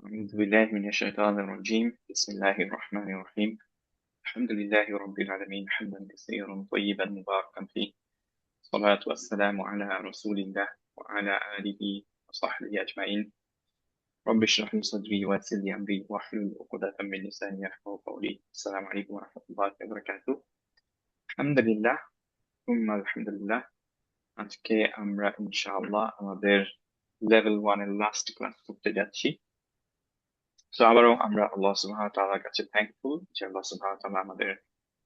أعوذ بالله من الشيطان الرجيم بسم الله الرحمن الرحيم الحمد لله رب العالمين حمدا كثيرا طيبا مباركا فيه الصلاة والسلام على رسول الله وعلى آله وصحبه أجمعين رب اشرح لي صدري ويسر لي أمري واحلل عقدة من لساني يفقهوا قولي السلام عليكم ورحمة الله وبركاته الحمد لله ثم الحمد لله আজকে আমরা ইনশাআল্লাহ আমাদের লেভেল 1 এর লাস্ট ক্লাস করতে যাচ্ছি। তো আবারও আমরা আল্লাহ সুবহানাহু ওয়া তাআলার কাছে থ্যাঙ্কফুল যে আল্লাহ সুবহানাহু ওয়া তাআলা আমাদের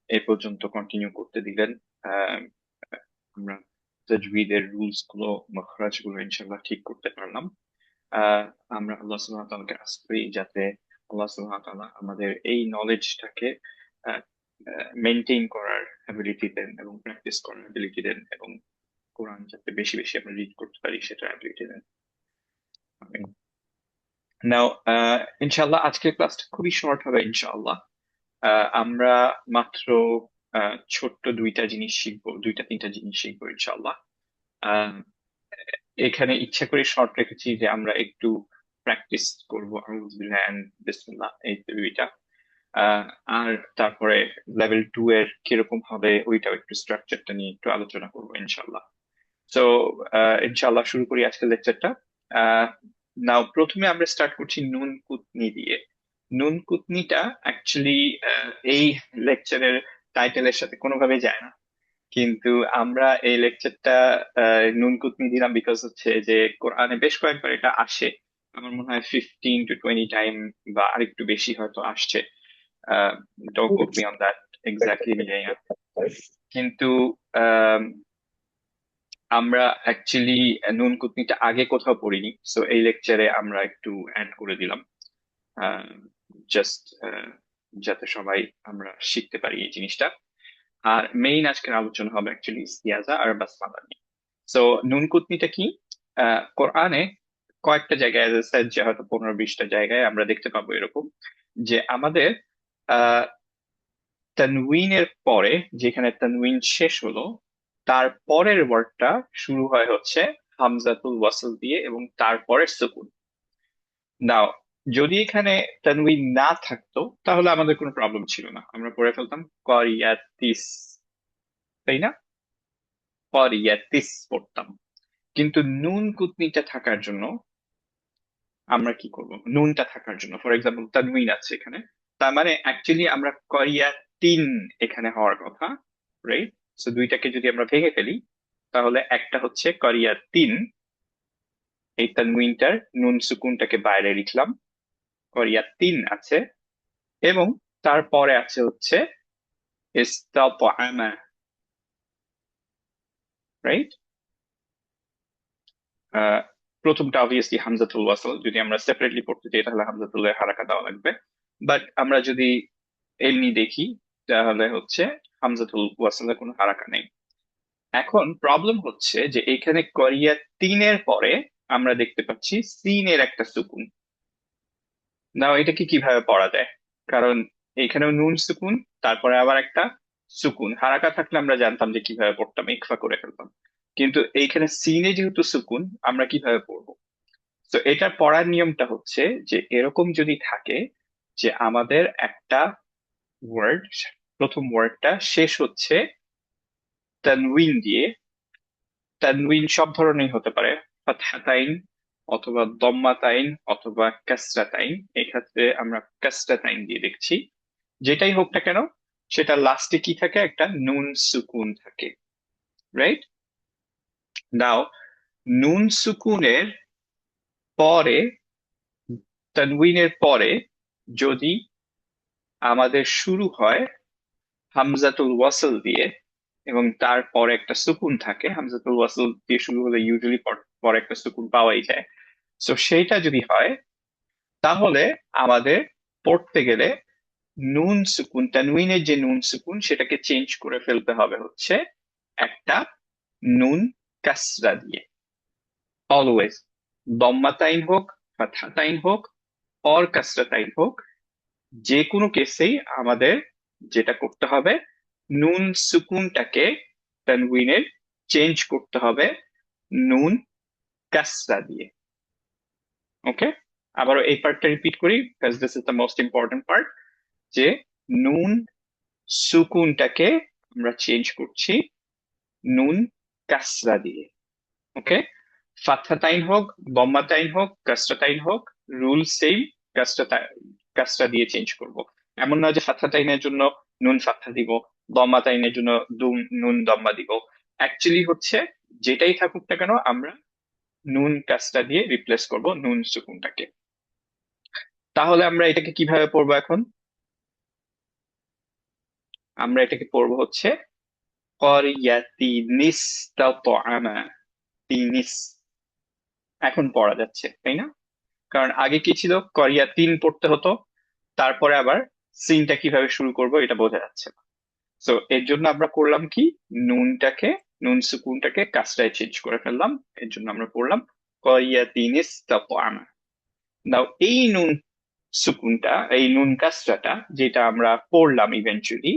এই পর্যন্ত কন্টিনিউ করতে দিলেন। আহ, আমরা তাজউইদের রুলস গুলো মাখরাজ গুলো ইনশাআল্লাহ ঠিক করতে পারলাম। আহ, আমরা আল্লাহ সুবহানাহু ওয়া তাআলাকে আশা করি যাতে আল্লাহ সুবহানাহু ওয়া তাআলা আমাদের এই নলেজটাকে মেনটেন করার অ্যাবিলিটি দেন এবং প্র্যাকটিস করার অ্যাবিলিটি দেন এবং কোরআন যাতে বেশি বেশি আমরা রিড করতে পারি সেটার অ্যাবিলিটি দেন। নাও ইনশাআল্লাহ আজকের ক্লাসটা খুবই শর্ট হবে ইনশাআল্লাহ। আমরা মাত্র ছোট্ট দুইটা জিনিস শিখবো, দুইটা তিনটা জিনিস শিখবো ইনশাআল্লাহ। আহ, এখানে ইচ্ছা করে শর্ট রেখেছি যে আমরা একটু প্র্যাকটিস করবো আউযু বিল্লাহি এন্ড বিসমিল্লাহ এই দুইটা। আহ, আর তারপরে লেভেল 2 এর কিরকম হবে ওইটাও একটু স্ট্রাকচারটা নিয়ে একটু আলোচনা করবো ইনশাআল্লাহ। তো ইনশাআল্লাহ শুরু করি আজকের লেকচারটা। নাও প্রথমে আমরা স্টার্ট করছি নুন কুতনি দিয়ে। নুন কুতনিটা অ্যাকচুয়ালি এই লেকচারের টাইটেলের সাথে কোনোভাবে যায় না, কিন্তু আমরা এই লেকচারটা নুন কুতনি দিলাম বিকজ হচ্ছে যে কোরআনে বেশ কয়েকবার এটা আসে। আমার মনে হয় 15 to 20 টাইম বা আরেকটু বেশি হয়তো আসছে। Don't quote me on that exactly, কিন্তু আহ, আমরা অ্যাকচুয়ালি নুন কুতনিটা আগে কোথাও পড়িনি, সো এই লেকচারে আমরা একটু অ্যাড করে দিলাম জাস্ট যাতে সবাই আমরা শিখতে পারি এই জিনিসটা। আর মেইন আজকের আলোচনা হবে অ্যাকচুয়ালি ইস্তিয়াজা আর বাসমালা নিয়ে। সো নুন কুতনিটা কি? কোরআনে কয়েকটা জায়গায় যে হয়তো 15-20টা জায়গায় আমরা দেখতে পাবো এরকম যে আমাদের আহ তানউইনের পরে, যেখানে তানউইন শেষ হলো, তার পরের ওয়ার্ডটা শুরু হয় হচ্ছে হামজাতুল ওয়াসল দিয়ে এবং তারপরে সুকুন। নাও যদি এখানে তানউইন না থাকতো তাহলে আমাদের কোনো প্রবলেম ছিল না, আমরা পড়ে ফেলতাম করিয়াতিস, তাই না? করিয়াতিস পড়তাম। কিন্তু নুন কুতনিটা থাকার জন্য আমরা কি করব? নুনটা থাকার জন্য ফর এক্সাম্পল তানউইন আছে এখানে, তার মানে অ্যাকচুয়ালি আমরা করিয়াতিন এখানে হওয়ার কথা, রাইট? সো দুইটাকে যদি আমরা ভেঙে ফেলি তাহলে একটা হচ্ছে করিয়াতিন, এই তানউইনটার নুন সুকুনটাকে বাইরে লিখলাম, করিয়াতিন আছে, এবং তারপরে আছে হচ্ছে ইস্তাতআমা, রাইট? প্রথমটা অবভিয়াসলি হামজাতুল ওয়াসল, যদি আমরা সেপারেটলি পড়তে চাই তাহলে হামজাতুল্লাহ হারাকা দেওয়া লাগবে, বাট আমরা যদি এমনি দেখি তাহলে হচ্ছে হামজাতুল ওয়াসলের কোনো হারাকা নেই। এখন প্রবলেম হচ্ছে যে এখানে করিয়া তিনের পরে আমরা দেখতে পাচ্ছি সিনের একটা সুকুন। না, এটাকে কিভাবে পড়া যায়? কারণ এখানেও নুন সুকুন, তারপরে আবার একটা সুকুন। হারাকা থাকলে আমরা জানতাম যে কিভাবে পড়তাম, ইকফা করে ফেলতাম, কিন্তু এইখানে সিনে যেহেতু সুকুন আমরা কিভাবে পড়বো? তো এটার পড়ার নিয়মটা হচ্ছে যে এরকম যদি থাকে যে আমাদের একটা ওয়ার্ড, প্রথম ওয়ার্ডটা শেষ হচ্ছে তানউইন দিয়ে। তানউইন সব ধরনের হতে পারে, ফাতহাতাইন অথবা দম্মাতাইন অথবা কাসরাতাইন। এক্ষেত্রে আমরা কাসরাতাইন দিয়ে দেখছি। যেটাই হোক না কেন সেটা লাস্টে কি থাকে? একটা নুন সুকুন থাকে, রাইট? নাও নুন সুকুনের পরে, তানউইনের পরে যদি আমাদের শুরু হয় হামজাতুল ওয়াসল দিয়ে এবং তারপরে একটা সুকুন থাকে, হামজাতুল ওয়াসল দিয়ে শুরু হলে ইউজুয়ালি পরে একটা সুকুন পাওয়াই যায়। তো সেইটা যদি হয় তাহলে আমাদের পড়তে গেলে নুন সুকুন, তানউইনের যে নুন সুকুন সেটাকে চেঞ্জ করে ফেলতে হবে হচ্ছে একটা নুন কাসরা দিয়ে। অলওয়েজ দম্মাতাইন হোক, ফাতহাতাইন হোক, অর কাসরাতাইন হোক, যে কোনো কেসেই আমাদের যেটা করতে হবে নুন সুকুনটাকে তানউইনের চেঞ্জ করতে হবে নুন কাসরা দিয়ে। ওকে, আবারও এই পার্টটা রিপিট করি, because this is the most important part, যে নুন সুকুনটাকে আমরা চেঞ্জ করছি নুন কাসরা দিয়ে। ওকে, ফাতহাতাইন হোক, বম্মাতাইন হোক, কাসরাতাইন হোক, রুল সেম। কাসরা কাসরা দিয়ে চেঞ্জ করব। এমন না যে ফাতহাতাইনের জন্য নুন ফাতহা দিব, দম্মাতাইনের জন্য নুন দম্মা দিব। অ্যাকচুয়ালি হচ্ছে যেটাই থাকুক না কেন আমরা নুন কাসরা দিয়ে রিপ্লেস করব নুন সুকুনটাকে। তাহলে আমরা এটাকে কিভাবে পড়বো এখন? আমরা এটাকে পড়বো হচ্ছে করিয়াতিনিস তাতআমা, তিনিস। এখন পড়া যাচ্ছে তাই না? কারণ আগে কি ছিল, করিয়া তিন পড়তে হতো, তারপরে আবার সিনটা কিভাবে শুরু করব এটা বোঝা যাচ্ছে না। তো এর জন্য আমরা করলাম কি, নুনটাকে, নুন সুকুনটাকে কাসরায় চেঞ্জ করে ফেললাম। এর জন্য আমরা পড়লাম করিয়া তিনিস তাতআমা। নাও এই নুন সুকুনটা, এই নুন কাসরাটা যেটা আমরা পড়লাম ইভেন্চুয়ালি,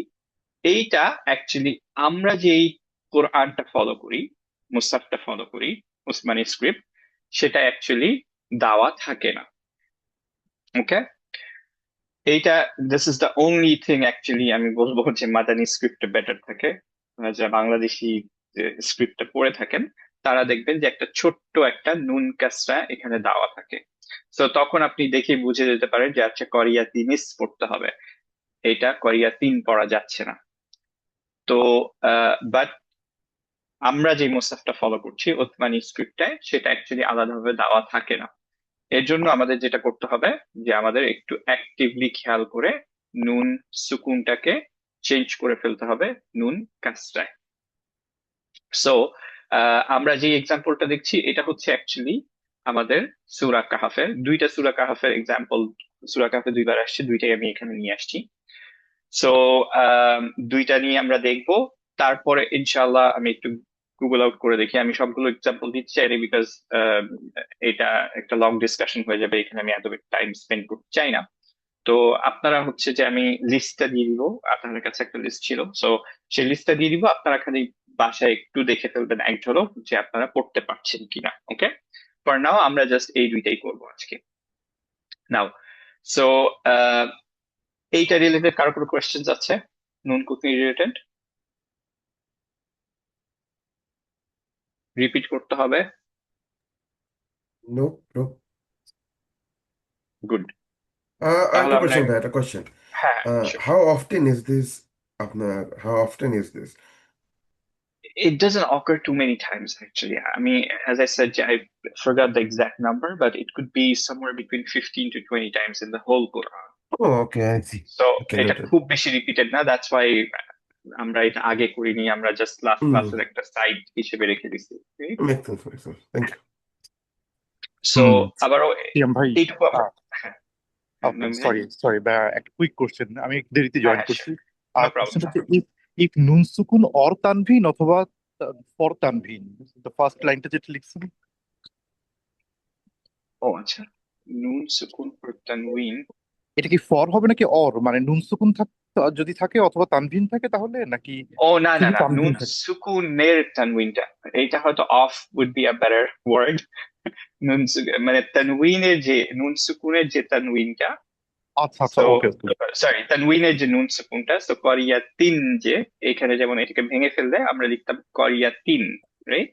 এইটা অ্যাকচুয়ালি আমরা যেই কোরআনটা ফলো করি, মুসাফটা ফলো করি, উসমানী স্ক্রিপ্ট, সেটা অ্যাকচুয়ালি দেওয়া থাকে না। ওকে, এইটা, this is the only thing actually আমি বলবো যে মাদানী স্ক্রিপ্টে বেটার থাকে। যারা বাংলাদেশি স্ক্রিপ্টটা পড়ে থাকেন তারা দেখবেন যে একটা ছোট্ট একটা নুন কাসরা এখানে দেওয়া থাকে। তো তখন আপনি দেখে বুঝে যেতে পারেন যে আচ্ছা করিয়া তিনিস পড়তে হবে, এটা করিয়া তিন পড়া যাচ্ছে না। তো বাট আমরা যে মুসাফটা ফলো করছি ওসমানী স্ক্রিপ্টটায়, সেটা অ্যাকচুয়ালি আলাদাভাবে দেওয়া থাকে না। এর জন্য আমাদের যেটা করতে হবে, যে আমাদের একটু অ্যাক্টিভলি খেয়াল করে নুন সুকুনটাকে চেঞ্জ করে ফেলতে হবে নুন কাসরায়। সো আমরা যে এক্সাম্পলটা দেখছি এটা হচ্ছে অ্যাকচুয়ালি আমাদের সূরা কাহাফের, দুইটা সূরা কাহাফের এক্সাম্পল। সূরা কাহাফে দুইবার আসছে, দুইটাই আমি এখানে নিয়ে আসছি। সো দুইটা নিয়ে আমরা দেখবো। তারপরে ইনশাআল্লাহ আমি একটু গুগল আউট করে দেখি। আমি সবগুলো এক্সাম্পল দিচ্ছি চাইনি, বিকজ এটা একটা লং ডিসকাশন হয়ে যাবে, এখানে আমি এত টাইম স্পেন্ড করতে চাই না। তো আপনারা হচ্ছে যে আমি লিস্টটা দিয়ে দিব, আপনাদের কাছে একটা লিস্ট ছিল, সো সেই লিস্টটা দিয়ে দিব, আপনারা খালি বাসায় একটু দেখে ফেলবেন এক ঝলক যে আপনারা পড়তে পারছেন কিনা। ওকে, ফর নাও আমরা জাস্ট এই দুইটাই করবো আজকে। নাও, সো এইটা রিলেটেড কারো কোনো কোয়েশ্চেন্স আছে? নুন কুকিং রিলেটেড রিপিট করতে হবে? Nope, nope. গুড। একটা তাহলে আমরা, question ভাই, একটা question. হ্যাঁ sure. How often is this how often is this? It doesn't occur too many times actually. I mean, as I said, I forgot the exact number, but it could be somewhere between 15 to 20 times in the whole Quran. Oh, okay, I see. So Okay, এটা noted. খুব বেশি repeated না, that's why আমরা এটা আগে করিনি, আমরা just last Hmm. ক্লাসের একটা সাইড হিসেবে রেখে দিছি। Makes sense, makes sense. Thank you. So hmm আবারও সিয়াম ভাই, এইটুকু আমরা, হ্যাঁ হ্যাঁ ওকে নবীন ভাই, সরি সরি একটা কুইক কোশ্চেন, আমি একটু দেরিতে হ্যাঁ জয়েন হ্যাঁ করছি। sure. No problem. কোশ্চেনটা হচ্ছে ইফ ইফ নুন সুকুন অর তানভিন অথবা ফর তানভিন, দ্য ফার্স্ট লাইনটা যেটা লিখছেন। ও আচ্ছা, নুন সুকুন ফর তানউইন। এটা কি ফর হবে নাকি অর, মানে নুন সুকুন যদি থাকে অথবা তানভিন থাকে তাহলে, নাকি ও না না শুধু না, নুন তানভিন থাকে? সুকুনের তানউইনটা, এইটা হয়তো of would be a better word. মানে তানউইনের যে নুন সুকুনের যে তানউইনটা, আচ্ছা আচ্ছা, তো ওকে ওকে। সরি তানউইনের যে নুন সুকুনটা, তো করিয়া তিন, যে এখানে যেমন এটাকে ভেঙে ফেললে আমরা লিখতাম করিয়া তিন, রাইট?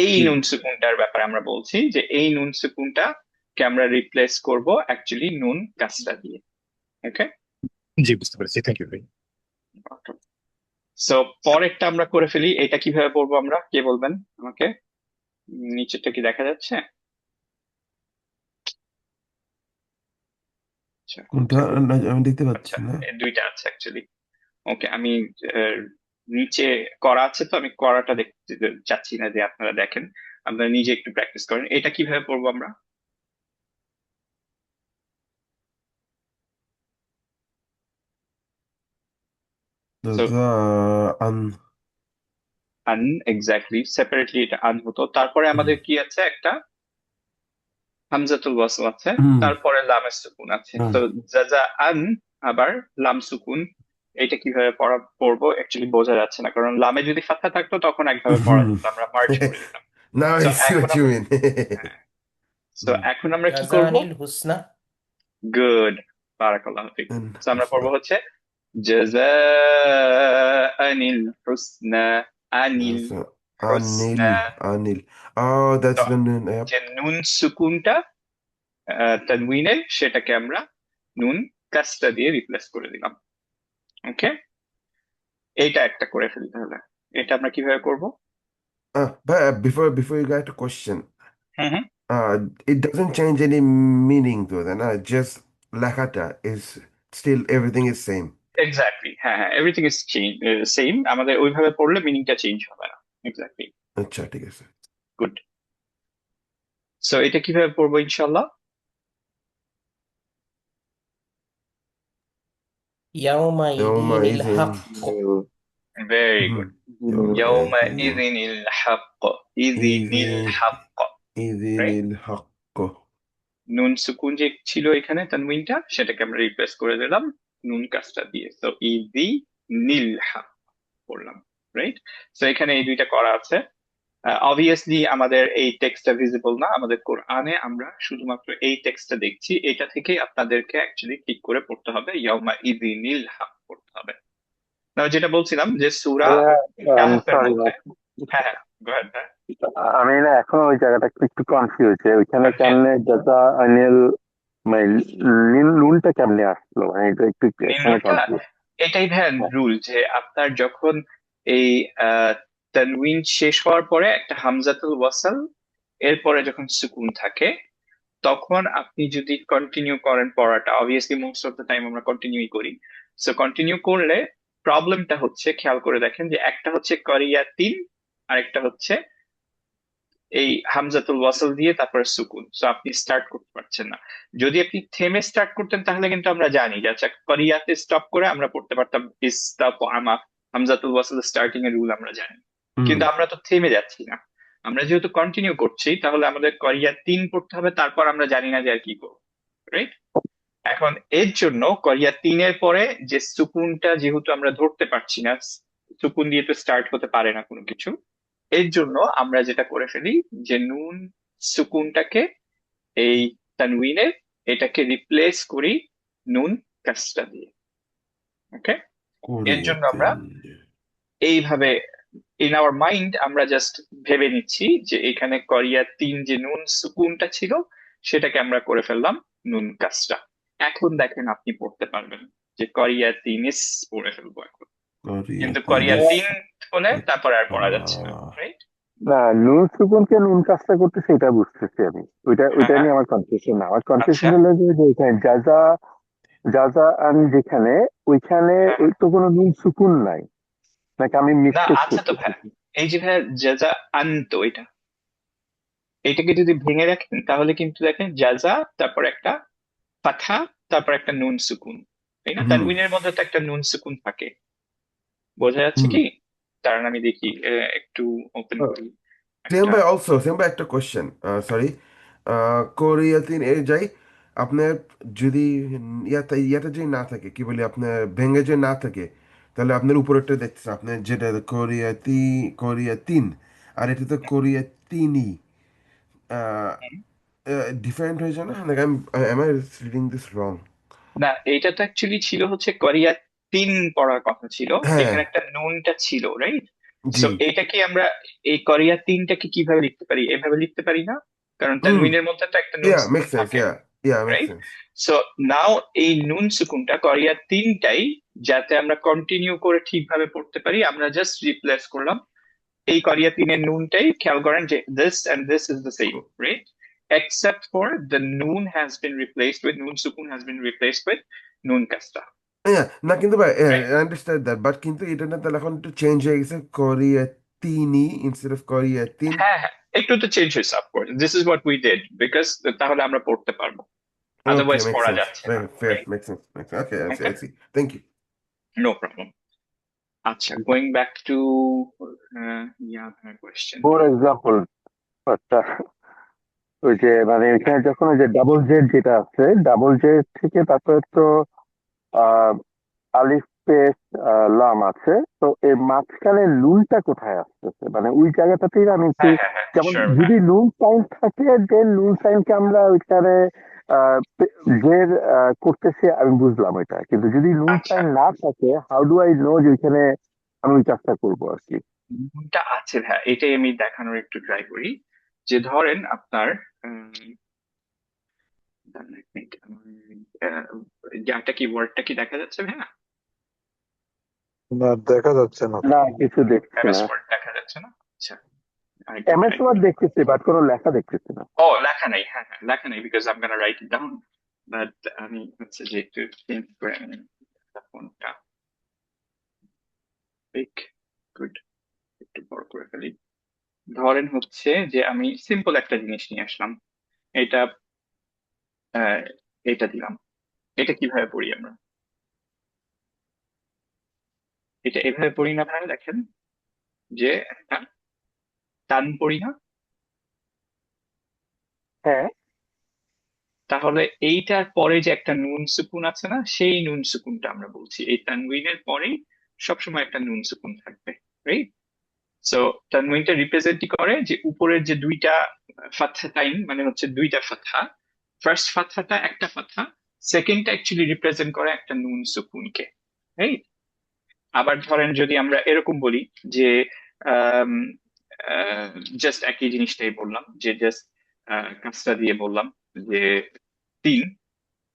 এই জি নুন সুকুনটার ব্যাপারে আমরা বলছি যে এই নুন সুকুনটা কে আমরা রিপ্লেস করব অ্যাকচুয়ালি নুন কাসরা দিয়ে। ওকে, জি, বুঝতে পেরেছি, থ্যাংক ইউ ভাই। সো পরেরটা আমরা করে ফেলি। এটা কিভাবে পড়বো আমরা, কে বলবেন আমাকে? নিচেরটা কি দেখা যাচ্ছে? আচ্ছা, কোনটা? কোথায়? না, আমি দেখতে পাচ্ছি আচ্ছা, না। এই দুইটা আছে অ্যাকচুয়ালি। ওকে, আমি আহ, নিচে করা আছে, তো আমি করাটা দেখতে চাচ্ছি না যে আপনারা দেখেন, আপনারা নিজে একটু প্র্যাকটিস করেন। এটা কিভাবে পড়বো আমরা? সো আন। আন, এক্স্যাক্টলি, সেপারেটলি এটা আন হতো, তারপরে হুম। আমাদের কি আছে, একটা হামজাতুল ওয়াসল আছে, হুম, তারপরে লামের সুকুন আছে। হুম। তো যা যা আন, আবার লাম সুকুন, এটা কিভাবে পড়বো অ্যাকচুয়ালি বোঝা যাচ্ছে না, কারণ লামে যদি ফাথা থাকতো তখন একভাবে পড়া হুম। যেত, আমরা মার্চ করে দিতাম। Now তো I see এখন what you আমরা, mean. হ্যাঁ, সো হুম। এখন আমরা কি জাজা করব? আনিল হুসনা। গুড, বারাকাল্লাহ ফিক। And সো আমরা পড়বো husna. হচ্ছে জাযাআনিল হুসনা, আনিল Yes, হুসনা। Anil. Oh, তো that's the name. Yep. যে নুন সুকুনটা তানউইনের, সেটাকে আমরা নুন কাসরা দিয়ে রিপ্লেস করে দিলাম। ওকে, এইটা একটা করে ফেলতে হবে। এটা আমরা কিভাবে করব? But before you get a question, hmm hmm, it doesn't change any meaning though. Then just lakata is still everything is same. Exactly, হ্যাঁ হ্যাঁ, এভরিথিং ইজ সেম। আমাদের ওইভাবে পড়লে মিনিংটা চেঞ্জ হবে না। এক্স্যাক্টলি, আচ্ছা ঠিক আছে। গুড। সো এটা কিভাবে পড়বো ইনশাল্লাহ? ইয়াউমাইদিনিল Yawmaidhin. হক। Very Mhm. গুড। Yawmaidhin. ইয়াউমাইযিনিল হক, ইযিনিল Idhin. হক, রাইট? Idhinil haqq. নুন সুকুন যে ছিল এখানে তানউইনটা, সেটাকে আমরা রিপ্লেস করে দিলাম নুন কাসরা দিয়ে। সো ইযি নিল হক করলাম, রাইট? সো এখানে এই দুইটা করা আছে। অবভিয়াসলি আমাদের এই টেক্সটটা ভিজিবল না আমাদের কোরআনে, আমরা শুধুমাত্র এই টেক্সটটা দেখছি। এটা থেকে আপনাদেরকে অ্যাকচুয়ালি ঠিক করে পড়তে হবে, ইয়াউমা ইযিনিল হক পড়তে হবে। না, যেটা বলছিলাম যে সূরা কাহফের সরি মধ্যে। হ্যাঁ হ্যাঁ, go ahead, হ্যাঁ। আমি না এখন ওই জায়গাটা একটু কনফিউজ ওইখানে Okay. কেমনে জাজা আনিল মানে নুনটা কেমনে আসলো মানে এটা একটু এখানে নিম্নটা কনফিউজ। এটাই ভ্যান রুল, যে আপনার যখন এই তানউইন শেষ হওয়ার পরে একটা হামজাতুল ওয়াসাল, এরপরে যখন সুকুন থাকে, তখন আপনি যদি কন্টিনিউ করেন পড়াটা, obviously most of the time আমরা কন্টিনিউই করি। সো কন্টিনিউ করলে প্রবলেমটা হচ্ছে, খেয়াল করে দেখেন যে একটা হচ্ছে করিয়াতিন, আর একটা হচ্ছে এই হামজাতুল ওয়াসাল দিয়ে তারপরে সুকুন। সো আপনি স্টার্ট করতে পারছেন না। যদি আপনি থেমে স্টার্ট করতেন তাহলে কিন্তু আমরা জানি যে আচ্ছা করিয়াতে স্টপ করে আমরা পড়তে পারতাম ইস্তাপ আমা, হামজাতুল ওয়াসাল স্টার্টিং এর রুল আমরা জানি। কিন্তু আমরা তো থেমে যাচ্ছি না, আমরা যেহেতু কন্টিনিউ করছি, তাহলে আমাদের করিয়া 3 পড়তে হবে, তারপর আমরা জানি না যে আর কি করবো, রাইট? এখন এর জন্য করিয়া 3 এর পরে যে সুকুনটা যেহেতু আমরা ধরতে পারছি না, সুকুন দিয়ে তো স্টার্ট হতে পারে না কোনো কিছু, এর জন্য আমরা যেটা করে ফেলি যে নুন সুকুনটাকে এই তানউইনের, এটাকে রিপ্লেস করি নুন কাসরা দিয়ে। ওকে, এর জন্য আমরা Quriyatin. এইভাবে ইন আওয়ার মাইন্ড আমরা জাস্ট ভেবে নিচ্ছি যে এখানে করিয়া 3 যে নুন সুকুনটা ছিল, সেটাকে আমরা করে ফেললাম নুন কাসরা। এখন দেখেন আপনি পড়তে পারবেন যে করিয়া 3 ইস পড়ে ফেলবো এখন, কিন্তু করিয়া 3 হলে তারপর আর পড়া যাচ্ছে না, রাইট? না নুন সুকুনকে নুন কাজটা করতে সেটা বুঝতেছি আমি, ওইটা নিয়ে আমার কনফিউশন না। আমার কনফিউশন আচ্ছা, হলো যে এখানে জাজা জাজা আন যেখানে ওইখানে হ্যাঁ ওই তো কোনো নুন সুকুন নাই নাকি আমি না, মিস্টেক আচ্ছা তো ভাই, করতেছি? এই যে ভাই জাজা আনতো, এটাকে যদি ভেঙে রাখেন তাহলে কিন্তু দেখেন জাজা, তারপর একটা ফাথা, তারপর একটা নুন সুকুন, তাই না? তানউইনের মধ্যে তো একটা নুন সুকুন থাকে, বোঝা যাচ্ছে কি? কারণ আমি দেখি একটু ওপেন করি একটা। সেম ভাই একটা কোয়েশ্চেন, সরি, কোরিয়াতিন এর যাই আপনার যদি ইয়াটা যদি না থাকে কি বলি আপনার ভেঙে যদি না থাকে, তাহলে আপনার উপরেরটা দেখতেছে আপনার যেটা কোরিয়াতিন, আর এটা তো কোরিয়াতিনি, ডিফারেন্ট হয়ে যায় না? Like am I reading this wrong? না, এইটা তো অ্যাকচুয়ালি ছিল হচ্ছে করিয়া 3 পড়ার কথা ছিল, হ্যাঁ, এখানে একটা নুনটা ছিল, রাইট? সো জি। এটাকে আমরা এই করিয়া 3টাকে কিভাবে লিখতে পারি? এভাবে লিখতে পারি না, কারণ তানউইনের মধ্যে তো একটা নুন Yeah, সুকুন makes sense. থাকে, Yeah, makes right? sense. So now এই নুন সুকুনটা করিয়া 3টাই যাতে আমরা কন্টিনিউ করে ঠিকভাবে পড়তে পারি, আমরা জাস্ট রিপ্লেস করলাম এই করিয়া 3 এর নুনটাই। খেয়াল করেন যে this and this is the same, right? Except for the noon has been replaced with noon sukun has been replaced with noon kasra, Yeah, না কিন্তু ভাই, right? I understand that, but কিন্তু এটা না তাহলে এখন একটু চেঞ্জ হয়ে গেছে, কোরিয়াতিনি ইনস্টেড অফ কোরিয়াতিন। হ্যাঁ হ্যাঁ, একটু তো চেঞ্জ হয়েছে, of course this is what we did, because তাহলে আমরা পড়তে পারবো, Okay, আদারওয়াইজ makes পড়া sense. যাচ্ছে না, Fair, right? makes sense. Okay, okay, I see. Thank you. No problem. আচ্ছা, going back to question. For example আচ্ছা ওই যে মানে এখানে যখন ওই যে ডাবল জেড যেটা আছে ডাবল জেড থেকে তারপরে তো আহ আলিফ পেশ লাম আছে, তো এর মাঝখানে নুনটা কোথায় আসতেছে, মানে ওই জায়গাটাতেই আমি একটু, হ্যাঁ হ্যাঁ হ্যাঁ যেমন শিওর হ্যাঁ যদি নুন সাইন থাকে দেন নুন সাইনকে আমরা ওইখানে জের করতেছি, আমি বুঝলাম এটা, কিন্তু যদি নুন আচ্ছা সাইন না থাকে, হাউ ডু আই নো যে ওইখানে আমি ওই কাজটা করবো আর কি। নুনটা আছে হ্যাঁ, এটাই আমি দেখানোর একটু ট্রাই করি। যে ধরেন আপনার দাঁড়ান এক মিনিট, ইয়াটা কি, ওয়ার্ডটা কি দেখা যাচ্ছে হ্যাঁ? না, দেখা যাচ্ছে না তো। না, কিছু দেখছি এমএস না। ওয়ার্ড দেখা যাচ্ছে না? আচ্ছা আরেকবার এমএস ট্রাই ওয়ার্ড করি। দেখতেছি, বাট কোনো লেখা দেখতেছি না। ও লেখা নেই, হ্যাঁ হ্যাঁ লেখা নেই, because I am gonna right it down. But আমি হচ্ছে যে একটু চেঞ্জ করে নিই ফোনটা। গুড, একটু বড় করে ফেলি। ধরেন হচ্ছে যে আমি সিম্পল একটা জিনিস নিয়ে আসলাম, এটা আহ, এটা দিলাম। এটা কিভাবে পড়ি আমরা? এটা এভাবে পড়ি না ভাই, দেখেন যে একটা টান পড়ি না? হ্যাঁ তাহলে এইটার পরে যে একটা নুন সুকুন আছে না, সেই নুন সুকুনটা আমরা বলছি, এই তানউইনের পরেই সবসময় একটা নুন সুকুন থাকবে, রাইট? সো তানউইনটা রিপ্রেজেন্ট করে যে উপরের যে দুইটা ফাতহাতাইন, মানে হচ্ছে দুইটা ফাতহা, ফার্স্ট ফাতহাটা একটা ফাতহা, সেকেন্ডটা অ্যাকচুয়ালি রিপ্রেজেন্ট করে একটা নুন সুকুনকে, রাইট? আবার ধরেন যদি আমরা এরকম বলি যে জাস্ট একই জিনিসটাই বললাম, যে জাস্ট কাজটা দিয়ে বললাম যে 3,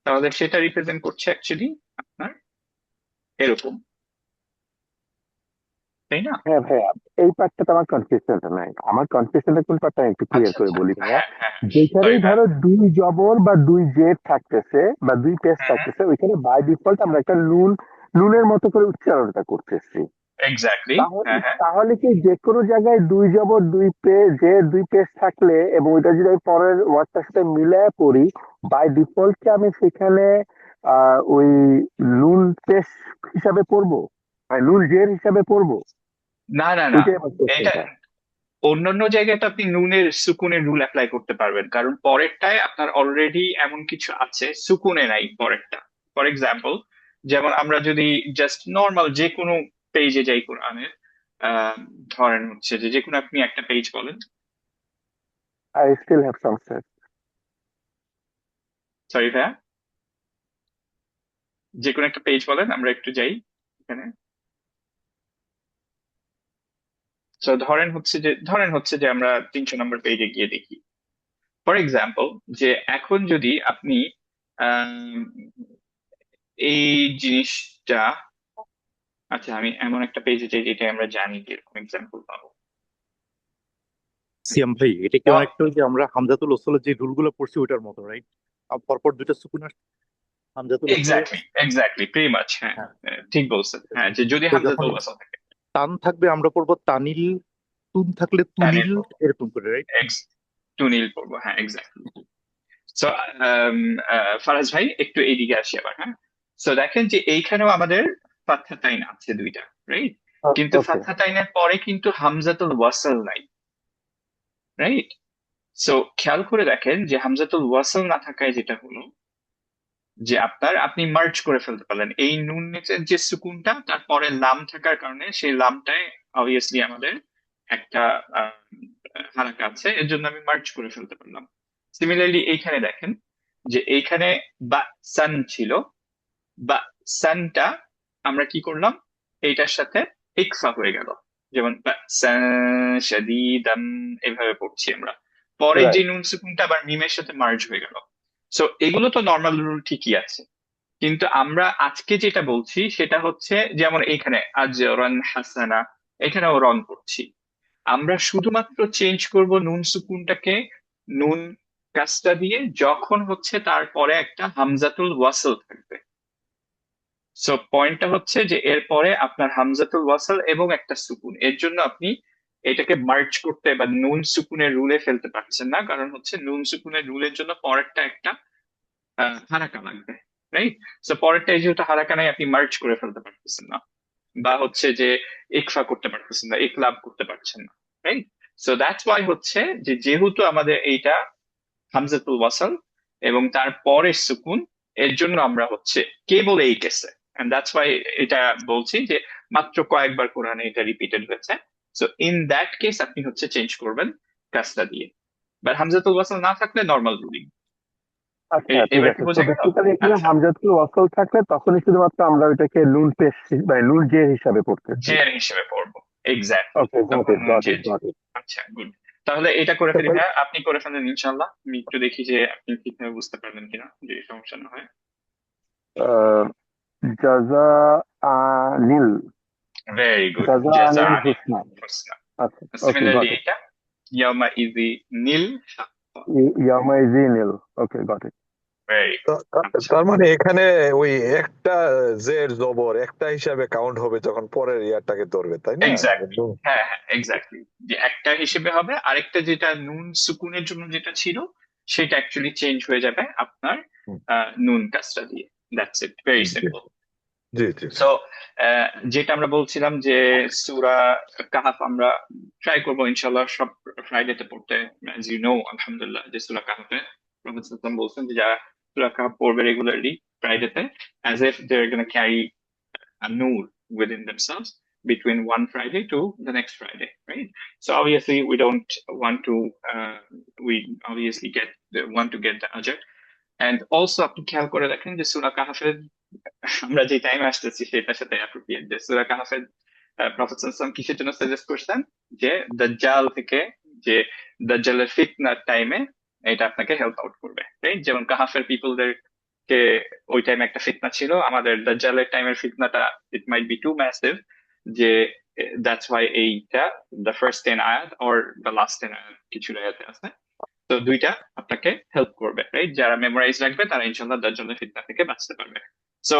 তাহলে সেটা রিপ্রেজেন্ট করছে অ্যাকচুয়ালি আপনার এরকম, তাই না? হ্যাঁ ভাইয়া, এই পার্টটা আমার কনফিউশনটা নাই, আমার কনফিউশনটা কোন পার্টটা একটু ক্লিয়ার আচ্ছা করে আচ্ছা বলি ভাইয়া। হ্যাঁ হ্যাঁ, যেখানেই সরি ভাই। ধরো দুই জবর বা দুই জেড থাকতেছে বা দুই পেশ থাকতেছে, ওইখানে বাই ডিফল্ট আমরা একটা নুনের মতো করে উচ্চারণটা করতেছি। এক্স্যাক্টলি তাহলে হ্যাঁ হ্যাঁ। তাহলে কি যে কোনো জায়গায় দুই জবর দুই পেশ যে দুই পেশ থাকলে এবং ওইটা যদি আমি পরের ওয়ার্ডটার সাথে মিলায় পড়ি, বাই ডিফল্ট কি আমি সেখানে ওই নুন পেশ হিসাবে পড়বো, মানে নুন জের হিসাবে পড়বো? না না না, ওইটাই আমার এটা কোশ্চেনটা। অন্যান্য জায়গায় তো আপনি নুনের সুকুনের রুল অ্যাপ্লাই করতে পারবেন, কারণ পরেরটায় আপনার অলরেডি এমন কিছু আছে, সুকুনে নাই পরেরটা। ফর এক্সাম্পল, যেমন আমরা যদি জাস্ট নর্মাল যে কোনো পেজে যাই কোরআনের, আহ, ধরেন হচ্ছে যে যে কোনো আপনি একটা পেজ বলেন, I still have some sense. Sorry ভাইয়া, যে কোনো একটা পেজ বলেন, আমরা একটু যাই এখানে। তো ধরেন হচ্ছে যে আমরা 300 নম্বর পেজে গিয়ে দেখি, ফর এক্সাম্পল, যে এখন যদি আপনি আম, এই জিনিসটা, আচ্ছা আমি এমন একটা পেজে যাই যেটা আমরা জানি যে এরকম এক্সাম্পল পাবো। সিয়াম ভাই, এটা কি অনেকটা ওই যে আমরা হামজাতুল ওসলের যে রুল গুলো পড়ছি ওইটার মতো, রাইট? পরপর দুটো সুকুন আসছে, হামজাতুল ওসলের। এক্স্যাক্টলি এক্স্যাক্টলি প্রি মাচ হ্যাঁ, হ্যাঁ, ঠিক বলছেন হ্যাঁ, যে যদি তো যখন হামজাতুল ওয়াসাল থাকে। টান থাকবে আমরা পড়বো তানিল, তুন থাকলে তানিল তুনিল, পড়বো, এরকম করে, রাইট? এক্স টুনিল পড়বো, হ্যাঁ এক্স্যাক্টলি। সো ফারাজ ভাই একটু এইদিকে আসি আবার, হ্যাঁ। সো দেখেন যে এইখানেও আমাদের ফাতহাতাইন আছে দুইটা, রাইট? কিন্তু ওকে। ফাতহাতাইনের পরে কিন্তু হামজাতুল ওয়াসাল নাই, রাইট? সো খেয়াল করে দেখেন যে হামজাতুল ওয়াসাল না থাকায় যেটা হলো, যে আপনি মার্জ করে ফেলতে পারলেন এই নুন নিচের যে সুকুনটা, তারপরে লাম থাকার কারণে সেই লামটায় অবভিয়াসলি আমাদের একটা আহ, হারাকা আছে, এর জন্য আমি মার্জ করে ফেলতে পারলাম। সিমিলারলি এইখানে দেখেন যে এইখানে বা সান ছিল, বা সানটা আমরা কি করলাম, এইটার সাথে ইকফা হয়ে গেল, যেমন বাসান শাদীদান, এভাবে পড়ছি আমরা। পরের যে রাইট। নুন সুকুনটা আবার মিমের সাথে মার্জ হয়ে গেল। সো এগুলো তো নর্মাল রুল ঠিকই আছে, কিন্তু আমরা আজকে যেটা বলছি সেটা হচ্ছে, যেমন এইখানে আজরান হাসানা, এখানেও রন করছি, আমরা শুধুমাত্র চেঞ্জ করব নুন সুকুনটাকে নুন কাজটা দিয়ে, যখন হচ্ছে তারপরে একটা হামজাতুল ওয়াসল থাকবে। সো পয়েন্টটা হচ্ছে যে এরপরে আপনার হামজাতুল ওয়াসাল এবং একটা সুকুন, এর জন্য আপনি এটাকে মার্জ করতে বা নুন সুকুনের রুলে ফেলতে পারছেন না, কারণ হচ্ছে নুন সুকুনের রুলের জন্য পরেরটা একটা হারাকা লাগবে, রাইট? সো পরেরটা যেহেতু হারাকা নাই, আপনি মার্জ করে ফেলতে পারতেছেন না, বা হচ্ছে যে ইকফা করতে পারতেছেন না, ইকলাব করতে পারছেন না, রাইট? সো দ্যাটস ওয়াই হচ্ছে যে যেহেতু আমাদের এইটা হামজাতুল ওয়াসাল এবং তারপরে সুকুন, এর জন্য আমরা হচ্ছে কেবল এই কেসে এন্ড দ্যাটস ওয়াই এটা বলছি যে মাত্র কয়েকবার কোরআনে এটা রিপিটেড হয়েছে। সো ইন দ্যাট কেস আপনি হচ্ছে চেঞ্জ করবেন কাজটা দিয়ে, বাট হামজাতুল ওয়াসল না থাকলে নর্মাল রুলিং। আচ্ছা ঠিক এবার কি আছে, তো বোঝা গেল? বেসিক্যালি এখানে আচ্ছা, হামজাতুল ওয়াসল থাকলে তখনই শুধুমাত্র আমরা ওইটাকে নুন পেশ মানে নুন জের হিসাবে পড়তেছি। জের হিসেবে পড়বো, এক্স্যাক্টলি, ওকে, গট তখন ইট গট জের। It got it. আচ্ছা, গুড। তাহলে এটা করে ফেলি ভাইয়া, আপনি করে ফেলেন ইনশাল্লাহ। আমি একটু দেখি যে আপনি ঠিকভাবে বুঝতে পারবেন কিনা, যে সমস্যা না হয়। জাজা নীল, ভেরি গুড, জাজা আনিল জাযানি হুসনা। হুসনা। আচ্ছা, ওকে সিমিলারলি গট ইট। এটা ইয়ামা ইজি নীল হাক্কা। ইয়ামাইজি নীল, okay got it. Very good. আচ্ছা, তার মানে এখানে ওই একটা জের জবর একটা হিসাবে কাউন্ট হবে যখন পরের ইয়ারটাকে ধরবে, তাই না? এক্স্যাক্টলি, হ্যাঁ হ্যাঁ এক্স্যাক্টলি, যে একটা হিসেবে হবে, আরেকটা যেটা নুন সুকুনের জন্য যেটা ছিল সেটা অ্যাকচুয়ালি চেঞ্জ হয়ে যাবে আপনার হুম, নুন কাজটা দিয়ে। That's it, very G simple. G G. So যেটা আমরা বলছিলাম যে সূরা কাহাফ আমরা ট্রাই করবো ইনশাল্লাহ সব ফ্রাইডেতে পড়তে। অ্যাজ ইউ নো, আলহামদুলিল্লাহ, যে সূরা কাহাফে প্রফেট সাল্লাল্লাহু আলাইহি ওয়াসাল্লাম বলছেন যে যারা সূরা কাহাফ পড়বে রেগুলারলি ফ্রাইডেতে, as if they are gonna carry a noor within themselves between one Friday to the next Friday, right? So obviously we don't want to, we obviously want to get the ajr. And also আপনি খেয়াল করে দেখেন যে সূরা কাহাফের আমরা যে টাইমে আসতেছি সেটার সাথে অ্যাপ্রোপ্রিয়েট, যে সূরা কাহাফের প্রফেট সাল্লাল্লাহু আলাইহি ওয়াসাল্লাম কিসের জন্য সাজেস্ট করছেন, যে দাজ্জাল থেকে, যে দাজ্জালের ফিতনার টাইমে এটা আপনাকে হেল্প আউট করবে, রাইট? যেমন কাহাফের পিপলদের কে ওই টাইমে একটা ফিতনা ছিল, আমাদের দাজ্জালের টাইমের ফিতনাটা ইট মাইট বি টু ম্যাসিভ, যে দ্যাটস ওয়াই এইটা দ্য ফার্স্ট 10 আয়াত অর দ্য লাস্ট 10 আয়াত কিছু আয়াতে আছে। তো দুইটা আপনাকে হেল্প করবে, রাইট? যারা মেমোরাইজ রাখবে তারা ইনশাল্লাহ দাজ্জালের ফিতনা থেকে বাঁচতে পারবে। সো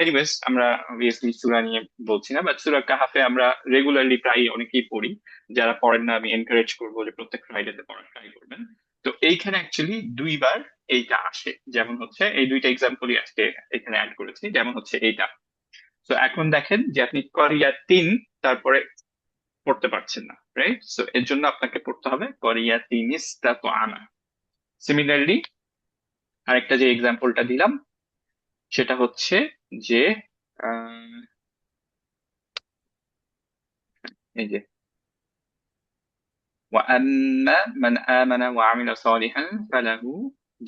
এনিওয়েজ, আমরা অবভিয়াসলি সূরা নিয়ে বলছি না, বাট সূরা কাহাফে আমরা রেগুলারলি প্রায় অনেকেই পড়ি। যারা পড়েন না আমি এনকারেজ করবো যে প্রত্যেক ফ্রাইডেতে পড়ার ট্রাই করবেন। তো এইখানে অ্যাকচুয়ালি দুইবার এইটা আসে, যেমন হচ্ছে এই দুইটা এক্সাম্পলই আজকে এখানে অ্যাড করেছি, যেমন হচ্ছে এইটা। তো এখন দেখেন যে আপনি করিয়া তিন তারপরে পড়তে পারছেন না, রাইট? সো এর জন্য আপনাকে পড়তে হবে করিয়া তিনিস্তা তো আনা। সিমিলারলি আরেকটা যে এক্সাম্পলটা দিলাম সেটা হচ্ছে যে আহ, এই যে وأما من آمن وعمل صالحا فله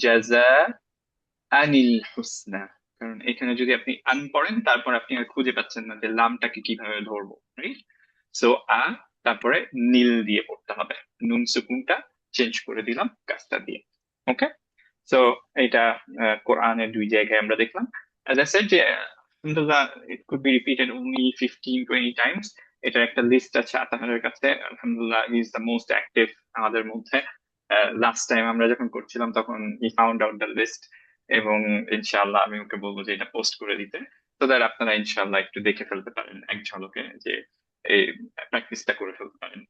جزاء الحسنى। কারণ এখানে যদি আপনি আন পড়েন তারপর আপনি আর খুঁজে পাচ্ছেন না যে লামটাকে কিভাবে ধরবো, রাইট? সো তারপরে নীল দিয়ে পড়তে হবে, নুন সুকুনটা চেঞ্জ করে দিলাম কাজটা দিয়ে। ওকে, সো এটা কোরআনের দুই জায়গায় আমরা দেখলাম। As I said, যে আলহামদুলিল্লাহ it could be repeated only 15-20 times। এটার একটা লিস্ট আছে আতাহারের কাছে, আলহামদুলিল্লাহ he is the most active আমাদের মধ্যে। লাস্ট টাইম আমরা যখন করছিলাম তখন he found out the list, এবং ইনশাআল্লাহ আমি ওকে বলবো যে এটা পোস্ট করে দিতে, তো দ্যাট আপনারা ইনশাআল্লাহ একটু দেখে ফেলতে পারেন এক ঝলকে, যে এই প্র্যাকটিসটা করে ফেলতে পারেন।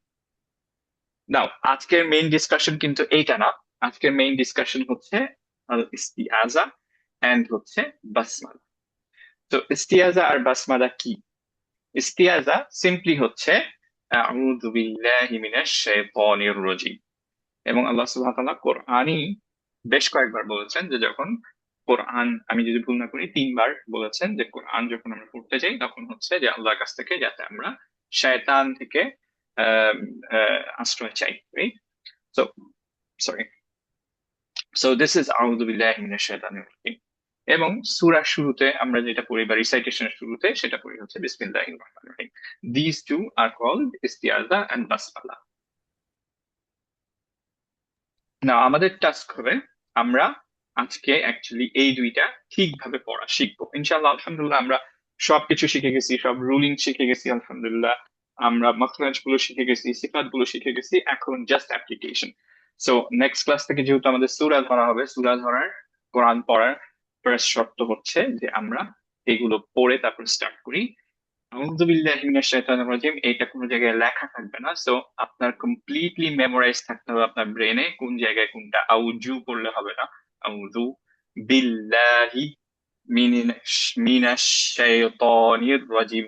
নাও আজকের মেইন ডিসকাশন কিন্তু এইটা না, আজকের মেইন ডিসকাশন হচ্ছে আল ইস্তিআজা এন্ড হচ্ছে বাসমালা। তো ইস্তিআজা আর বাসমালা কি? ইস্তিআজা সিম্পলি হচ্ছে আউযু বিল্লাহি মিনাশ শাইতানির রাজিম, এবং আল্লাহ সুবহানাহু ওয়া তাআলা কোরআনই বেশ কয়েকবার বলেছেন যে যখন কোরআন, আমি যদি ভুল না করি 3বার বলেছেন যে কোরআন যখন আমরা পড়তে যাই তখন হচ্ছে যে আল্লাহর কাছ থেকে যাতে আমরা শয়তান থেকে আশ্রয় চাই, right? So sorry, so this is আউযু বিল্লাহি মিনাশ শাইতানির রাজিম। এবং সূরার শুরুতে আমরা যেটা পড়ি বা রিসাইটেশনের শুরুতে সেটা পড়ি হচ্ছে বিসমিল্লাহির রহমানির রহিম। দিস টু আর কল্ড ইস্তিআজা এন্ড বাসমালা। না, আমাদের টাস্ক হবে আমরা আজকে অ্যাকচুয়ালি এই দুইটা ঠিকভাবে পড়া শিখবো ইনশাআল্লাহ। আলহামদুলিল্লাহ আমরা সবকিছু শিখে গেছি, সব রুলিং শিখে গেছি আলহামদুলিল্লাহ, আমরা মাখরাজ গুলো শিখে গেছি, সিফাত গুলো শিখে গেছি, এখন just application. So next class থেকে যেহেতু আমাদের সূরা ধরা হবে, সূরা ধরার কোরআন পড়ার ফার্স্ট শর্ত হচ্ছে যে আমরা এগুলো পড়ে তারপর স্টার্ট করি। আউযু বিল্লাহি মিনাশ শাইতানির রাজিম এটা কোনো জায়গায় লেখা থাকবে না, সো আপনার কমপ্লিটলি মেমোরাইজ থাকতে হবে আপনার ব্রেনে কোন জায়গায় কোনটা। আউযু পড়লে হবে না, আউযু বিল্লাহি মিনাশ শাইতানির রাজিম,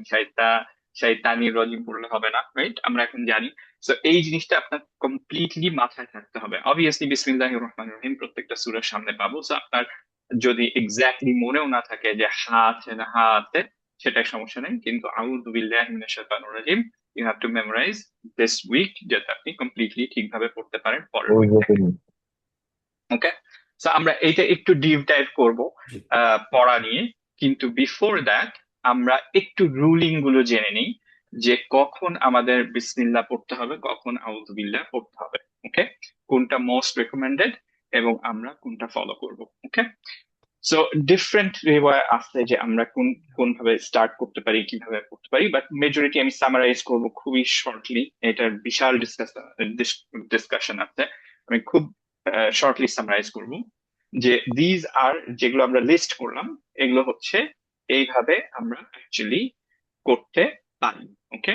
শয়তানির রাজিম পড়লে হবে না, রাইট? আমরা এখন জানি। সো এই জিনিসটা আপনার কমপ্লিটলি মাথায় থাকতে হবে। অবভিয়াসলি বিসমিল্লাহির রহমানির রহিম প্রত্যেকটা সূরার সামনে পাবো, সো আপনার যদি এক্স্যাক্টলি মনেও না থাকে যে হা আছে না হা আছে, সেটাই সমস্যা নেই, কিন্তু আউযু বিল্লাহি মিনাশ শাইতানির রাজিম you have to memorize this week, যাতে আপনি কমপ্লিটলি ঠিকভাবে পড়তে পারেন পরের ওই week থেকে। ওকে, সো আমরা এইটা একটু ডিপ ডাইভ করব জি। পড়া নিয়ে, কিন্তু বিফোর দ্যাট আমরা একটু রুলিং গুলো জেনে নিই, যে কখন আমাদের বিসমিল্লাহ পড়তে হবে, কখন আউযু বিল্লাহ পড়তে হবে। ওকে, কোনটা মোস্ট রেকমেন্ডেড এবং আমরা কোনটা ফলো করব। ওকে, সো ডিফারেন্ট রিওয়ায় আছে যে আমরা কোন কোন ভাবে স্টার্ট করতে পারি, কিভাবে করতে পারি, বাট মেজরিটি আমি সামারাইজ করব খুবই শর্টলি। এটার বিশাল ডিসকাশন আছে, আমি খুব শর্টলি সামারাইজ করব যে দিজ আর যেগুলো আমরা লিস্ট করলাম, এগুলো হচ্ছে এইভাবে আমরা অ্যাকচুয়ালি করতে পারি। ওকে,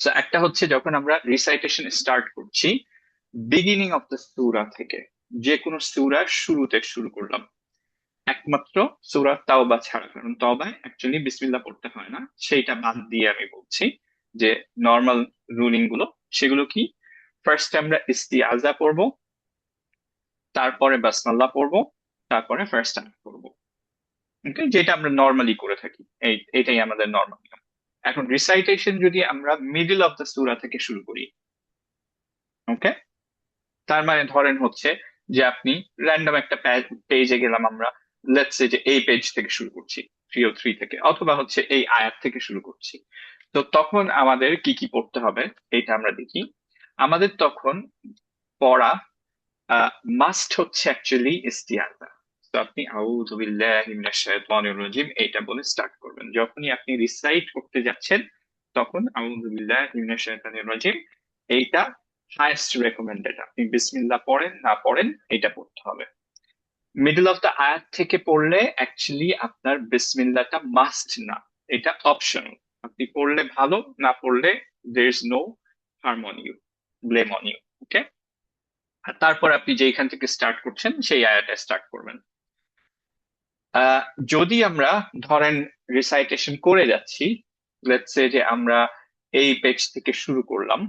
সো একটা হচ্ছে যখন আমরা রিসাইটেশন স্টার্ট করছি বিগিনিং অফ দ্য সূরা থেকে, যে কোনো সূরার শুরুতে শুরু করলাম, একমাত্র সূরা তাওবা ছাড়া, কারণ তওবায় অ্যাকচুয়ালি বিসমিল্লাহ পড়তে হয় না, সেইটা বাদ দিয়ে আমি বলছি যে নর্মাল রুলিং গুলো সেগুলো কি, ফার্স্ট আমরা ইস্তিআজা পড়বো, তারপরে বাসমাল্লাহ পড়বো, তারপরে ফার্স্ট আয়াত পড়বো। ওকে, যেটা আমরা নর্মালি করে থাকি, এটাই আমাদের নর্মাল নিয়ম। এখন রিসাইটেশন যদি আমরা মিডল অফ দ্য সূরা থেকে শুরু করি, ওকে, তার মানে ধরেন হচ্ছে যে আপনি র্যান্ডম একটা পেজে গেলাম, আমরা লেটস সে যে এই পেজ থেকে শুরু করছি 303 থেকে, অথবা হচ্ছে এই আয়াত থেকে শুরু করছি, তো তখন আমাদের কি কি পড়তে হবে এটা আমরা দেখি। আমাদের তখন পড়া মাস্ট হচ্ছে অ্যাকচুয়ালি ইস্তিআজা। তো আপনি আউযু বিল্লাহি মিনাশ শাইতানির রাজিম এইটা বলে স্টার্ট করবেন। যখনই আপনি রিসাইট করতে যাচ্ছেন তখন আউযু বিল্লাহি মিনাশ শাইতানির রাজিম এইটা হাইয়েস্ট রেকমেন্ডেড। আপনি বিসমিল্লাহ পড়েন না পড়েন এটা পড়তে হবে। মিডল অফ দ্য আয়াত থেকে পড়লে অ্যাকচুয়ালি আপনার বিসমিল্লাহটা মাস্ট না, এটা অপশনাল। আপনি পড়লে ভালো, না পড়লে there is no harm on you, blame on you. Okay, আর তারপর আপনি যেখান থেকে স্টার্ট করছেন সেই আয়াতে স্টার্ট করবেন। আহ, যদি আমরা ধরেন রিসাইটেশন করে যাচ্ছি, লেটস সে যে আমরা এই পেজ থেকে শুরু করলাম,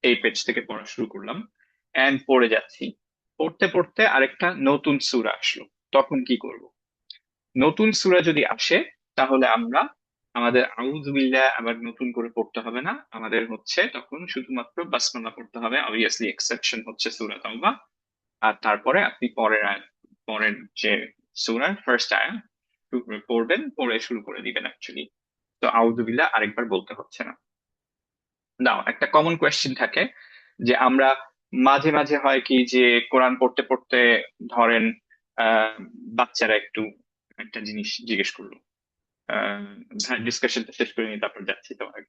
এই পেজ থেকে পড়া শুরু করলাম এন্ড পড়ে যাচ্ছি, পড়তে পড়তে আরেকটা নতুন সূরা আসলো, তখন কি করব? নতুন সূরা যদি আসে তাহলে আমরা আমাদের আউযু বিল্লাহ আবার নতুন করে পড়তে হবে না, আমাদের হচ্ছে তখন শুধুমাত্র বাসমালা পড়তে হবে। অবভিয়াসলি এক্সেপশন হচ্ছে সূরা তাওবা, আর তারপরে আপনি পরের যে সূরার ফার্স্ট আয়াত পড়বেন, পড়ে শুরু করে দিবেন অ্যাকচুয়ালি। তো আউযু বিল্লাহ আরেকবার বলতে হচ্ছে না। নাও একটা কমন কোয়েশ্চেন থাকে যে আমরা মাঝে মাঝে হয় কি যে কোরআন পড়তে পড়তে ধরেন বাচ্চারা একটু একটা জিনিস জিজ্ঞেস করলো, ডিসকাশনটা শেষ করে নিয়ে তারপর যাচ্ছি তোমার।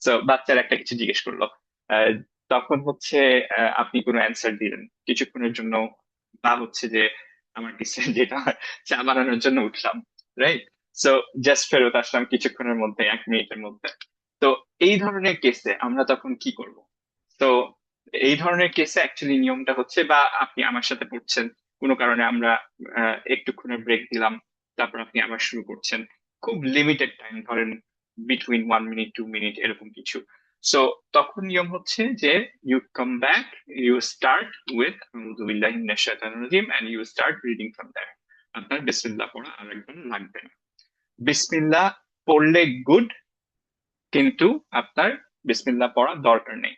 তো বাচ্চারা একটা কিছু জিজ্ঞেস করলো, আহ, তখন হচ্ছে আপনি কোনো অ্যান্সার দিলেন কিছুক্ষণের জন্য, বা হচ্ছে যে আমার কিছু যেটা চা বানানোর জন্য উঠলাম, রাইট? সো জাস্ট ফেরত আসলাম কিছুক্ষণের মধ্যে, 1 মিনিটের মধ্যে। তো এই ধরনের কেসে আমরা তখন কি করব? তো এই ধরনের কেসে অ্যাকচুয়ালি নিয়মটা হচ্ছে, বা আপনি আমার সাথে পড়ছেন, কোনো কারণে আমরা একটুক্ষণের ব্রেক দিলাম, তারপর আপনি আবার শুরু করছেন, খুব লিমিটেড টাইম, ধরেন বিটুইন 1 মিনিট 2 মিনিট এরকম কিছু। সো তখন নিয়ম হচ্ছে যে you come back, you start with আউযু বিল্লাহি মিনাশ শাইতানির রাজিম and you start reading from there. আপনার বিসমিল্লাহ পড়া আরেকবার লাগবে না। বিসমিল্লাহ পড়লে গুড, কিন্তু আপনার বিসমিল্লাহ পড়া দরকার নেই।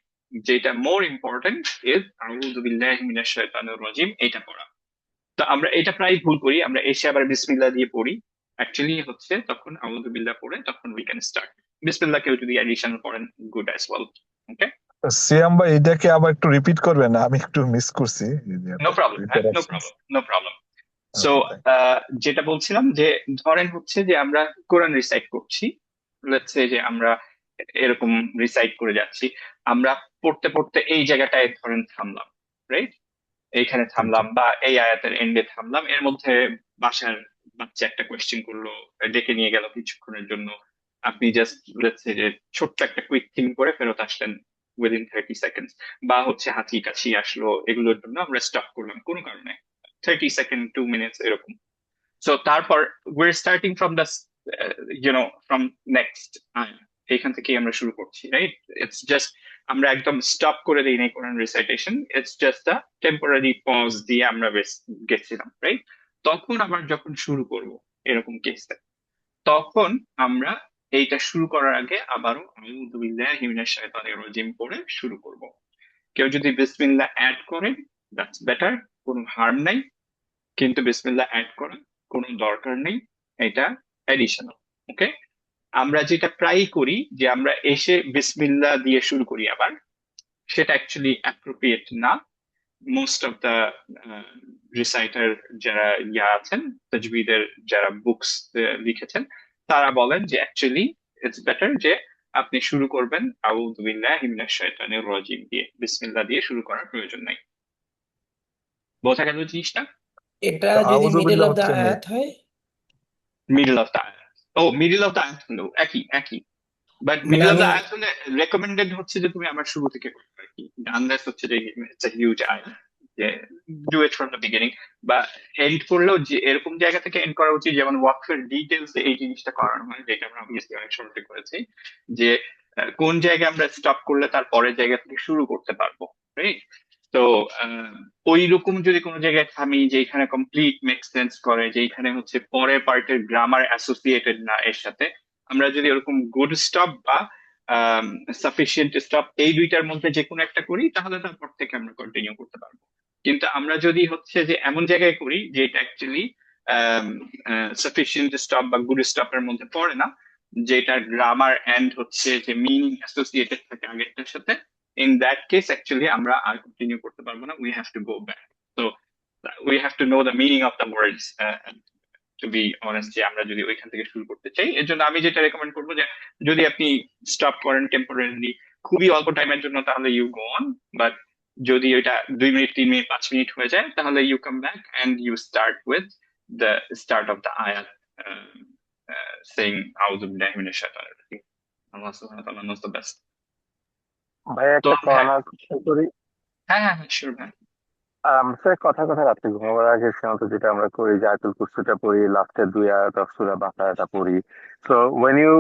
যেটা মোর ইম্পর্টেন্ট ইজ আউযু বিল্লাহি মিনাশ শাইতানির রাজিম এটা পড়া। তো আমরা এটা প্রায় ভুল করি, আমরা এসে আবার বিসমিল্লাহ দিয়ে পড়ি, অ্যাকচুয়ালি হচ্ছে তখন আউযু বিল্লাহ পড়ে তখন উই ক্যান স্টার্ট। বিসমিল্লাহ কেউ যদি অ্যাডিশনাল পড়েন, গুড অ্যাজ ওয়েল। ওকে, সিয়াম ভাই এটাকে আবার একটু রিপিট করবেন, আমি একটু মিস করছি নো প্রবলেম, হ্যাঁ, no problem, no problem. So যেটা বলছিলাম যে ধরেন হচ্ছে যে আমরা কোরআন রিসাইট করছি, লেটস সে যে আমরা এরকম রিসাইট করে যাচ্ছি, আমরা পড়তে পড়তে এই জায়গাটায় ধরেন থামলাম, রাইট? এইখানে থামলাম বা এই আয়াতের এন্ডে থামলাম, এর মধ্যে বাসার বাচ্চা একটা কোয়েশ্চেন করলো, ডেকে নিয়ে গেল কিছুক্ষণের জন্য, আপনি জাস্ট লেটস সে যে ছোট্ট একটা কুইক থিং করে ফেরত আসলেন উইদিন 30 সেকেন্ডস, বা হচ্ছে হাতি কাছি আসলো, এগুলোর জন্য আমরা স্টপ করলাম কোনো কারণে, 30 সেকেন্ড 2 মিনিটস এরকম। সো তারপর we're starting from the from next আয়াত, এখান থেকেই আমরা শুরু করছি, রাইট? ইটস জাস্ট আমরা একদম স্টপ করে দিই নাই কোরআন recitation, it's just a temporary pause দিয়ে আমরা গেছিলাম, রাইট? তখন আবার যখন শুরু করব এরকম কেসে, তখন আমরা এইটা শুরু করার আগে আবারও আউযু বিল্লাহি মিনাশ শাইতানির রাজিম পড়ে শুরু করব। কেউ যদি বিসমিল্লাহ অ্যাড করে, দ্যাটস বেটার, কোনো হার্ম নাই, কিন্তু বিসমিল্লাহ অ্যাড করা কোনো দরকার নেই, এটা অ্যাডিশনাল। ওকে, আমরা যেটা প্রায়ই করি যে আমরা এসে বিসমিল্লাহ দিয়ে শুরু করি আবার, সেটা অ্যাকচুয়ালি অ্যাপ্রোপ্রিয়েট না। মোস্ট অফ দ্য রিসাইটার যারা আছেন, তাজবিদের যারা বুকস লিখেছেন, তারা বলেন যে অ্যাকচুয়ালি ইটস বেটার যে আপনি শুরু করবেন আউযু বিল্লাহি মিনাশ শাইতানির রাজিম দিয়ে, বিসমিল্লাহ দিয়ে শুরু করার প্রয়োজন নাই। বোঝা গেল জিনিসটা? এটা তো যদি আউযু মিডল বিল্লাহ অফ দ্য হচ্ছে আয়াত হয়, মিডল অফ দ্য আয়াত, ও মিডল অফ দ্য আয়াত হলো একই একই, বাট মানে মিডল অফ আমি দ্য আয়াত হলে রেকমেন্ডেড হচ্ছে যে তুমি আমার শুরু থেকে করবে আর কি, আনলেস হচ্ছে যে ইটস এ হিউজ আয়াত, যে do it from the beginning. বা এন্ড করলেও যে এরকম জায়গা থেকে এন্ড করা উচিত, যেমন ওয়াকফের ডিটেলস এই জিনিসটা করানো হয়, যেটা আমরা অবভিয়াসলি অনেক শুরুতে করেছি, যে কোন জায়গায় আমরা স্টপ করলে তার পরের জায়গা থেকে শুরু করতে পারবো, রাইট? তো ওই রকম যদি কোনো জায়গায় থামি যেখানে কমপ্লিট মেক সেন্স করে, যেখানে হচ্ছে পরের পার্টের গ্রামার অ্যাসোসিয়েটেড না এর সাথে, আমরা যদি ওরকম গুড স্টপ বা সাফিসিয়েন্ট স্টপ এই দুইটার মধ্যে যে কোনো একটা করি, তাহলে তারপর থেকে আমরা কন্টিনিউ করতে পারবো। কিন্তু আমরা যদি হচ্ছে যে এমন জায়গায় করি যে এটা অ্যাকচুয়ালি সাফিসিয়েন্ট স্টপ বা গুড স্টপের মধ্যে পড়ে না, যেটার গ্রামার এন্ড হচ্ছে যে মিনিং অ্যাসোসিয়েটেড থাকে আগেরটার সাথে, in that case actually আমরা আর কন্টিনিউ করতে পারবো না, we have to go back. So we have to know the meaning of the words, to be honest, যে আমরা যদি ওইখান থেকে শুরু করতে চাই। এর জন্য আমি যেটা রেকমেন্ড করবো যে যদি আপনি স্টপ করেন টেম্পোরারিলি খুবই অল্প টাইমের জন্য, তাহলে ইউ গো অন। বাট যদি ওইটা 2 মিনিট 3 মিনিট 5 মিনিট হয়ে যায়, তাহলে you come back and you start with the start of the আয়াত, সেইং আউযু বিল্লাহি মিনাশ শাইতানির রাজিম। আল্লাহ সুবহানাহু ওয়া তাআলা knows the best. ভাই তো একটা হ্যাঁ, কর্নার কোশ্চেন করি। হ্যাঁ হ্যাঁ হ্যাঁ শিওর ভাই। স্যার, কথা কথা রাত্রে ঘুমাবার আগে সাধারণত যেটা আমরা করি যে আয়াতুল কুরসিটা পড়ি, লাস্টের 2 আয়াত অফ সূরা বাকারাটা পড়ি। সো when you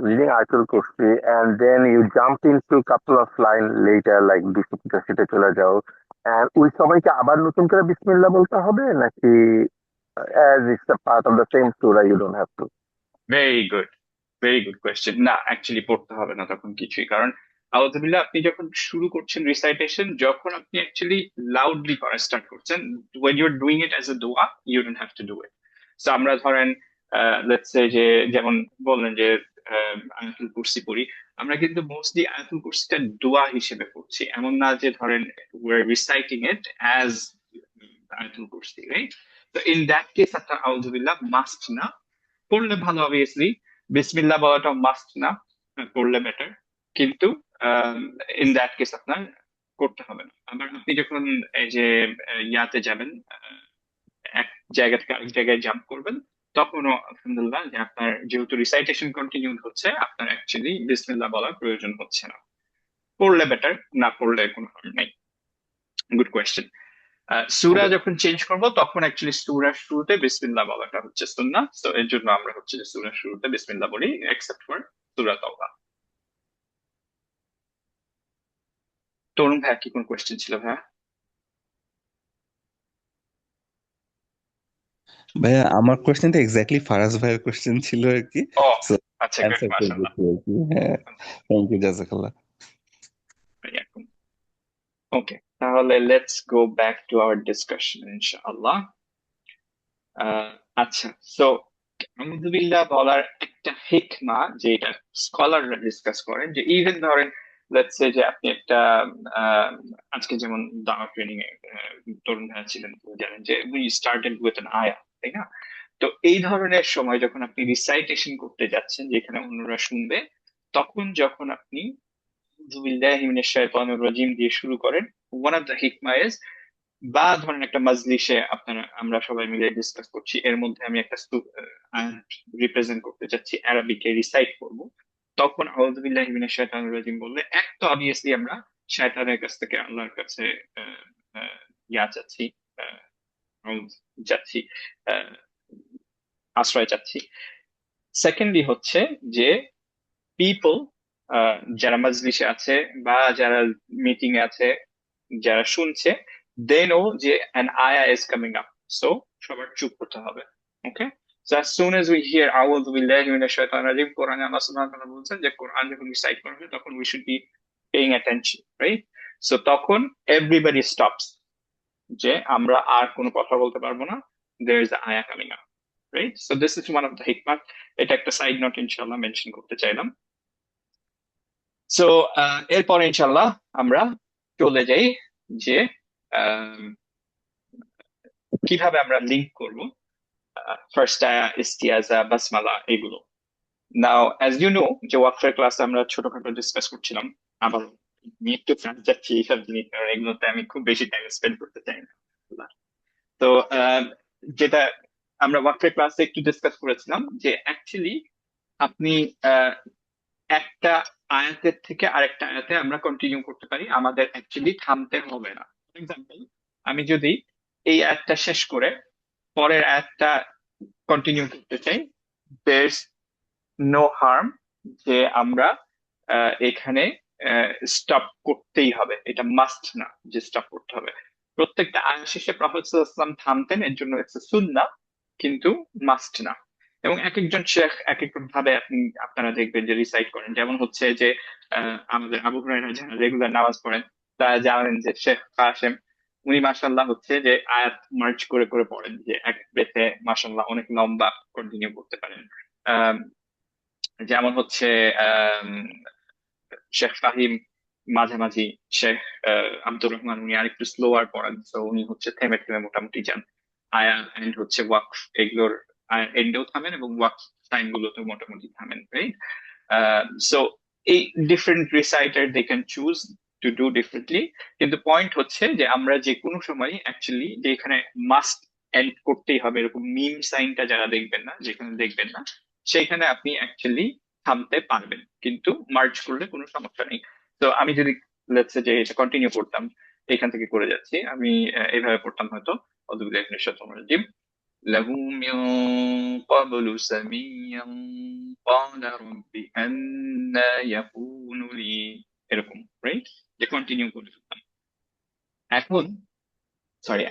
reading আয়াতুল কুরসি and then you jump into couple of line later like 285 চলে যাও, and ওই সময়কে আবার নতুন করে বিসমিল্লাহ বলতে হবে নাকি as it's a part of the same surah you don't have to? Very good, very good question. না, অ্যাকচুয়ালি পড়তে হবে না তখন কিছুই, কারণ আলহামদুলিল্লাহ আপনি যখন শুরু করছেন রিসাইটেশন, যখন আপনি অ্যাকচুয়ালি লাউডলি করা স্টার্ট করছেন, when you're doing it as a dua, you don't have to do it. So আমরা ধরেন লেটস সে যে যেমন বললেন যে আয়াতুল কুরসি পড়ি, আমরা কিন্তু মোস্টলি আয়াতুল কুরসিটা দোয়া হিসেবে পড়ছি, এমন না যে ধরেন we're reciting it as আয়াতুল কুরসি, রাইট? তো ইন দ্যাট কেস আপনার আউযুবিল্লাহ মাস্ট না, পড়লে ভালো, অবভিয়াসলি বিসমিল্লাহ বলাটা মাস্ট না, পড়লে বেটার, কিন্তু ইন দ্যাট কেস আপনার করতে হবে না। আবার আপনি যখন এই যে ইয়াতে যাবেন, এক জায়গা থেকে আরেক জায়গায় জাম্প করবেন, তখনও আলহামদুলিল্লাহ যে আপনার যেহেতু রিসাইটেশন কন্টিনিউ হচ্ছে, আপনার অ্যাকচুয়ালি বিসমিল্লাহ বলার প্রয়োজন হচ্ছে না। পড়লে বেটার, না পড়লে কোনো হার্ম নাই। Good question. সূরা Okay. যখন চেঞ্জ করব, তখন অ্যাকচুয়ালি সূরার শুরুতে বিসমিল্লাহ বলাটা হচ্ছে সুন্নাহ, তো এর জন্য আমরা হচ্ছে যে সূরার শুরুতে বিসমিল্লাহ বলি, এক্সেপ্ট ফর সূরা তাওবা। তরুণ ভাইয়া কি কোন কোয়েশ্চেন ছিল ভাইয়া? ভাইয়া আমার কোশ্চেনটা এক্স্যাক্টলি ফারাজ ভাইয়ের কোশ্চেন ছিল আর কি, ও সো আচ্ছা, গুড, অ্যান্সার করে মাশাআল্লাহ। দিচ্ছি আর কি। হ্যাঁ, থ্যাংক ইউ, জাজাকাল্লাহ। ওকে, তাহলে let's go back to our discussion ইনশাআল্লাহ। আচ্ছা, সো আলহামদুলিল্লাহ বলার একটা হিকমা যেটা স্কলাররা ডিসকাস করেন, যে ইভেন ধরেন লেটস সে যে আপনি একটা আজকে যেমন দাওয়া ট্রেনিং এ তরুণ ভাইয়া ছিলেন, তো জানেন যে উই স্টার্টেড উইথ অ্যান আয়া, তাই না? তো এই ধরনের সময় যখন আপনি রিসাইটেশন করতে যাচ্ছেন যেখানে অন্যরা শুনবে, তখন যখন আপনি আউযু বিল্লাহি মিনাশ শাইতানির রাজিম দিয়ে শুরু করেন, ওয়ান অফ দ্য হিকমা ইজ, বা ধরেন একটা মাজলিসে আপনারা আমরা সবাই মিলে ডিসকাস করছি, এর মধ্যে আমি একটা আয়াত রিপ্রেজেন্ট করতে চাচ্ছি, আরবিকে রিসাইট করব, তখন আউযু বিল্লাহি মিনাশ শাইতানির রাজিম বললে এক তো অবভিয়াসলি আমরা শয়তানের কাছ থেকে আল্লাহর কাছে আহ, আহ, ইয়া চাচ্ছি, যাচ্ছি, আশ্রয় চাচ্ছি। সেকেন্ডলি হচ্ছে যে পিপল যারা মজলিসে আছে বা যারা মিটিং এ আছে, যারা শুনছে, দে নো যে an ayah is coming up, so সবার চুপ করতে হবে। ওকে, so as soon as we hear আউযু বিল্লাহি মিনাশ শাইতানির রাজিম, কোরআনে আল্লাহ সুবহানাহু ওয়া তাআলা বলছেন যে কোরআন যখন রিসাইট করা হবে তখন we should be paying attention, right? So তখন everybody stops, যে আমরা আর কোনো কথা বলতে পারবো না, there is an ayah coming up, right? So this is one of the hikmah. এটা একটা সাইড নোট ইনশাআল্লাহ মেনশন করতে চাইলাম। সো এরপর ইনশাআল্লাহ আমরা চলে যাই যে আম, কিভাবে আমরা লিংক করব ফার্স্ট আয়া, ইস্তিয়াজা, বাসমালা এগুলো। নাও অ্যাজ ইউ নো যে ওয়াকফের ক্লাসে আমরা ছোটখাটো ডিসকাস করছিলাম, আবার আমি একটু ফ্রান্স যাচ্ছি এইসব জিনিস, কারণ এগুলোতে আমি খুব বেশি টাইম স্পেন্ড করতে চাই না। তো যেটা আমরা ওয়াকফের ক্লাসে একটু ডিসকাস করেছিলাম যে অ্যাকচুয়ালি আপনি একটা আয়াতের থেকে আরেকটা আয়াতে আমরা কন্টিনিউ করতে পারি, আমাদের অ্যাকচুয়ালি থামতে হবে না। ফর এক্সাম্পল, আমি যদি এই আয়াতটা শেষ করে পরের আয়াতটা কন্টিনিউ করতে চাই, there's no harm যে আমরা এখানে স্টপ করতেই হবে, এটা মাস্ট না যে স্টপ করতে হবে। প্রত্যেকটা আয়াত শেষে প্রফেট সাল্লাল্লাহু আলাইহি ওয়াসাল্লাম থামতেন, এর জন্য ইটস সুন্নাহ, কিন্তু মাস্ট না। এবং এক একজন শেখ এক এক ভাবে আপনারা দেখবেন যে রিসাইট করেন, যেমন হচ্ছে যে আমাদের আবু হুরায়রা যারা রেগুলার নামাজ পড়েন তারা জানেন যে শেখ কাসেম, উনি মাশাআল্লাহ হচ্ছে যে আয়াত মার্চ করে করে পড়েন, যে এক ব্রেথে মাশাআল্লাহ অনেক লম্বা কন্টিনিউ করতে পারেন। আহ, যেমন হচ্ছে আহ শেখ ফাহিম মাঝামাঝি, শেখ আব্দুর রহমান উনি আরেকটু স্লোয়ার পড়ান, তো উনি হচ্ছে থেমে থেমে মোটামুটি যান। আয়া এন্ড হচ্ছে ওয়াকফ এগুলোর এন্ডেও থামেন এবং ওয়াকফ টাইম গুলোতে মোটামুটি থামেন, রাইট? সো এই different reciter they can choose to do differently, কিন্তু পয়েন্ট হচ্ছে যে আমরা যে কোনো সময় অ্যাকচুয়ালি যে এখানে মাস্ট এন্ড করতেই হবে এরকম মিম সাইনটা যারা দেখবেন না, যেখানে দেখবেন না, সেখানে আপনি অ্যাকচুয়ালি থামতে পারবেন, কিন্তু মার্চ করলে কোনো সমস্যা নেই। তো আমি যদি লেটস সে যে এটা কন্টিনিউ করতাম, এখান থেকে করে যাচ্ছি, আমি এইভাবে পড়তাম হয়তো, আউযু বিল্লাহি মিনাশ শাইতানির রাজিম, লাহু মিন ক্বাবলু সামিয়্যান ক্বালা রাব্বি আন্না ইয়াকুনু লি, এরকম, রাইট? যে কন্টিনিউ করে ফেলতাম। এখন সরি,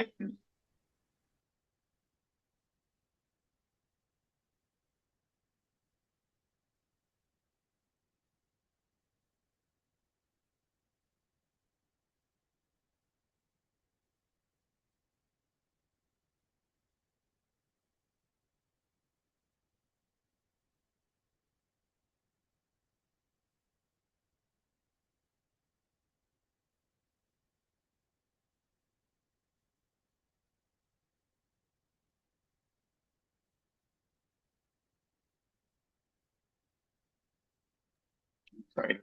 সরি।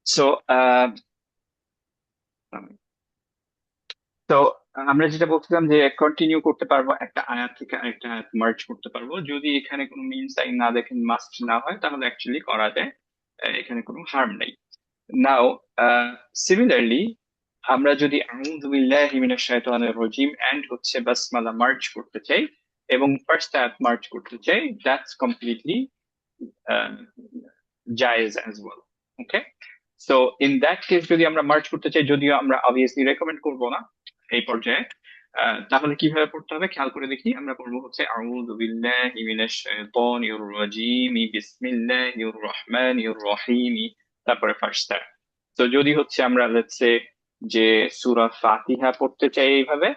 সো তো আমরা যেটা বলছিলাম যে কন্টিনিউ করতে পারবো, একটা আয়াত থেকে আরেকটা আয়াত মার্চ করতে পারবো, যদি এখানে কোনো মিন সাইন না দেখেন, মাস্ট না হয়, তাহলে অ্যাকচুয়ালি করা যায়, এখানে কোনো হার্ম নেই। নাও সিমিলারলি আমরা যদি আউযু বিল্লাহি মিনাশ শাইতানির রাজিম এন্ড হচ্ছে বাসমালা মার্চ করতে চাই এবং ফার্স্ট আয়াত মার্চ করতে চাই, দ্যাটস কমপ্লিটলি জায়েজ as well. Okay, so in that case যদি আমরা মার্চ করতে চাই, যদিও আমরা অবভিয়াসলি রেকমেন্ড করবো না এই পর্যায়ে, তাহলে কিভাবে পড়তে হবে খেয়াল করে দেখি। আমরা পড়বো হচ্ছে আউযু বিল্লাহি মিনাশ শাইতানির রাজিম বিসমিল্লাহির রহমানির রহিম, তারপরে ফার্স্ট আয়াত। তো যদি হচ্ছে আমরা লেটস সে যে সূরা ফাতিহা পড়তে চাই এইভাবে,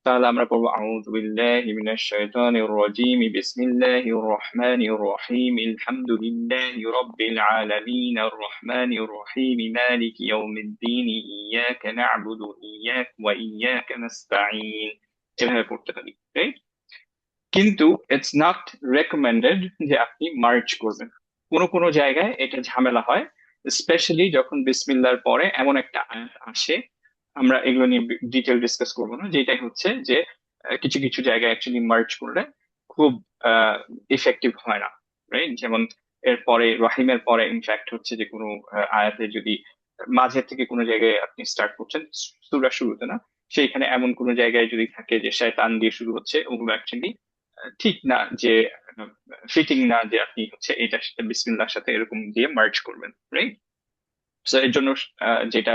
তাহলে আমরা পড়বো আউযু বিল্লাহি মিনাশ শাইতানির রাজিম বিসমিল্লাহির রহমানির রহিম আলহামদুলিল্লাহি রাব্বিল আলামিন আর রহমানির রহিম মালিকি ইয়াউমিদ্দিন ইয়াকা না'বুদু ওয়া ইয়াকা নাস্তাঈন, এভাবে পড়তে পারি, রাইট? কিন্তু ইটস নট রেকমেন্ডেড যে আপনি মার্চ করবেন। কোনো কোনো জায়গায় এটা ঝামেলা হয়, স্পেশালি যখন বিসমিল্লাহর পরে এমন একটা আয়াত আসে, আমরা এগুলো নিয়ে ডিটেল ডিসকাস করবো না, যেটাই হচ্ছে যে কিছু কিছু জায়গায় অ্যাকচুয়ালি মার্চ করলে খুব ইফেক্টিভ হয় না, রাইট? যেমন এরপরে রহিমের পরে ইনফ্যাক্ট হচ্ছে যে কোনো আয়াতে যদি মাঝের থেকে কোনো জায়গায় আপনি স্টার্ট করছেন, সূরা শুরুতে না, সেইখানে এমন কোনো জায়গায় যদি থাকে যে শয়তান দিয়ে শুরু হচ্ছে, ওগুলো অ্যাকচুয়ালি ঠিক না যে ফিটিং না যে আপনি হচ্ছে এটার সাথে বিসমিল্লাহর সাথে এরকম দিয়ে মার্জ করবেন, রাইট? সো এর জন্য যেটা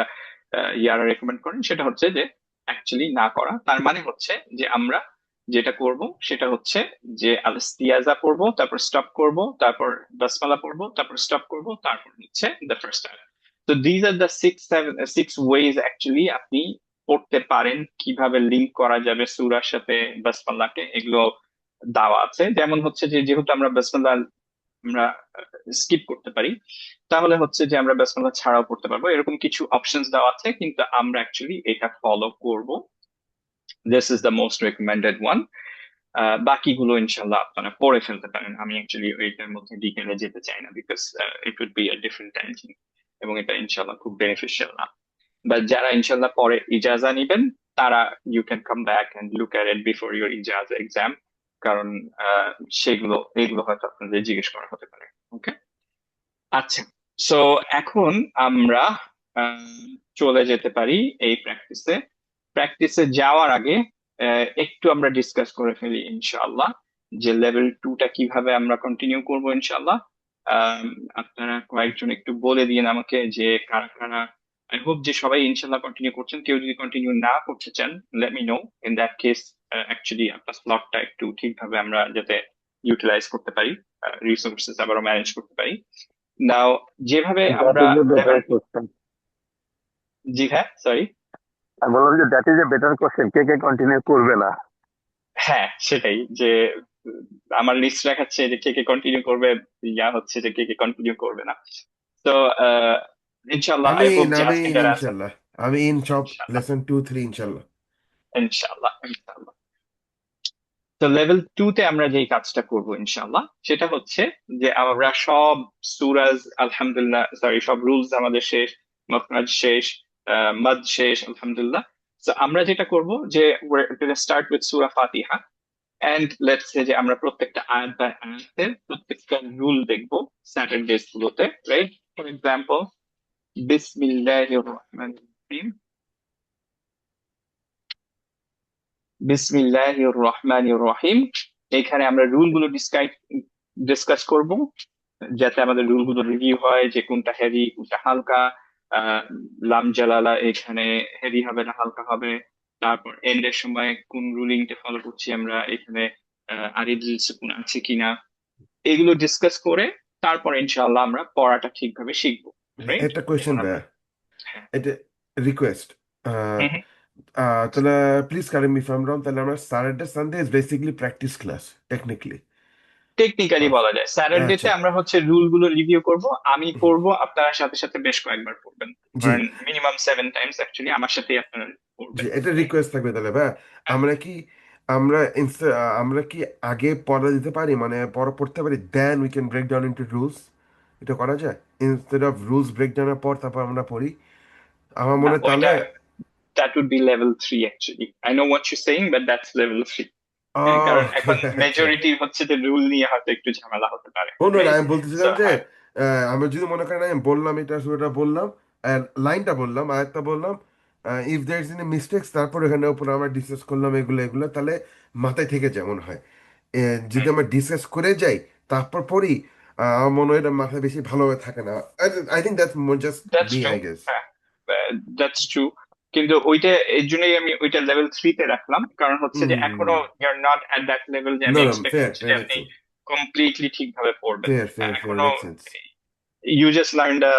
ইয়ারা রেকমেন্ড করেন সেটা হচ্ছে যে অ্যাকচুয়ালি না করা। তার মানে হচ্ছে যে আমরা যেটা করব সেটা হচ্ছে যে আলস্তিয়াজা পড়বো, তারপর স্টপ করব, তারপর বাসমালা পড়বো, তারপর স্টপ করব, তারপর হচ্ছে দ্য ফার্স্ট আয়াত। তো these are the six ways actually আপনি পড়তে পারেন। কিভাবে লিংক করা যাবে সূরার সাথে বাসমালাকে, এগুলো দেওয়া আছে। যেমন হচ্ছে যে যেহেতু আমরা বাসমালা আমরা স্কিপ করতে পারি, তাহলে হচ্ছে যে আমরা বাসমালা ছাড়াও পড়তে পারবো, এরকম কিছু অপশনস দেওয়া আছে, কিন্তু আমরা অ্যাকচুয়ালি এটা ফলো করব। This is the most recommended one. বাকিগুলো ইনশাল্লাহ আপনারা পড়ে ফেলতে পারেন। আমি অ্যাকচুয়ালি এইটার মধ্যে ডিটেলে যেতে চাই না, because it would be a different tangent, এবং এটা ইনশাল্লাহ খুব বেনিফিশিয়াল না। বাট যারা ইনশাল্লাহ পরে ইজাজা নিবেন, তারা you can come back and look at it before your ইজাজা এক্সাম, কারণ এগুলো হয়তো আপনাদের জিজ্ঞেস করা হতে পারে। ওকে, আচ্ছা। সো এখন আমরা চলে যেতে পারি এই প্র্যাকটিসে যাওয়ার আগে একটু আমরা ডিসকাস করে ফেলি ইনশাআল্লাহ যে লেভেল 2টা কিভাবে আমরা কন্টিনিউ করব ইনশাআল্লাহ। আপনারা কয়েকজন একটু বলে দিন আমাকে যে কারা কারা। আই হোপ যে সবাই ইনশাআল্লাহ কন্টিনিউ করছেন। কেউ যদি কন্টিনিউ না করতে চান, let me no. In that case actually আপনার স্লটটা একটু ঠিকভাবে আমরা যাতে ইউটিলাইজ করতে পারি, রিসোর্সেস আবারও ম্যানেজ করতে পারি। নাও যেভাবে দ্যাট আমরা ইজ এ বেটার কোশ্চেন। জি হ্যাঁ, সরি, আমি বললাম যে that is a better question, K K continue করবে না। হ্যাঁ সেটাই, যে আমার লিস্ট দেখাচ্ছে যে কে কে কন্টিনিউ করবে, ইয়া হচ্ছে যে কে কে কন্টিনিউ করবে না। তো ইনশাআল্লাহ আমি আই হোপ ইন যে আমি আজকে ইন যারা আছেন, ইনশাল্লাহ, আমি ইন সব ইনশাআল্লাহ লেসন 2 3 ইনশাল্লাহ। ইনশাআল্লাহ ইনশাআল্লাহ। তো লেভেল 2তে আমরা যেই কাজটা করব ইনশাআল্লাহ সেটা হচ্ছে যে আমরা সব সূরাজ আলহামদুলিল্লাহ, সরি, সব রুলস আমাদের শেষ, মখরাজ শেষ, মাদ শেষ আলহামদুলিল্লাহ। তো আমরা যেটা করব যে স্টার্ট উইথ সূরা ফাতিহা, এন্ড লেটস সে যে আমরা প্রত্যেকটা আয়াত বাই আয়াতের প্রত্যেকটা রুল দেখবো স্যাটারডেজ গুলোতে, রাইট? ফর এক্সাম্পল, বিসমিল্লাহির রহমানির রহিম, বিসমিল্লাহির রহমানির রহিম। এখানে আমরা রুল গুলো ডিসকাস করব, যাতে আমাদের রুল গুলো রিভিউ হয় যে কোনটা হেভি কোনটা হালকা। লাম জালালা এখানে হেভি হবে না হালকা হবে। তারপর এন্ডের সময় কোন রুলিংটা ফলো করছি আমরা এখানে, আরিদুল সুকুন আছে কিনা, এগুলো ডিসকাস করে তারপর ইনশাআল্লাহ আমরা পড়াটা ঠিকভাবে শিখবো, রাইট? একটা কোয়েশ্চেন এখন আমরা ভাইয়া, এটা রিকোয়েস্ট। হুম হুম, তাহলে please correct me if I am রং, তাহলে আমরা Saturday Sunday is basically practice class technically. Technically বলা যায় স্যাটারডেতে আচ্ছা, আমরা হচ্ছে রুল গুলো রিভিউ করব। আমি পড়বো, আপনারা সাথে সাথে বেশ কয়েকবার পড়বেন, জি ধরেন মিনিমাম 7 টাইমস অ্যাকচুয়ালি আমার সাথেই আপনারা জি, পড়বেন। এটা রিকোয়েস্ট থাকবে তাহলে ভাইয়া। আমরা কি আমরা কি আগে পড়া দিতে পারি, মানে পড়া পড়তে পারি, then we can break down into rules? এটা করা যায় ইনস্টেড অফ রুলস ব্রেক ডাউনের পর তারপর আমরা পড়ি? আমার না, মনে হয় তাহলে ওইটা that would be level 3 actually. I know what you're saying, but that's level 3. হ্যাঁ, কারণ ওকে এখন আচ্ছা। মেজরিটি হচ্ছে যে রুল নিয়ে হয়তো একটু ঝামেলা হতে পারে, ও না, রাইট? আমি সো বলতেছিলাম যে হ্যাঁ, আমি যদি মনে করেন আমি বললাম এটা শুরুটা বললাম, লাইনটা বললাম, আয়াতটা বললাম, if there is any mistakes তারপর এখানে উপর আমরা ডিসকাস করলাম এগুলো এগুলো, তাহলে মাথায় থেকে যেমন হয়। যদি আমরা ডিসকাস করে যাই তারপর পড়ি, আমার মনে হয় এটা মাথায় বেশি ভালোভাবে থাকে না। I think that's just that's me true. I guess. হ্যাঁ, দ্যাটস ট্রু। কিন্তু ওইটা এর জন্যই আমি ওইটা লেভেল 3 তে রাখলাম, কারণ হচ্ছে যে এখনো you are not at that level যে আমি না না, এক্সপেক্ট ফেয়ার করছি যে ফেয়ার আপনি কমপ্লিটলি ঠিকভাবে পড়বেন। ফেয়ার ফেয়ার ফেয়ার এখনো make sense. You just learn the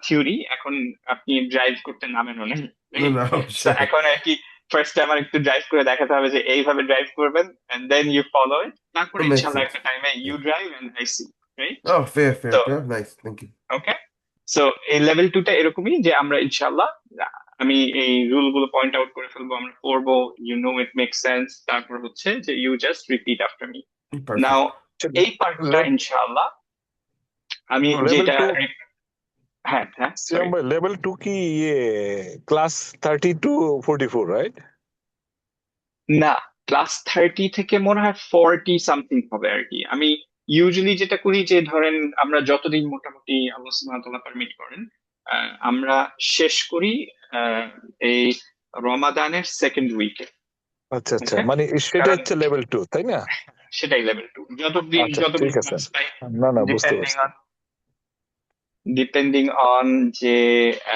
theory, এখন আপনি ড্রাইভ করতে নামেনও না, না right? না, So অবশ্যই। এখন আর কি ফার্স্ট টাইম আর একটু ড্রাইভ করে দেখাতে হবে যে এইভাবে ড্রাইভ করবেন, and then you follow it, তারপর মেক ইনশাআল্লাহ সেন্স। একটা টাইমে you drive and I see, right? ও ফেয়ার ফেয়ার তো fair, nice, thank you. Okay, so এই লেভেল 2টা এরকমই যে আমরা ইনশাআল্লাহ আমি এই রুল গুলো পয়েন্ট আউট করে ফেলবো, আমরা পড়বো, you know it make sense, তারপর হচ্ছে যে you just repeat after me. Now perfect. এই পার্টটা ইনশাআল্লাহ আমি লেভেল যেটা 2, হ্যাঁ হ্যাঁ, সিয়াম সরি, ভাই, লেভেল 2 কি ক্লাস 30 to 44, রাইট? না, ক্লাস 30 থেকে মনে হয় 40 সামথিং হবে আর কি। আমি ইউজুয়ালি যেটা করি যে ধরেন আমরা যতদিন মোটামুটি আল্লাহ সুবহানাহু ওয়া তাআলা পারমিট করেন, আমরা শেষ করি আহ, এই রমাদানের সেকেন্ড উইকে। আচ্ছা আচ্ছা, ওকে, মানে সেটা কারণ হচ্ছে লেভেল 2, তাই না? সেটাই লেভেল 2। আচ্ছা যতগুলো ঠিক আছে, ক্লাস পাই, না না বুঝতে ডিপেন্ডিং পারছি। অন ডিপেন্ডিং অন যে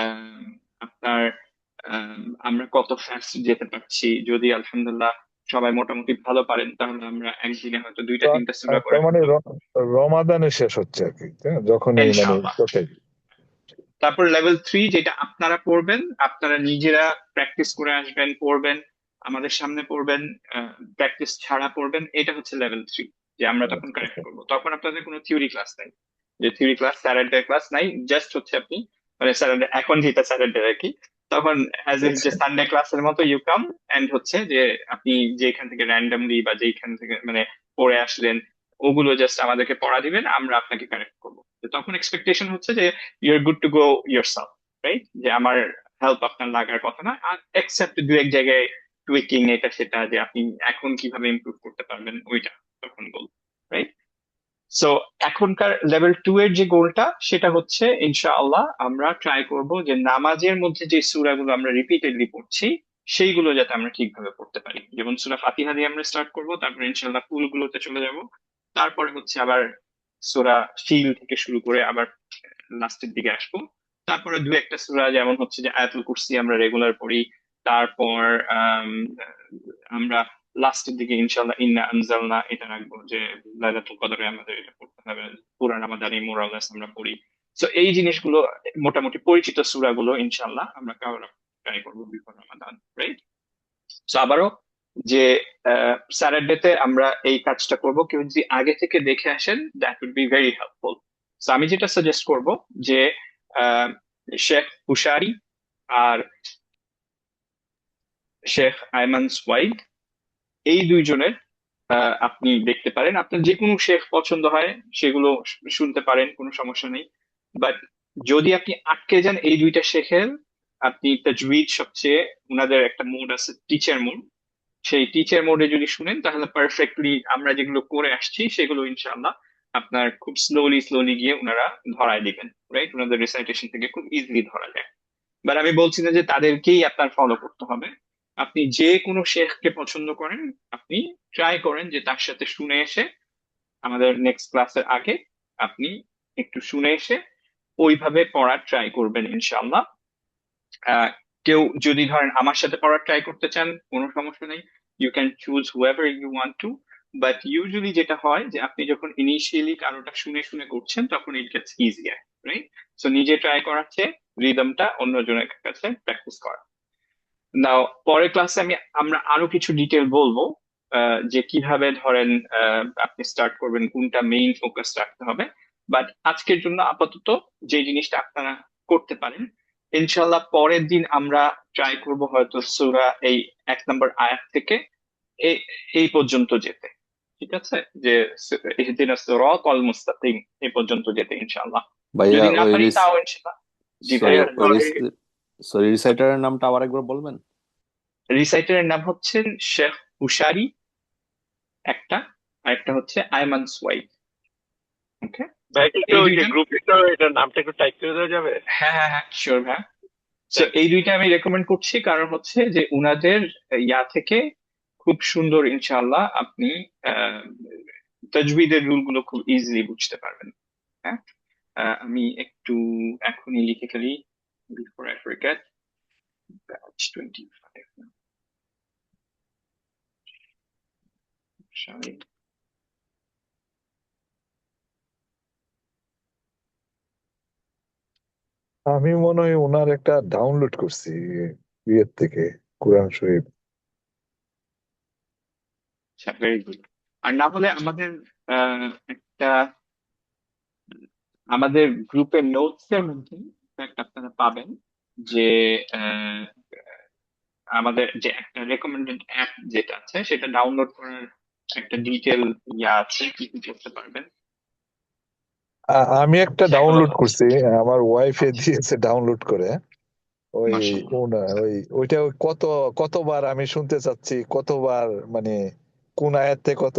আম, আপনার আমরা কত ফাস্ট যেতে পারছি। যদি আলহামদুলিল্লাহ সবাই মোটামুটি ভালো পারেন, তাহলে আমরা একদিনে হয়তো দুইটা তিনটা সূরা করে তার মানে ফেলবো রমাদানে শেষ হচ্ছে আর কি, তাই না? যখনই মানে ইনশাআল্লাহ। চোখে। তারপর লেভেল 3 যেটা আপনারা পড়বেন, আপনারা নিজেরা প্র্যাকটিস করে আসবেন, পড়বেন, আমাদের সামনে পড়বেন, প্র্যাকটিস ছাড়া পড়বেন, এটা হচ্ছে লেভেল 3, যে আমরা তখন কারেক্ট করবো। তখন আপনাদের কোনো থিওরি ক্লাস নাই, যে থিওরি ক্লাস স্যাটারডে ক্লাস নাই, জাস্ট হচ্ছে আপনি মানে স্যাটারডে, এখন যেটা স্যাটারডে আর কি, তখন অ্যাজ ইফ যে সানডে ক্লাসের মতো ইউ কাম, এন্ড হচ্ছে যে আপনি যেখান থেকে র্যান্ডমলি বা যেখান থেকে মানে পড়ে আসলেন, ওগুলো জাস্ট আমাদেরকে পড়া দিবেন, আমরা আপনাকে কারেক্ট করবো। তো তখন এক্সপেকটেশন হচ্ছে যে your good to go yourself, right? যে আমার হেল্প আপনার লাগার কথা না, এক্সেপ্ট দু এক জায়গায় টুইকিং এটা সেটা, যে আপনি এখন কিভাবে ইমপ্রুভ করতে পারবেন ওইটা তখন গোল, রাইট? সো এখনকার লেভেল 2 এর যে গোলটা, সেটা হচ্ছে ইনশাআল্লাহ আমরা ট্রাই করব যে নামাজের মধ্যে যে সূরাগুলো আমরা রিপিটেডলি পড়ছি, সেইগুলো যাতে আমরা ঠিকভাবে পড়তে পারি। যেমন সূরা ফাতিহা দিয়ে আমরা স্টার্ট করব, তারপর ইনশাআল্লাহ ফুলগুলোতে চলে যাব, তারপরে হচ্ছে আবার সূরা ফিল থেকে শুরু করে আবার লাস্টের দিকে আসবো। তারপরে দু একটা সূরা যেমন হচ্ছে যে আয়াতুল কুরসি আমরা রেগুলার পড়ি। তারপর আমরা লাস্টের দিকে ইনশাল্লাহ ইন্না আনজালনা এটা রাখবো, যে লাইলাতুল কদরে আমাদের এটা পড়তে হবে, পুরা রামাদানি মোরালেস আমরা পড়ি। তো এই জিনিসগুলো, মোটামুটি পরিচিত সূরাগুলো ইনশাল্লাহ আমরা কভার ট্রাই করবো বিফোর রামাদান, রাইট? তো আবারও যে স্যাটারডেতে আমরা এই কাজটা করব, কেউ যদি আগে থেকে দেখে আসেন that would be very helpful. তো আমি যেটা সাজেস্ট করব যে আহ, শেখ হুশারি আর শেখ আয়মান সোয়াইদ, এই দুইজনের আপনি দেখতে পারেন। আপনার যে কোনো শেখ পছন্দ হয় সেগুলো শুনতে পারেন, কোনো সমস্যা নেই। বাট যদি আপনি আটকে যান এই দুইটা শেখের, আপনি তাজউইদ সবচেয়ে, ওনাদের একটা মোড আছে টিচার মোড, সেই টিচার মোডে যদি শুনেন তাহলে পারফেক্টলি আমরা যেগুলো করে আসছি সেগুলো ইনশাআল্লাহ আপনার খুব স্লোলি স্লোলি গিয়ে ওনারা ধরায় দিবেন, রাইট? ওনাদের রিসাইটেশন থেকে খুব ইজিলি ধরা যায়। বাট আমি বলছি না যে তাদেরকেই আপনার ফলো করতে হবে। আপনি যে কোনো শেখকে পছন্দ করেন, আপনি ট্রাই করেন যে তার সাথে শুনে এসে, আমাদের নেক্সট ক্লাসের আগে আপনি একটু শুনে এসে ওইভাবে পড়ার ট্রাই করবেন ইনশাআল্লাহ। আহ, কেউ যদি ধরেন আমার সাথে পড়ার ট্রাই করতে চান, কোনো সমস্যা নেই, you can choose whatever you want to. But usually যেটা হয় যে আপনি যখন ইনিশিয়ালি কারোটা শুনে শুনে করছেন, তখন it gets easier, right? So নিজে ট্রাই করার চেয়ে রিদমটা অন্যজনের কাছে প্র্যাকটিস করা। নাও পরের ক্লাসে আমরা আরো কিছু ডিটেল বলবো, যে কিভাবে ধরেন আপনি স্টার্ট করবেন, কোনটা মেইন ফোকাস রাখতে হবে। বাট আজকের জন্য আপাতত যে জিনিসটা আপনারা করতে পারেন, ইনশাল্লাহ পরের দিন আমরা ট্রাই করব হয়তো সূরা এই 1 নম্বর আয়াত থেকে এই এই পর্যন্ত যেতে, ঠিক আছে? যে ইহদিনাস সিরাতাল মুস্তাকিম এই পর্যন্ত যেতে ইনশাআল্লাহ। ভাইয়া যদি না ওই পারি তাও ইনশাআল্লাহ। জি সরি ভাইয়া। সরি রিসাইটারের নামটা আবার একবার বলবেন? রিসাইটারের নাম হচ্ছেন শেখ হুশারি একটা, আর একটা হচ্ছে আয়মান সোয়াইদ। ওকে, ভাই একটু এই ওই যে দুইটা, গ্রুপ এটার নামটা একটু টাইপ করে দেওয়া যাবে? হ্যাঁ হ্যাঁ হ্যাঁ শিওর ভাই। তো এই দুইটা আমি রেকমেন্ড করছি, কারণ হচ্ছে যে উনাদের ইয়া থেকে খুব সুন্দর ইনশাআল্লাহ আপনি আহ, তাজবিদের রুল গুলো খুব ইজিলি বুঝতে পারবেন। হ্যাঁ, আমি একটু এখনই লিখে ফেলি before I forget. Batch 25 sorry. আমি মনে হয় ওনার একটা ডাউনলোড করছি ইয়ের থেকে, কোরআন শরীফ। আচ্ছা, ভেরি গুড। আর না হলে আমাদের একটা আমাদের গ্রুপের নোটস এর মধ্যে fact আপনারা পাবেন যে আহ, আমাদের যে একটা রেকমেন্ডেড অ্যাপ যেটা আছে, সেটা ডাউনলোড করার একটা ডিটেল ইয়া আছে, কি কি করতে পারবেন আমি একটা সেগুলো ডাউনলোড হচ্ছে। করছি, আমার ওয়াইফে আচ্ছা, দিয়েছে ডাউনলোড করে। ওই মাশাআল্লাহ। ওইটা ওই কতবার আমি শুনতে চাচ্ছি, কতবার মানে কোন আয়াত থেকে কত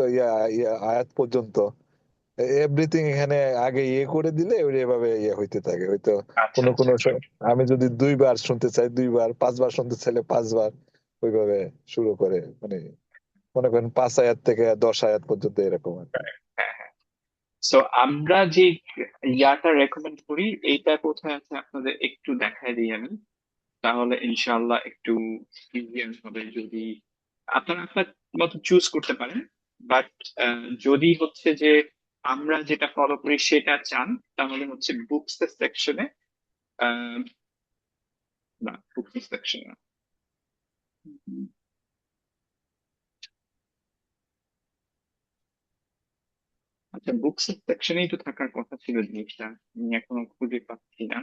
আয়াত পর্যন্ত এভরিথিং এখানে আগে করে দিলে ওই এভাবে হইতে থাকে হয়তো। আচ্ছা কোনো আচ্ছা। আমি যদি 2 বার শুনতে চাই 2 বার, 5 বার শুনতে চাইলে 5 বার, ওইভাবে শুরু করে মানে মনে করেন 5 আয়াত থেকে 10 আয়াত পর্যন্ত এরকম আর কি। হ্যাঁ হ্যাঁ। সো আমরা যে ইয়াটা রেকমেন্ড করি এইটা কোথায় আছে আপনাদের একটু দেখায় দিই আমি, তাহলে ইনশাআল্লাহ একটু ইজিয়ার হবে। যদি আপনারা আপনার মতো চুজ করতে পারেন, বাট যদি হচ্ছে যে আমরা যেটা ফলো করি সেটা চান, তাহলে হচ্ছে বুকস সেকশনে, না বুকস সেকশনে না, আচ্ছা বুকস সেকশনেই তো থাকার কথা ছিল জিনিসটা, আমি এখনো খুঁজে পাচ্ছি না।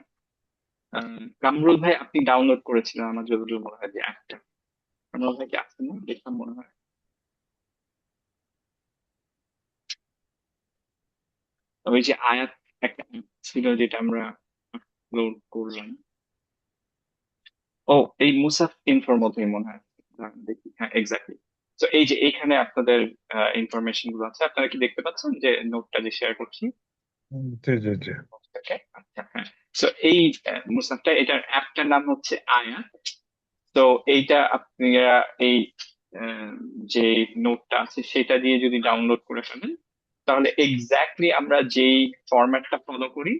কামরুল ভাই আপনি ডাউনলোড করেছিলেন আমার যতদূর মনে হয় যে একটা, কামরুল ভাই কি আসছে না দেখলাম মনে হয়। ওই যে আয়াত একটা ছিল যেটা আমরা আপলোড করলাম, ও এই মুসাফ ইনফোর মতোই মনে হয়। দাঁড়ান দেখি, হ্যাঁ এক্স্যাক্টলি। তো এই যে এইখানে আপনাদের ইনফরমেশন গুলো আছে, আপনারা কি দেখতে পাচ্ছেন যে নোটটা যে শেয়ার করছি? জি জি জি। Okay, আচ্ছা হ্যাঁ। তো এই মুসাফটা, এটার অ্যাপটার নাম হচ্ছে আয়াত। তো এইটা আপনারা এই আহ, যে নোটটা আছে সেটা দিয়ে যদি ডাউনলোড করে ফেলেন, তাহলে এক্স্যাক্টলি আমরা যেই ফরম্যাটটা ফলো করি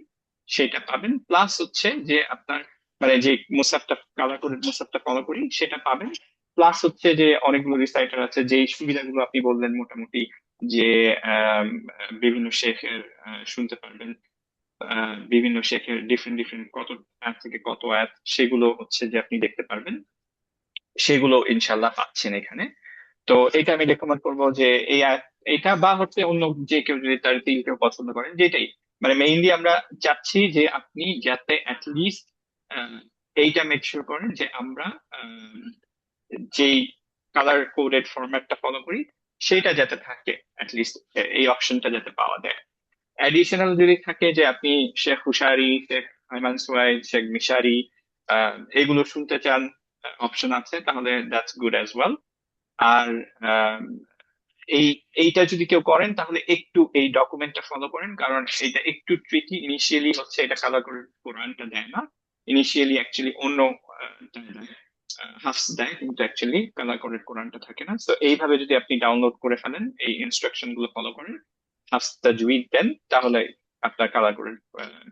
সেটা পাবেন, প্লাস হচ্ছে যে আপনার মানে যে মুসাফটা কালার কোডেড মুসাফটা ফলো করি সেটা পাবেন, প্লাস হচ্ছে যে অনেকগুলো রিসাইটার আছে যেই সুবিধাগুলো আপনি বললেন মোটামুটি, যে আম, বিভিন্ন শেখের শুনতে পারবেন, বিভিন্ন শেখের ডিফারেন্ট ডিফারেন্ট কত অ্যাপ থেকে কত অ্যাপ, সেগুলো হচ্ছে যে আপনি দেখতে পারবেন, সেগুলো ইনশাল্লাহ পাচ্ছেন এখানে। তো এটা আমি রেকমেন্ড করবো যে এই এটা বা হচ্ছে অন্য যে কেউ যদি তার তিল কেউ পছন্দ করেন যেটাই, মানে মেইনলি আমরা চাচ্ছি যে আপনি যাতে অ্যাটলিস্ট এইটা মেক শিওর করেন যে আমরা যেই কালার কোডেড ফরম্যাটটা ফলো করি সেটা যাতে থাকে, অ্যাটলিস্ট এই অপশনটা যাতে পাওয়া যায়। অ্যাডিশনাল যদি থাকে যে আপনি শেখ হুশারি, শেখ আইমান সুয়াইদ, শেখ মিশারি এগুলো শুনতে চান, অপশন আছে, তাহলে দ্যাটস গুড অ্যাজ ওয়েল। আর আম, এই এইটা যদি কেউ করেন তাহলে একটু এই ডকুমেন্টটা ফলো করেন, কারণ এটা একটু ট্রিকি। ইনিশিয়ালি হচ্ছে এটা কালার করে কোরআনটা দেয় না, ইনিশিয়ালি অ্যাকচুয়ালি অন্য হাফস দেয়, কিন্তু অ্যাকচুয়ালি কালার করে কোরআনটা থাকে না। তো এইভাবে যদি আপনি ডাউনলোড করে ফেলেন, এই ইনস্ট্রাকশন গুলো ফলো করেন, হাফস তাজউইদ দেন, তাহলে আপনার কালার করে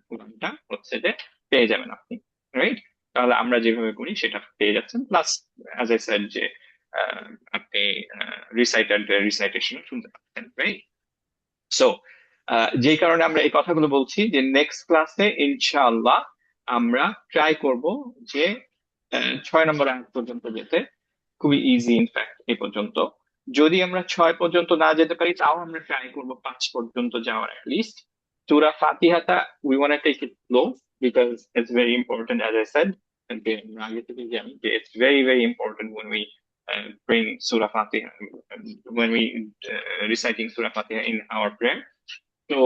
কোরআনটা হচ্ছে যে পেয়ে যাবেন আপনি, রাইট? তাহলে আমরা যেভাবে করি সেটা পেয়ে যাচ্ছেন, প্লাস অ্যাজ আই সেড যে আহ, আপনি রিসাইটারদের রিসাইটেশন শুনতে পাচ্ছেন, রাইট? সো যেই কারণে আমরা এই কথাগুলো বলছি যে নেক্সট ক্লাসে ইনশাআল্লাহ আমরা ট্রাই করব যে 6 নম্বর আয়াত পর্যন্ত যেতে, খুবই ইজি ইনফ্যাক্ট এ পর্যন্ত। যদি আমরা 6 পর্যন্ত না যেতে পারি তাও আমরা ট্রাই করবো 5 পর্যন্ত যাওয়ার লিস্ট। সূরা ফাতিহাটা we want take it slow, because it's very important as I said আগে থেকে জানি যে it's very very important when we bring Surah Fatiha, when we reciting Surah Fatiha in our prayer. তো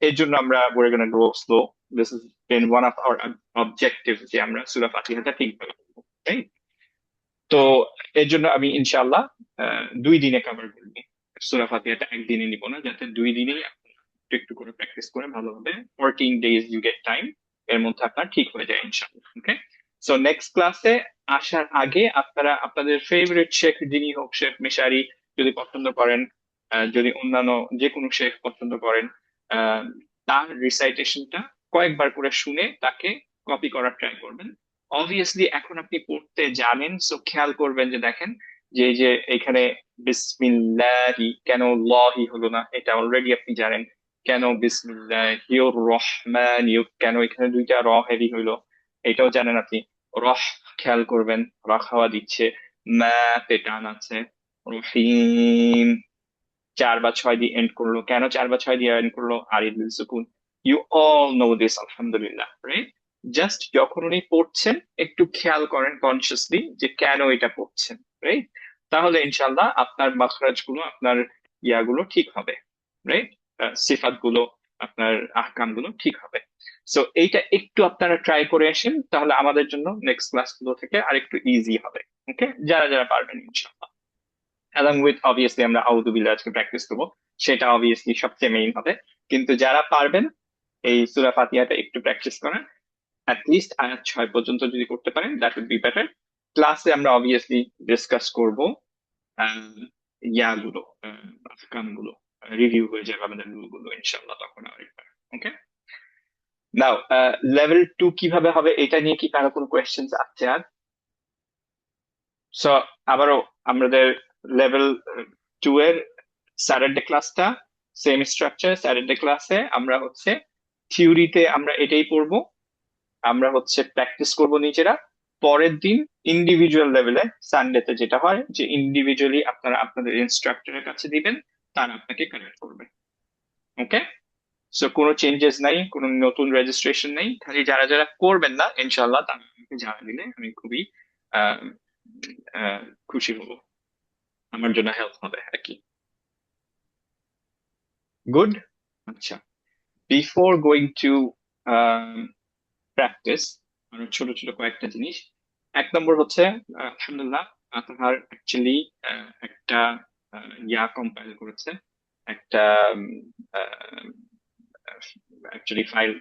এর জন্য আমরা we're gonna go slow. This has been one of our objectives যে আমরা সূরা ফাতিহাটা ঠিকভাবে পড়বো, right? তো এর জন্য আমি ইনশাআল্লাহ 2 দিনে কভার করবো সূরা ফাতিহাটা, একদিনে নিব না, যাতে 2 দিনেই আপনি একটু একটু করে প্র্যাকটিস করে ভালোভাবে 14 days you get time, এর মধ্যে আপনার ঠিক হয়ে যায় ইনশাআল্লাহ। ওকে, সো নেক্সট ক্লাসে আসার আগে আপনারা আপনাদের ফেভারিট শেখ যিনি হোক, শেখ মিশারি যদি পছন্দ করেন, যদি অন্যান্য যে কোনো শেখ পছন্দ করেন, আহ, তার রিসাইটেশনটা কয়েকবার করে শুনে তাকে কপি করার ট্রাই করবেন। অবভিয়াসলি এখন আপনি পড়তে জানেন, সো খেয়াল করবেন যে দেখেন যে এই যে এখানে বিসমিল্লাহি কেন লহি হলো না, এটা অলরেডি আপনি জানেন। কেন বিসমিল্লাহির রহমানির কেন এখানে 2টা র হেভি হইলো, এটাও জানেন আপনি। রহ খেয়াল করবেন, রখাওয়া দিচ্ছে, মা তে টান আছে, রহিম 4 বা 6 দিয়ে এন্ড করলো, কেন 4 বা 6 দিয়ে এন্ড করলো, আরিদ বিল সুকুন। ইউ অল নো দিস আলহামদুলিল্লাহ, রাইট? জাস্ট যখন উনি পড়ছেন একটু খেয়াল করেন কনসিয়াসলি যে কেন এটা পড়ছেন, রাইট? তাহলে ইনশাল্লাহ আপনার মাখরাজ গুলো, আপনার ইয়াগুলো ঠিক হবে, রাইট? সিফাত গুলো, আপনার আহকাম গুলো ঠিক হবে। সো এইটা একটু আপনারা ট্রাই করে আসেন, তাহলে আমাদের জন্য নেক্সট ক্লাস গুলো থেকে আরেকটু ইজি হবে। ওকে, যারা যারা পারবেন ইনশাল্লাহ, along with obviously আমরা আউযু বিল্লাহ আজকে প্র্যাকটিস করবো, সেটা অবভিয়াসলি সবচেয়ে মেইন হবে। কিন্তু যারা পারবেন এই সূরা ফাতিহাটা একটু প্র্যাকটিস করেন, লিস্ট আয়াত 6 পর্যন্ত যদি করতে পারেন দ্যাট উড বি বেটার। ক্লাসে আমরা অবভিয়াসলি ডিসকাস করব ইয়াগুলো আহকামগুলো রিভিউ হয়ে যাবে আমাদের রুলগুলো ইনশাআল্লাহ তখন আরেকবার। ওকে, নাও লেভেল 2 কিভাবে হবে এটা নিয়ে কি কারো কোনো কোয়েশ্চেন্স আছে আর? সো আবারও আমাদের লেভেল 2 এর স্যাটারডে ক্লাসটা সেম স্ট্রাকচার। স্যাটারডে ক্লাসে আমরা হচ্ছে থিওরিতে আমরা এটাই পড়বো, আমরা হচ্ছে প্র্যাকটিস করব নিজেরা। পরের দিন ইন্ডিভিজুয়াল লেভেলে সানডেতে যেটা হয় যে ইন্ডিভিজুয়ালি আপনারা আপনাদের ইনস্ট্রাক্টরের কাছে দিবেন, তারা আপনাকে কানেক্ট করবে। ওকে, সো কোনো চেঞ্জেস নাই, কোনো নতুন রেজিস্ট্রেশন নেই, খালি যারা যারা করবেন না ইনশাল্লাহ তারা আমাকে জানা দিলে আমি খুবই আহ, খুশি হব, আমার জন্য হেল্প হবে আর কি। গুড, আচ্ছা, বিফোর গোয়িং টু প্র্যাকটিস মানে ছোট ছোট কয়েকটা জিনিস। এক নম্বর হচ্ছে আলহামদুলিল্লাহ আতহার অ্যাকচুয়ালি একটা কম্পাইল করেছে, একটা অ্যাকচুয়ালি ফাইল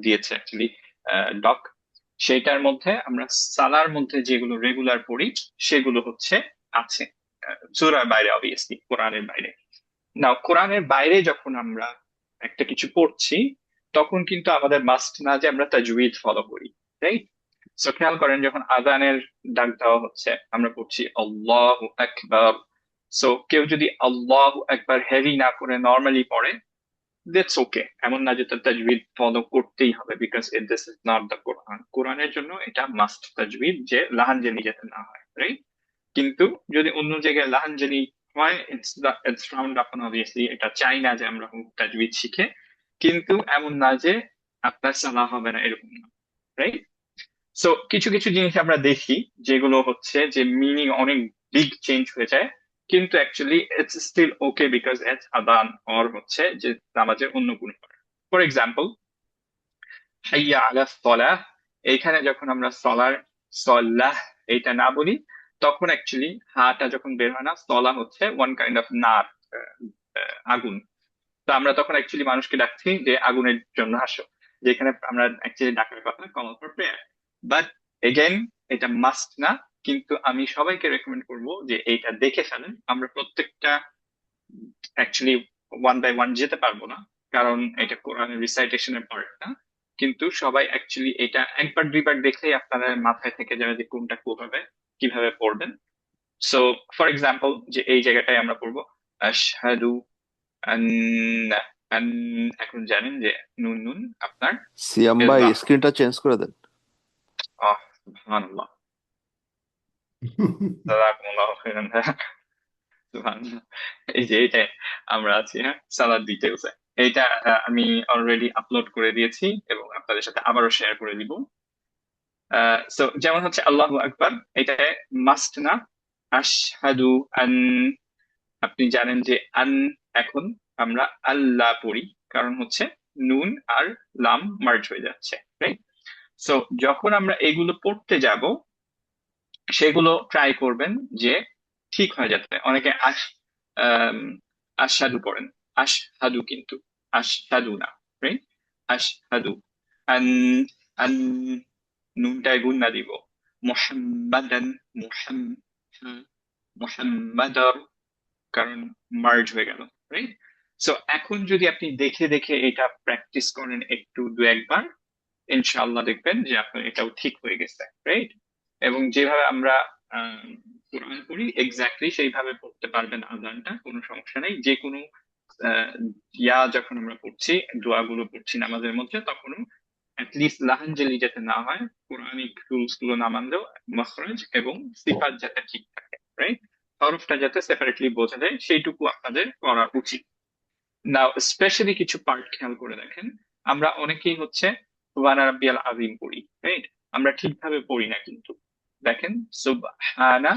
দিয়েছে অ্যাকচুয়ালি ডক। সেইটার মধ্যে আমরা সালার মধ্যে যেগুলো রেগুলার পড়ি সেগুলো হচ্ছে আছে, সূরার বাইরে অবভিয়াসলি, কোরআনের বাইরে। না, কোরআনের বাইরে যখন আমরা একটা কিছু পড়ছি তখন কিন্তু আমাদের মাস্ট না যে আমরা তাজউইদ ফলো করি, রাইট? সো খেয়াল করেন যখন আযানের ডাক দেওয়া হচ্ছে আমরা পড়ছি আল্লাহু আকবার। সো কেউ যদি আল্লাহু আকবার হেভি না করে নর্মালি পড়ে, দ্যাটস ওকে, এমন না যে তার তাজউইদ ফলো করতেই হবে, because this is not the Quran. কোরআনের জন্য এটা মাস্ট তাজউইদ, যে লাহানজানি যাতে না হয়, রাইট? কিন্তু যদি অন্য জায়গায় লাহানজানি হয়, ইটস ফ্রাউন্ড আপন অবভিয়াসলি, এটা চাই না যে আমরা তাজউইদ শিখে, কিন্তু এমন না যে আপনার সালাহ হবে না এরকম না, রাইট? সো কিছু কিছু জিনিস আমরা দেখি যেগুলো হচ্ছে যে মিনিং অনেক বিগ চেঞ্জ হয়ে যায়, কিন্তু actually it's still okay because it's আদান অর হচ্ছে যে নামাজের অন্য কোনো part। ফর এক্সাম্পল হাইয়া আলা সলাহ, এইখানে যখন আমরা সলাহ এইটা না বলি তখন অ্যাকচুয়ালি হাটা যখন বের হয় না, সলা হচ্ছে ওয়ান কাইন্ড অফ নার, আগুন। তো আমরা তখন অ্যাকচুয়ালি মানুষকে ডাকছি যে আগুনের জন্য আসো, যেখানে আমরা অ্যাকচুয়ালি ডাকার কথা call for prayer. But again এটা মাস্ট না, কিন্তু আমি সবাইকে রেকমেন্ড করব যে এইটা দেখে ফেলেন। আমরা প্রত্যেকটা অ্যাকচুয়ালি ওয়ান বাই ওয়ান যেতে পারবো না, কারণ এটা কোরআনের রিসাইটেশনের পার্ট না, কিন্তু সবাই অ্যাকচুয়ালি এটা একবার দুইবার দেখলেই আপনাদের মাথায় থেকে যাবে যে কোনটা কিভাবে পড়বেন। সো ফর এক্সাম্পল যে এই জায়গাটায় আমরা পড়বো আশহাদু আন্না, এখন জানেন যে নুন নুন আপনার সিয়াম ভাই স্ক্রিনটা চেঞ্জ করে দেন। সুবহানাল্লাহ, জাযাকুমুল্লাহু খাইরান। সুবহানাল্লাহ, এই যে এইটাই আমরা আছি, হ্যাঁ, সালাদ ডিটেলসে। এইটা আমি অলরেডি আপলোড করে দিয়েছি এবং আপনাদের সাথে আবারও শেয়ার করে দিব। সো যেমন হচ্ছে আল্লাহু আকবার, এটা মাস্ট না। আশহাদু আন, আপনি জানেন যে আন, এখন আমরা আল্লাহ পড়ি, কারণ হচ্ছে নুন আর লাম মার্জ হয়ে যাচ্ছে, রাইট? সো যখন আমরা এগুলো পড়তে যাব সেগুলো ট্রাই করবেন যে ঠিক হয়ে যাচ্ছে। অনেকে আশহাদু পড়েন, আশহাদু কিন্তু আশহাদু না, রাইট? আশহাদু আন, আন নুনটায় গুন্না দিব, মুহাম্মাদান, মুহাম্মাদার, কারণ মার্জ হয়ে গেল, রাইট? সো এখন যদি আপনি দেখে দেখে এটা প্র্যাকটিস করেন একটু দু একবার, ইনশাআল্লাহ দেখবেন যে আপনার এটাও ঠিক হয়ে গেছে, রাইট? এবং যেভাবে আমরা কোরআন পড়ি এক্স্যাক্টলি সেইভাবে পড়তে পারবেন আযানটা, কোনো সমস্যা নেই। যে কোনো যখন আমরা পড়ছি, দোয়াগুলো পড়ছি নামাজের মধ্যে, তখনও অ্যাটলিস্ট লাহানজালি যাতে না হয়, কোরআনিক রুলস গুলো না মানলেও মখরাজ এবং সিফাত যাতে ঠিক থাকে, রাইট? হরফটা যাতে সেপারেটলি বোঝা যায় সেইটুকু আপনাদের করা উচিত। নাও স্পেশালি কিছু পার্ট খেয়াল করে দেখেন, আমরা অনেকেই হচ্ছে সুবহান রাব্বিয়াল আযীম পড়ি, রাইট? আমরা ঠিকভাবে পড়ি না, কিন্তু দেখেন সুবহানা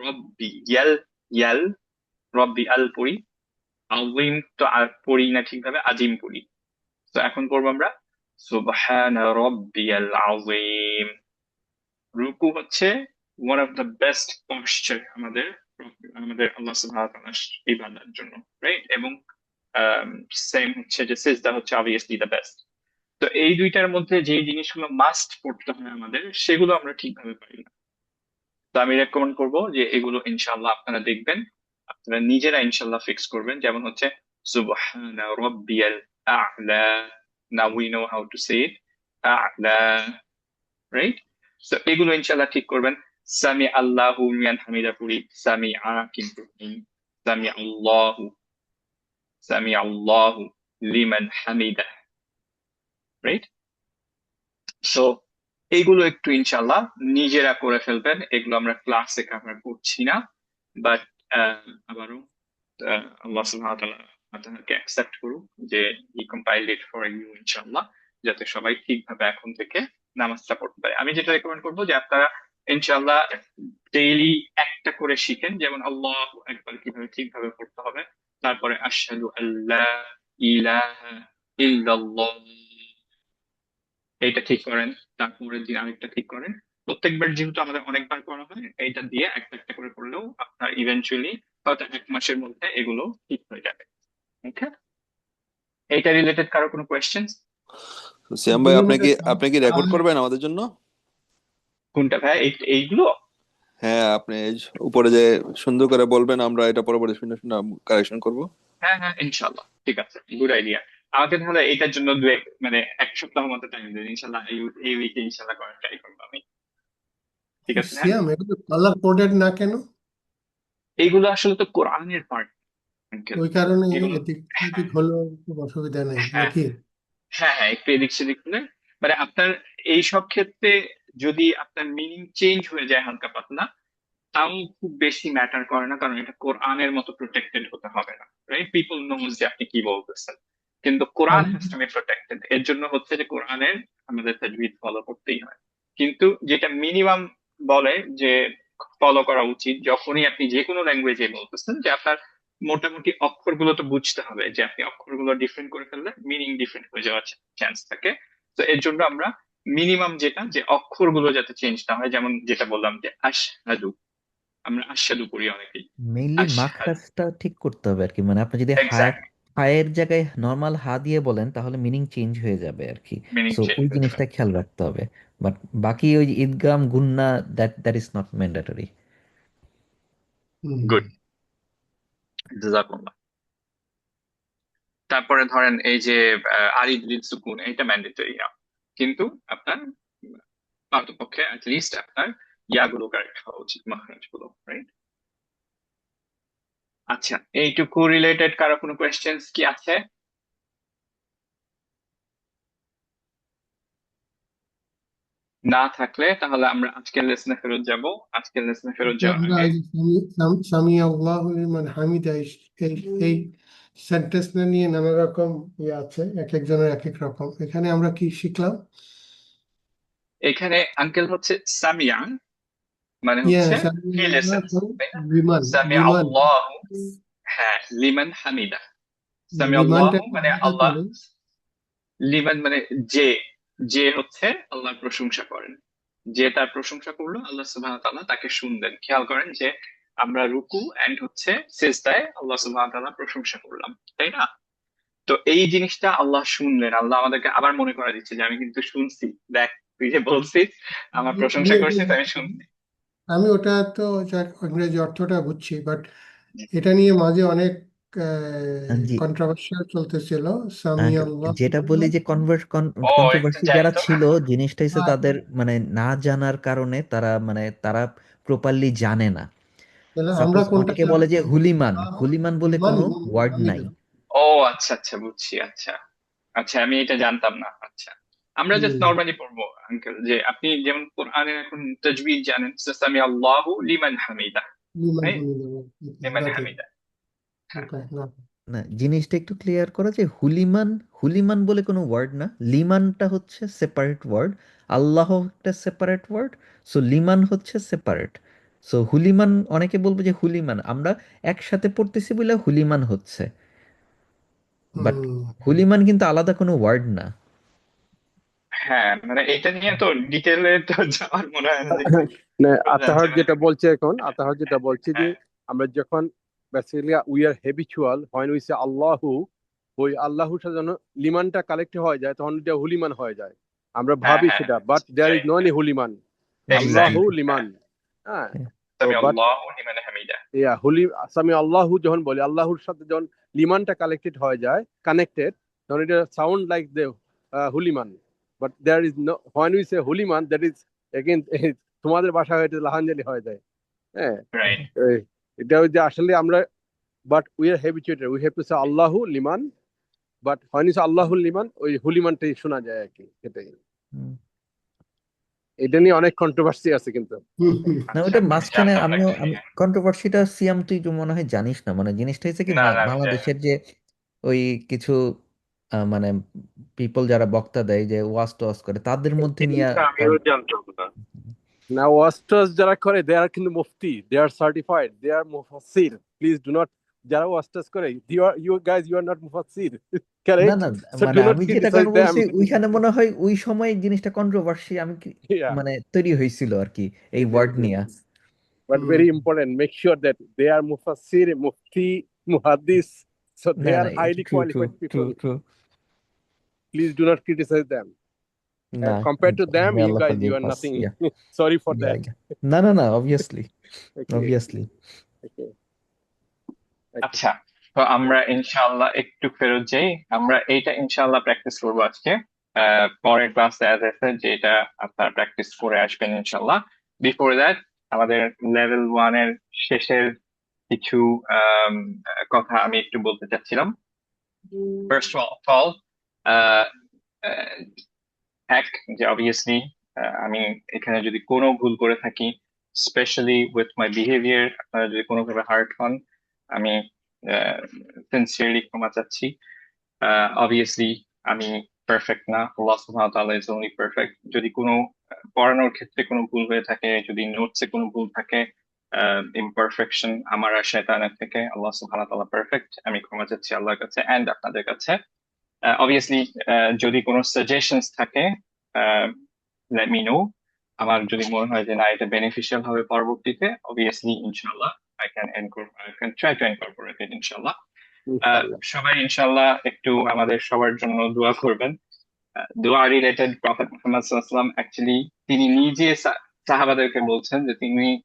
রাব্বিয়াল, ইয়াল রব্বি আল পড়ি, আযীম তো আর পড়ি না ঠিকভাবে, আজিম পড়ি। তো এখন পড়বো আমরা সুবহানা রাব্বিয়াল আযীম। রুকু হচ্ছে one of the best posture আমাদের আল্লাহ সুবহানাহু ওয়া তাআলার ইবাদতের জন্য, রাইট? এবং সেম হচ্ছে যে সিজদা হচ্ছে অবভিয়াসলি দ্য বেস্ট। তো এই দুইটার মধ্যে যে জিনিসগুলো মাস্ট পড়তে হয় আমাদের, সেগুলো আমরা ঠিকভাবে পারি না। তো আমি রেকমেন্ড করবো যে এগুলো ইনশাআল্লাহ আপনারা দেখবেন, আপনারা নিজেরা ইনশাল্লাহ ফিক্স করবেন, যেমন হচ্ছে সুবহানা রাব্বিয়াল আ'লা। Now we know how to say it, আ'লা, রাইট? সো এগুলো ইনশাল্লাহ ঠিক করবেন। সামি আল্লাহু লিমান হামিদা পড়ি, সামি কিন্তু নেই। সামি আল্লাহু, সামি আল্লাহু লিমান হামিদা, রাইট? সো এইগুলো একটু ইনশাল্লাহ নিজেরা করে ফেলবেন, এগুলো আমরা ক্লাসে কভার করছি না। বাট আবারও আল্লাহ সুবহানাহু ওয়া তাআলা আপনাকে অ্যাকসেপ্ট করুক যে হি কম্পাইলড ইট ফর ইউ ইনশাল্লাহ, যাতে সবাই ঠিকভাবে এখন থেকে নামাজটা পড়তে পারে। আমি যেটা রেকমেন্ড করবো যে আপনারা ইনশাল্লাহ ডেইলি একটা করে শিখেন, যেমন আল্লাহু আকবার কিভাবে ঠিকভাবে পড়তে হবে, তারপরে আশহাদু আল্লা ইলাহা ইল্লাল্লাহ এইটা ঠিক করেন, তারপরের দিন আরেকটা ঠিক করেন। প্রত্যেকবার যেহেতু আমাদের অনেকবার করা হয়, এইটা দিয়ে একটা একটা করে করলেও আপনার ইভেনচুয়ালি হয়তো 1 মাসের মধ্যে এগুলো ঠিক হয়ে যাবে। ওকে, এইটা রিলেটেড কারো কোনো কোয়েশ্চেন? সিয়াম ভাই, আপনি কি রেকর্ড করবেন আমাদের জন্য? কোনটা ভাই? এইগুলো? হ্যাঁ, আপনি এই যে উপরে যে সুন্দর করে বলবেন, আমরা এটা পরবর্তী শুনে শুনে কারেকশন করব। হ্যাঁ হ্যাঁ, ইনশাল্লাহ, ঠিক আছে, গুড আইডিয়া। আমাকে তাহলে এটার জন্য মানে 1 সপ্তাহ মতো টাইম দেন ইনশাল্লাহ, এই উইকে ইনশাল্লাহ করার ট্রাই করবো আমি। ঠিক আছে? হ্যাঁ, সিয়াম, এগুলো কালার কোডেড না কেন? এইগুলো আসলে তো কোরআনের পার্ট আঙ্কেল, ওই কারণে এগুলো। এদিক হ্যাঁ সেদিক হলেও খুব অসুবিধা নেই হ্যাঁ নাকি? হ্যাঁ হ্যাঁ, একটু এদিক সেদিক হলে মানে আপনার এই সব ক্ষেত্রে যদি আপনার মিনিং চেঞ্জ হয়ে যায় হালকা পাতলা, তাও খুব বেশি ম্যাটার করে না, কারণ এটা কোরআনের মতো প্রোটেক্টেড হতে হবে না, রাইট? পিপল নোজ যে আপনি কি বলতেছেন, কিন্তু কোরআন হ্যাজ টু বি প্রোটেক্টেড। এর জন্য হচ্ছে যে কোরআনের আমাদের তাজবিদ ফলো করতেই হয়। কিন্তু যেটা মিনিমাম বলে যে ফলো করা উচিত, যখনই আপনি যে কোনো ল্যাঙ্গুয়েজে বলতেছেন, যে আপনার মোটামুটি অক্ষরগুলো তো বুঝতে হবে, যে আপনি অক্ষরগুলো ডিফারেন্ট করে ফেললে মিনিং ডিফারেন্ট হয়ে যাওয়ার চান্স থাকে। তো এর জন্য আমরা মিনিমাম যেটা, যে অক্ষরগুলো যাতে চেঞ্জ না হয়, যেমন যেটা বললাম যে আশহাদু, আমরা আশহাদু করি অনেকেই, মেইনলি আশহাদু, মাখরাজটা ঠিক করতে হবে আর কি, মানে আপনি যদি এক্স্যাক্ট হায়ের জায়গায় নর্মাল হা দিয়ে বলেন তাহলে মিনিং চেঞ্জ হয়ে যাবে আর কি। মিনিং সো চেঞ্জ ওই হয়ে জিনিসটা যাবে। খেয়াল রাখতে হবে। বাট বাকি ওই ঈদগাম গুন্না, that is not mandatory. Hmm. Good, জাযাকুমুল্লাহ। তারপরে ধরেন এই যে আরিদ বিল সুকুন, এটা ম্যান্ডেটরি না, কিন্তু আপনার পারতপক্ষে লিস্ট আপনার ইয়াগুলো কারেক্ট হওয়া উচিত, মাখরাজ গুলো, রাইট? আচ্ছা, এইটুকু রিলেটেড কারো কোনো কোয়েশ্চেন্স কি আছে? না থাকলে তাহলে আমরা আজকের লেসনে ফেরত যাব। আজকের লেসনে ফেরত যাওয়ার আমরা আগে সামি আল্লাহু লিমান হামিদা এই সেন্টেন্সটা নিয়ে নানা রকম ইয়ে আছে, এক একজনের এক এক রকম। এখানে আমরা কি শিখলাম? এখানে আঙ্কেল হচ্ছে সামিয়ান, মানে ইয়া হচ্ছে সামি হি আল্লাহ লিসেন্স, তাই না? লিমান সামি লিমান আল্লাহ, হ্যাঁ, লিমান হামিদা। সামি আল্লাহ লিমানটা একটু মানে আলাদা আল্লাহ, করে। লিমান মানে যে, যে হচ্ছে আল্লাহর প্রশংসা করেন, যে তার প্রশংসা করলো, আল্লাহ সুবহানাহু ওয়া তাআলা তাকে শুনলেন। খেয়াল করেন যে আমরা রুকু এন্ড হচ্ছে সিজদায় আল্লাহ সুবহানাহু ওয়া তাআলা প্রশংসা করলাম, তাই না? তো এই জিনিসটা আল্লাহ শুনলেন, আল্লাহ আমাদেরকে আবার মনে করা দিচ্ছে যে আমি কিন্তু শুনছি, দেখ তুই যে বলছিস আমার প্রশংসা করছিস, আমি শুনছি। আমি ওটা তো ইংরেজি অর্থটা বুঝছি, বাট এটা নিয়ে মাঝে অনেক জি, কন্ট্রোভার্সিয়াল চলতেছিল। সামি আল্লাহ যেটা বলি যে ও, একটু কন্ট্রোভার্সি যাই যারা তো। ছিল, জিনিসটা হচ্ছে তাদের মানে না জানার কারণে তারা প্রপারলি জানে না। তাহলে আমরা সাপোজ কোনটা অনেকে বলে যে হুলিমান, আল্লাহ হুলিমান বলে লিমান কোনো ওয়ার্ড নাই। হামিদা। ও আচ্ছা আচ্ছা, বুঝছি। আচ্ছা আচ্ছা, আমি এটা জানতাম না। আচ্ছা, আমরা জাস্ট হুম, নর্মালি পড়বো আঙ্কেল, যে আপনি যেমন কোরআনের এখন তাজবিদ জানেন, সামি আল্লাহু লিমান হামিদা, লিমান right? Hamida. Liman got it. Hamida, হ্যাঁ। ওকে, না। না, জিনিসটা একটু ক্লিয়ার করা যে হুলিমান, হুলিমান বলে কোনো ওয়ার্ড না, লিমানটা হচ্ছে সেপারেট ওয়ার্ড, আল্লাহ একটা সেপারেট ওয়ার্ড। সো লিমান হচ্ছে সেপারেট। সো হুলিমান, অনেকে বলবে যে হুলিমান, আমরা একসাথে পড়তেছি বলে হুলিমান হচ্ছে, বাট হুম। হুলিমান কিন্তু আলাদা কোনো ওয়ার্ড না। হ্যাঁ, মানে এটা নিয়ে তো ডিটেলে তো যাওয়ার মনে হয় না যে একটু না, প্রয়োজন আছে, আতাহার মানে যেটা বলছে এখন, আতাহার যেটা বলছে যে হ্যাঁ আমরা যখন বেসিক্যালি উই আর হ্যাবিচুয়াল হয় হইছে আল্লাহু, ওই আল্লাহুর সাথে যখন লিমানটা কালেক্ট হয়ে যায় তখন এটা হুলিমান হয়ে যায়। আমরা হ্যাঁ ভাবি হ্যাঁ, সেটা, but there is right no any right, হুলিমান, আল্লাহু এক্স্যাক্টলি, হ্যাঁ। লিমান। হ্যাঁ, তো সামি বাট আল্লাহু লিমান হামিদা। সামি আল্লাহু যখন বলি, আল্লাহর সাথে যখন লিমানটা কালেক্টেড হয়ে যায়, কানেক্টেড, তখন এটা সাউন্ড লাইক দ্য হুলিমান, but there is no, when we say হুলিমান, দ্যাট ইজ এগেইন তোমাদের ভাষায় এটা লাহানজালি হয়ে যায়। হ্যাঁ, রাইট। এটা ওই যে আসলে আমরা, but we are habituated, we have to say আল্লাহু লিমান, বাট হোয়েন ইজ আল্লাহু লিমান, ওই হুলিমানটাই শোনা যায় আর কি, সেটাই। হুম। এটা নিয়ে অনেক কন্ট্রোভার্সি আছে কিন্তু। না আচ্ছা, ওটা মাঝখানে জানতাম না আমি actually। কন্ট্রোভার্সিটা সিয়াম তুই তো মনে হয় জানিস না, মানে জিনিসটা হয়েছে কি না না, আমি জানি না। বাংলাদেশের যে ওই কিছু মানে পিপল যারা বক্তা দেয় যে ওয়াজ টোয়াজ করে তাদের মধ্যে নিয়ে আমিও জানতাম না। না, ওয়াস্টার্স যারা করে দে আর কিন্তু মুফতি, they are certified, they are মুফাসসির। প্লিজ ডু নট, যারা ওয়াস্টার্স করে, you guys, you are not মুফাসসির, না কারেক্ট? না সো মানে ডু নট আমি যেটা ক্রিটিসাইজ কথা দেম। বলছি ওইখানে মনে হয় ওই সময় জিনিসটা কন্ট্রোভার্সি ইয়া, মানে তৈরি হয়েছিল আর কি এই ওয়ার্ড নিয়ে। But very important, make sure that they are মুফাসসির, মুফতি, মুহাদ্দিস, সো দে না আর না highly true true qualified true people. True please do not criticise them, না and compared to them, may you Allah guys, you forgive are us. nothing. Yeah, Sorry for yeah, that. yeah. No, obviously, Okay, obviously. okay. আচ্ছা, তো আমরা ইনশাআল্লাহ একটু ফেরত যাই। আমরা এইটা ইনশাআল্লাহ প্র্যাকটিস করবো আজকে। পরের ক্লাসে অ্যাজ আই সেড, যেটা আপনারা প্র্যাকটিস করে আসবেন ইনশাআল্লাহ। বিফোর দ্যাট আমাদের লেভেল 1 এর শেষের কিছু কথা আমি একটু বলতে চাচ্ছিলাম। ফার্স্ট অফ অল, এক, যে অবভিয়াসলি আমি এখানে যদি কোনো ভুল করে থাকি, স্পেশালি উইথ মাই বিহেভিয়ার, আপনারা যদি কোনোভাবে হার্ট হন, আমি সিনসিয়ারলি ক্ষমা চাচ্ছি। অবভিয়াসলি আমি পারফেক্ট না, আল্লাহ সুবহানাহু ওয়া তাআলা ইজ অনলি পারফেক্ট। যদি কোনো পড়ানোর ক্ষেত্রে কোনো ভুল হয়ে থাকে, যদি নোটসে কোনো ভুল থাকে, ইমপারফেকশন আমার আর শয়তানের থেকে, আল্লাহ সুবহানাহু ওয়া তাআলা পারফেক্ট। আমি ক্ষমা চাচ্ছি আল্লাহর কাছে এন্ড আপনাদের কাছে। অবভিয়াসলি যদি কোনো সাজেশনস থাকে, লেট মি নো। আমার যদি মনে হয় যে না এটা বেনিফিশিয়াল হবে পরবর্তীতে, অবভিয়াসলি ইনশাআল্লাহ I can try to incorporate it ইনশাআল্লাহ। সবাই ইনশাআল্লাহ একটু আমাদের সবার জন্য দোয়া করবেন। দোয়া রিলেটেড প্রফেট মুহাম্মদ সাল্লাল্লাহু আলাইহি ওয়াসাল্লাম অ্যাকচুয়ালি তিনি নিজে সাহাবাদেরকে বলছেন যে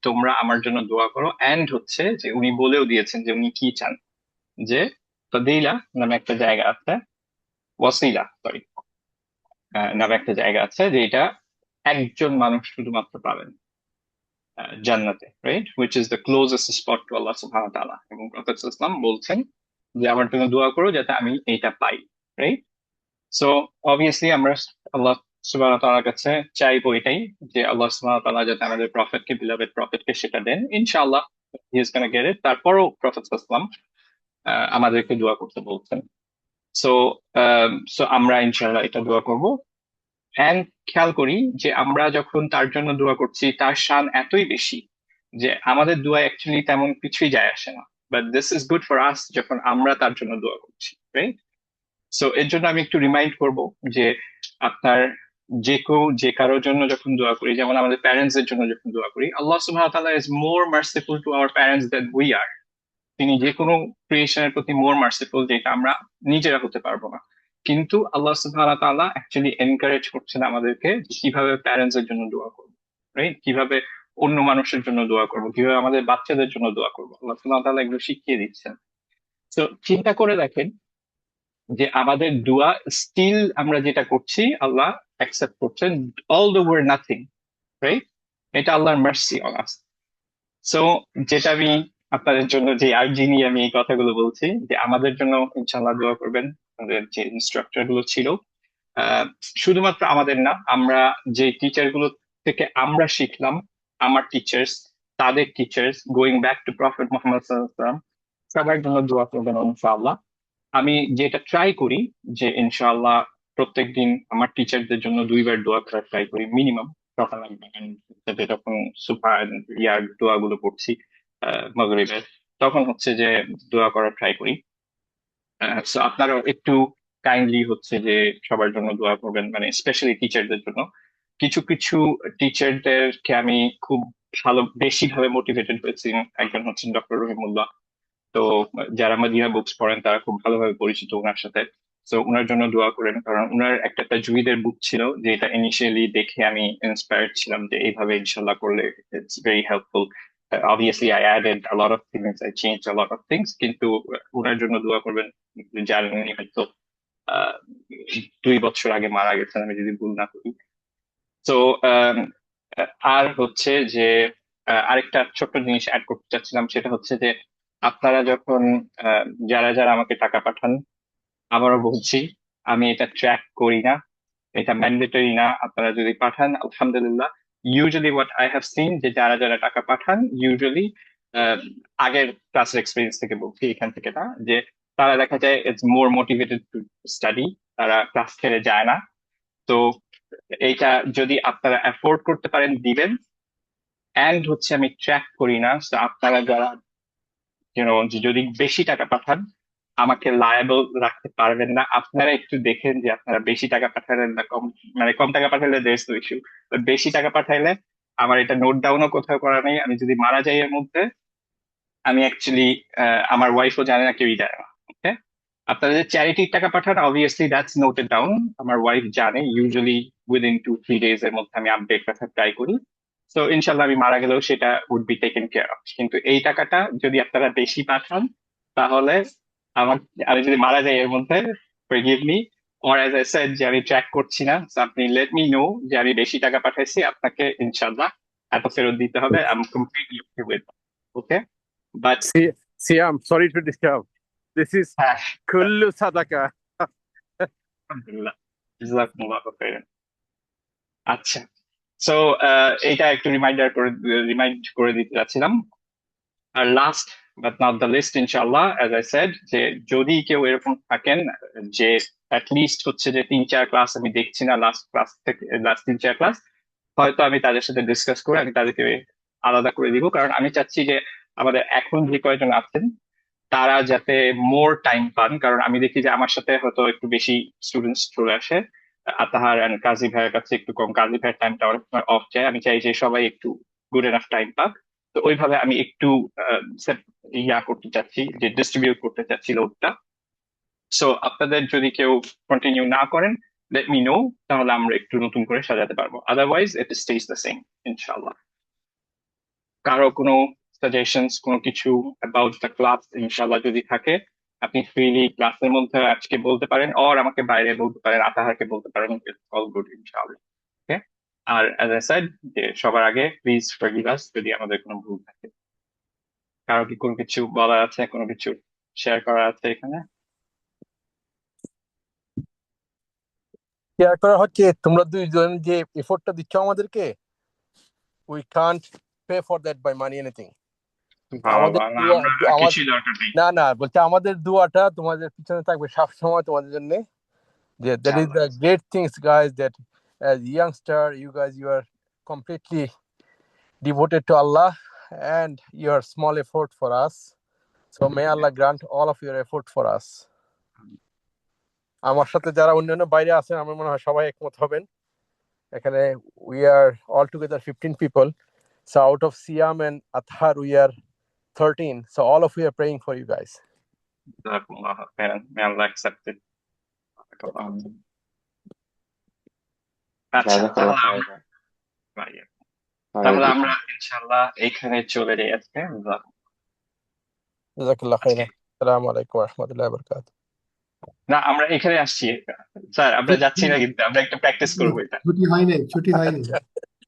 তোমরা আমার জন্য দোয়া করো, এন্ড হচ্ছে যে উনি বলেও দিয়েছেন যে উনি কি চান, যে ফাদিলা নামে একটা জায়গা আছে, ওয়াসিলা সরি নামে একটা জায়গা আছে, যে এটা একজন মানুষ শুধুমাত্র পাবেন জান্নাতে, right, which is the closest spot to আল্লাহ সুবহানাহু ওয়া তাআলা। এবং প্রফেট সাল্লাল্লাহু আলাইহি ওয়াসাল্লাম বলছেন যে আমার জন্য দোয়া করো যাতে আমি এইটা পাই, রাইট। সো অবভিয়াসলি আমরা আল্লাহ সুবহানাহু ওয়া তাআলার কাছে চাইবো এটাই, যে আল্লাহ সুবহানাহু ওয়া তাআলা যাতে আমাদের প্রফেটকে, বিলাভেড প্রফেটকে সেটা দেন ইনশাআল্লাহ, he is gonna get it. তারপরও প্রফেট সাল্লাল্লাহু আলাইহি ওয়াসাল্লাম আমাদেরকে দোয়া করতে বলছেন। সো আমরা ইনশাআল্লাহ এটা দোয়া করব। এন্ড খেয়াল করি যে আমরা যখন তার জন্য দোয়া করছি, তার শান এতই বেশি যে আমাদের দোয়া অ্যাকচুয়ালি তেমন কিছুই যায় আসে না, but this is good for us যখন আমরা তার জন্য দোয়া করছি, রাইট। সো এর জন্য আমি একটু রিমাইন্ড করব যে আপনার যে কারোর জন্য যখন দোয়া করি, যেমন আমাদের প্যারেন্টস এর জন্য যখন দোয়া করি, আল্লাহ সুবহানাহু ওয়া তাআলা is more merciful to our parents than we are. তিনি যে কোনো ক্রিয়েশনের প্রতি মোর মার্সিফুল, যেটা আমরা নিজেরা হতে পারবো না। কিন্তু আল্লাহ সুবহানাহু ওয়া তাআলা অ্যাকচুয়ালি এনকারেজ করছেন আমাদেরকে কিভাবে প্যারেন্টস এর জন্য দোয়া করবো, রাইট, কিভাবে অন্য মানুষের জন্য দোয়া করবো, কিভাবে আমাদের বাচ্চাদের জন্য দোয়া করবো, আল্লাহ সুবহানাহু ওয়া তাআলা এগুলো শিখিয়ে দিচ্ছেন। তো চিন্তা করে দেখেন যে আমাদের দোয়া স্টিল আমরা যেটা করছি আল্লাহ অ্যাকসেপ্ট করছেন, all the war nothing, right. এটা আল্লাহর মার্সি অন আস। সো যেটা আমি আপনাদের জন্য যে আর্জি নিয়ে আমি এই কথাগুলো বলছি, যে আমাদের জন্য ইনশাআল্লাহ দোয়া করবেন। আমাদের যে ইনস্ট্রাক্টর গুলো ছিল, শুধুমাত্র আমাদের না, আমরা যে টিচার গুলো থেকে আমরা শিখলাম, আমার টিচার্স, তাদের teachers, going back two prophet Muhammad সাল্লাল্লাহু আলাইহি ওয়াসাল্লাম, সবার জন্য দোয়া করবেন ইনশাআল্লাহ। আমি যেটা ট্রাই করি যে ইনশাআল্লাহ প্রত্যেকদিন আমার টিচারদের জন্য 2 বার দোয়া করার ট্রাই করি মিনিমাম, সকাল সাথে যখন সুবহান ইয়ার দোয়াগুলো পড়ছি মাগরিবের, তখন হচ্ছে যে দোয়া করার ট্রাই করি। সো আপনারাও একটু কাইন্ডলি হচ্ছে যে সবার জন্য দোয়া করবেন, মানে স্পেশালি টিচারদের জন্য। কিছু কিছু টিচারদেরকে আমি খুব বেশি ভাবে মোটিভেটেড হয়েছি। একজন হচ্ছেন ডক্টর রহিমুল্লাহ। তো যারা মাদিনা বুকস পড়েন তারা খুব ভালোভাবে পরিচিত ওনার সাথে। তো ওনার জন্য দোয়া করেন, কারণ ওনার একটা তাজউইদের বুক ছিল, যেটা ইনিশিয়ালি দেখে আমি ইন্সপায়ার্ড ছিলাম যে এইভাবে ইনশাল্লাহ করলে it's very helpful. obviously I added a lot of things, I changed a lot of things, কিন্তু ওনার জন্য দোয়া করবেন। জানেন উনি হয়তো আহ 2 বছর আগে মারা গেছেন আমি যদি ভুল না করি। তো আর হচ্ছে যে আরেকটা ছোট্ট জিনিস অ্যাড করতে চাচ্ছিলাম, সেটা হচ্ছে যে আপনারা যখন যারা যারা আমাকে টাকা পাঠান, আবারও বলছি আমি এটা ট্র্যাক করি না, এটা ম্যান্ডেটরি না। আপনারা যদি পাঠান আলহামদুলিল্লাহ। Usually what I have seen, যে যারা যারা টাকা পাঠান ইউজুয়ালি আগের ক্লাসের এক্সপিরিয়েন্স থেকে বলছি, এখান থেকে না, যে তারা দেখা যায় it's more motivated to study, তারা ক্লাস ছেড়ে যায় না। তো এইটা যদি আপনারা অ্যাফোর্ড করতে পারেন দিবেন। অ্যান্ড হচ্ছে আমি ট্র্যাক করি না, তো আপনারা যারা যদি বেশি টাকা পাঠান আমাকে লায়াবল রাখতে পারবেন না। আপনারা একটু দেখেন যে আপনারা বেশি টাকা পাঠালেন না কম, মানে কম টাকা পাঠালে দেড় তো ইস্যু, বেশি টাকা পাঠাইলে আমার এটা নোট ডাউনও কোথাও করা নেই। আমি যদি মারা যাই এর মধ্যে, আমি অ্যাকচুয়ালি আমার ওয়াইফও জানে না, কেউই জানে না। ওকে, আপনারা যে চ্যারিটির টাকা পাঠান অবভিয়াসলি দ্যাটস নোটেড ডাউন, আমার ওয়াইফ জানে। ইউজুয়ালি উইদিন 2-3 days এর মধ্যে আমি আপডেট রাখার ট্রাই করি। তো ইনশাল্লাহ আমি মারা গেলেও সেটা would be taken care of. কিন্তু এই টাকাটা যদি আপনারা বেশি পাঠান তাহলে আমার, আমি যদি মারা যাই এর মধ্যে, forgive me, or as I said যে আমি ট্র্যাক করছি না, so আপনি লেট মি নো যে আমি বেশি টাকা পাঠাইছি, আপনাকে ইনশাল্লাহ এত ফেরত দিতে হবে। I am completely okay with. Okay, but Siam, sorry to disturb. This is হ্যাঁ, kullu sadaka. আলহামদুলিল্লাহ, জাযাকুমুল্লাহু খাইরান। আচ্ছা, সো এটা একটু রিমাইন্ড করে দিতে চাচ্ছিলাম। আর last but not the list, ইনশাআল্লাহ অ্যাজ আই সেড, যে যদি কেউ এরকম থাকেন যে অ্যাটলিস্ট হচ্ছে যে 3-4 ক্লাস আমি দেখছি না, লাস্ট 3-4 ক্লাস, হয়তো আমি তাদের সাথে ডিসকাস করে আমি তাদেরকে আলাদা করে দিব। কারণ আমি চাচ্ছি যে আমাদের এখন যে কয়জন আছেন তারা যাতে মোর টাইম পান। কারণ আমি দেখি যে আমার সাথে হয়তো একটু বেশি স্টুডেন্টস চলে আসে, আতাহার এন্ড কাজী ভাইয়ের কাছে একটু কম, কাজী ভাইয়ের টাইমটা অনেক সময় অফ যায়। আমি চাই যে সবাই একটু গুড এনাফ টাইম পাক। তো ওইভাবে আমি একটু করতে চাচ্ছি, যে ডিস্ট্রিবিউট করতে চাচ্ছি লোডটা। সো আপনাদের যদি কেউ কন্টিনিউ না করেন, লেট মি নো, তাহলে আমরা একটু নতুন করে সাজাতে পারবো। Otherwise it stage the same ইনশাআল্লাহ। কারো কোনো সাজেশনস, কোনো কিছু অ্যাবাউট দ্য ক্লাস ইনশাআল্লাহ যদি থাকে, আপনি ফ্রিলি ক্লাসের মধ্যে আজকে বলতে পারেন, অর আমাকে বাইরে বলতে পারেন, আতাহারকে বলতে পারেন। অল গুড ইনশাআল্লাহ। ওকে, আর অ্যাজ আই সেড যে সবার আগে প্লিজ ফরগিভ আস যদি আমাদের কোনো ভুল থাকে। কারো কি কোনো কিছু বলার আছে, কোনো কিছু শেয়ার করার আছে এখানে? শেয়ার করা হচ্ছে, তোমরা দুইজন যে এফোর্টটা দিচ্ছ আমাদেরকে, we can't pay for that by money anything. আমাদের বাবা, না, দোয়া, আমরা আমার কিছুই দরকার নেই। না বলছে আমাদের দোয়াটা তোমাদের পিছনে থাকবে সব সময় তোমাদের জন্য। যে that is the great things guys, that as youngster you are completely devoted to Allah and your small effort for us. So may Allah grant all of your effort for us. আমার সাথে যারা অন্যান্য বাইরে আছেন আমার মনে হয় সবাই একমত হবেন। এখানে we are all together 15 people. So out of Siam and Athar we are 13. So all of you are praying for you guys. জাযাকুমুল্লাহু খাইরান, মে আল্লাহ অ্যাকসেপ্ট ইট। আচ্ছা, তাহলে আমরা ইনশাআল্লাহ এখানে চলে যাই আজকে। জাযাকাল্লাহ খাইরান। আসসালামু আলাইকুম ওয়া রাহমাতুল্লাহি ওয়া বারাকাতুহু। না, আমরা এখানে আসছি স্যার, আমরা যাচ্ছি না, কিন্তু আমরা একটা প্র্যাকটিস করবো। এটা ছুটি হয় নাই, ছুটি হয় নাই।